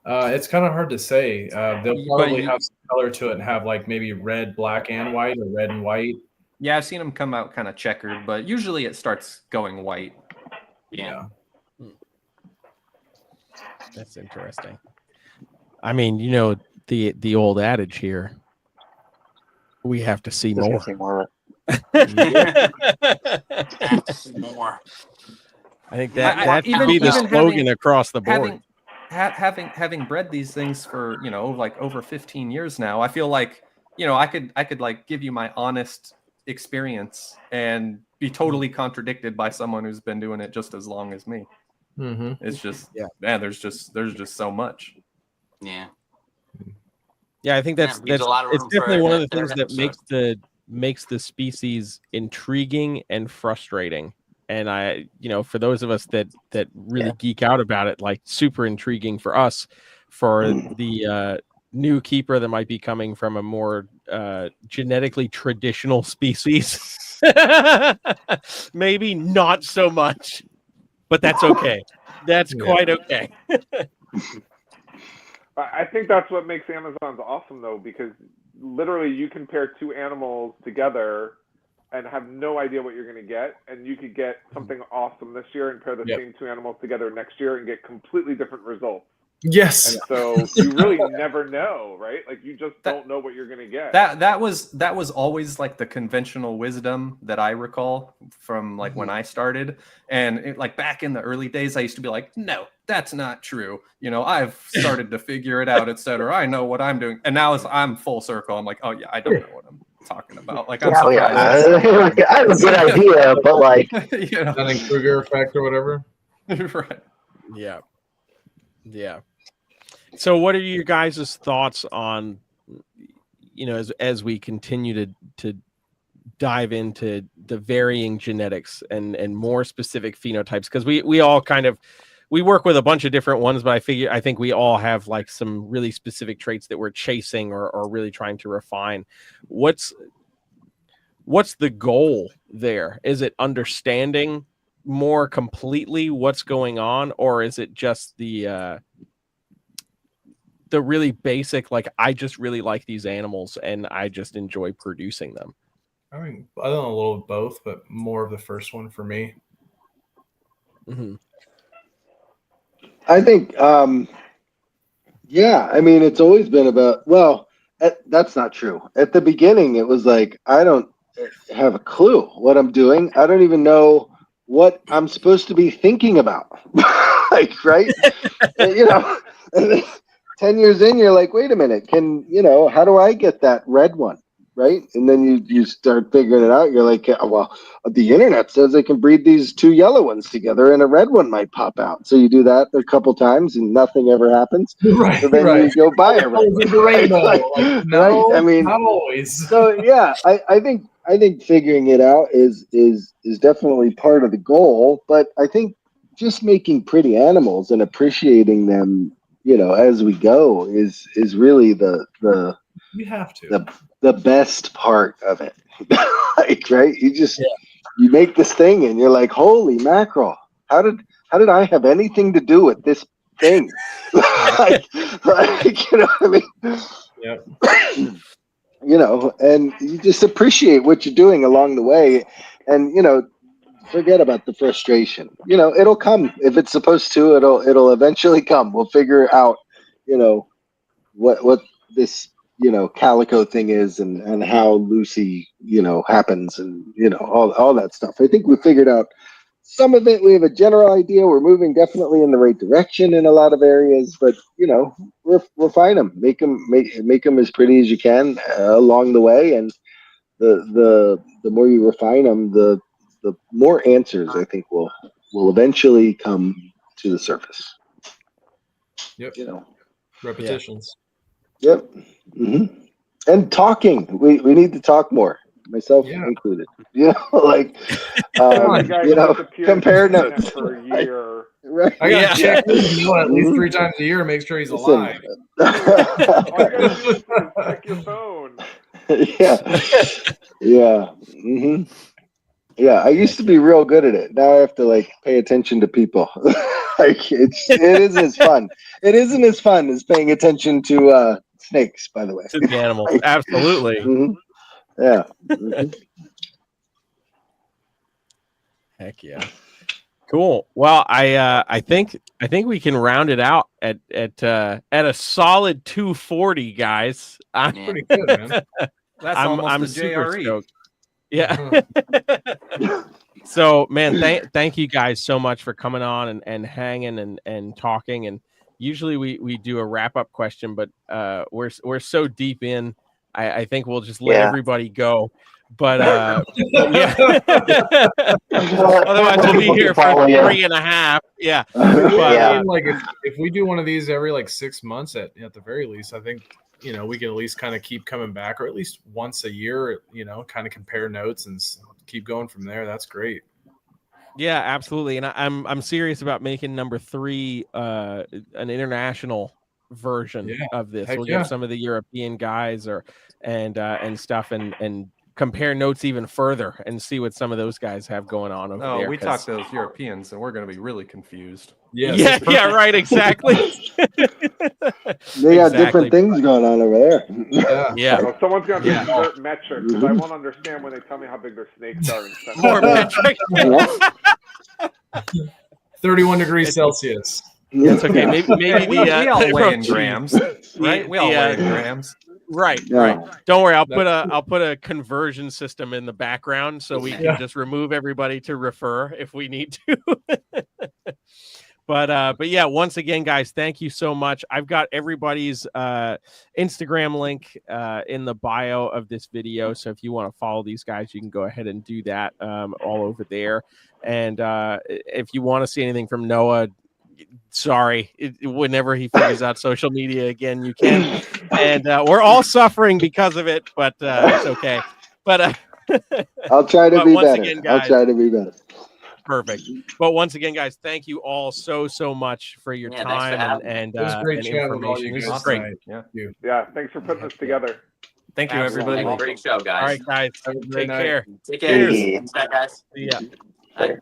It's kind of hard to say. They'll probably have some color to it and have like maybe red, black, and white, or red and white. Yeah, I've seen them come out kind of checkered, but usually it starts going white. Yeah. That's interesting. I mean, the old adage here. We have to see more. See more of it. More. I think that should be the slogan across the board. Having bred these things for like over 15 years now, I feel like I could like give you my honest experience and be totally contradicted by someone who's been doing it just as long as me. Mm-hmm. It's just there's just so much. Yeah. Yeah, I think that's a lot of it's room definitely for one of the their things that episode. makes the species intriguing and frustrating. And for those of us that really geek out about it, like super intriguing for us, for the new keeper that might be coming from a more genetically traditional species, maybe not so much, but that's okay. That's quite okay. I think that's what makes Amazons awesome, though, because literally you can pair two animals together and have no idea what you're going to get, and you could get something awesome this year and pair the same two animals together next year and get completely different results. Yes. And so you really never know, right? Like you just don't know what you're going to get. That was always like the conventional wisdom that I recall from like when I started, and like back in the early days, I used to be like, no, that's not true. I've started to figure it out, etc. I know what I'm doing, and now I'm full circle. I'm like, oh yeah, I don't know what I'm talking about. Like I'm surprised. I have a good idea, but like Dunning-Kruger effect or whatever. Right. Yeah. Yeah. So what are your guys' thoughts on, as we continue to dive into the varying genetics and more specific phenotypes? Because we all we work with a bunch of different ones, but I think we all have like some really specific traits that we're chasing or really trying to refine. What's the goal there? Is it understanding more completely what's going on, or is it just the really basic, like, I just really like these animals and I just enjoy producing them? I mean, I don't know, a little of both, but more of the first one for me. Mm-hmm. I think, I mean, it's always been about, that's not true. At the beginning, it was like, I don't have a clue what I'm doing. I don't even know what I'm supposed to be thinking about. Like, right? 10 years in, you're like, wait a minute, how do I get that red one? right? And then you start figuring it out. You're like, well, the internet says they can breed these two yellow ones together and a red one might pop out. So you do that a couple times and nothing ever happens. Right, So then you go buy a red one. Right? No, right? I mean, not always. So yeah, I think figuring it out is definitely part of the goal. But I think just making pretty animals and appreciating them, as we go is really the You have to. the best part of it. Like, right? You make this thing and you're like, holy mackerel, how did I have anything to do with this thing? like, you know what I mean? Yep. And you just appreciate what you're doing along the way, and forget about the frustration. It'll come if it's supposed to. It'll eventually come. We'll figure out, what this calico thing is, and how Lucy happens, and all that stuff. I think we figured out some of it. We have a general idea. We're moving definitely in the right direction in a lot of areas, but refine them, make them as pretty as you can along the way, and the more you refine them, the more answers I think will eventually come to the surface. Yep. Repetitions. Yep. Mm-hmm. And talking, we need to talk more, myself included. Compare notes for a year. Right. I gotta check at least 3 times a year, make sure he's alive. All you gotta do is check your phone. Yeah. Mm-hmm. Yeah, I used to be real good at it. Now I have to pay attention to people. It isn't as fun. It isn't as fun as paying attention to snakes, by the way. To the animals, absolutely. Mm-hmm. Yeah. Mm-hmm. Heck yeah. Cool. Well, I think we can round it out at a solid 240, guys. Pretty good, man. That's I'm almost a super JRE. stoked. Yeah. So, man, thank you guys so much for coming on and hanging and talking. And usually we do a wrap up question, but we're so deep in. I think we'll just let everybody go. But yeah. Otherwise, we'll be here for 3.5. Yeah. If we do one of these every 6 months at the very least, I think we can at least kind of keep coming back, or at least once a year. Kind of compare notes and keep going from there. That's great. Yeah, absolutely. And I'm serious about making number 3 an international version of this. We'll get some of the European guys and stuff and compare notes even further and see what some of those guys have going on over there. We talked to those Europeans, and we're going to be really confused. Yeah, right, exactly. They got different things going on over there. Yeah. Well, someone's going to convert metric, because I won't understand when they tell me how big their snakes are. More metric. 31 degrees Celsius. That's okay. Maybe we all weigh in grams, right? We all weigh in grams. Right. Don't worry. I'll put a conversion system in the background so we can just remove everybody to refer if we need to. But yeah, once again, guys, thank you so much. I've got everybody's Instagram link in the bio of this video. So if you want to follow these guys, you can go ahead and do that all over there. And if you want to see anything from Noah, sorry, whenever he figures out social media again, you can. And we're all suffering because of it, but it's okay. But I'll try to be better. Again, guys, I'll try to be better. Perfect. But once again, guys, thank you all so much for your time and information. This is great. Yeah, thanks for putting this together. Thank you, everybody. Great show, guys. All right, guys. Take care. Take care. Cheers. Bye, guys. See ya. Bye.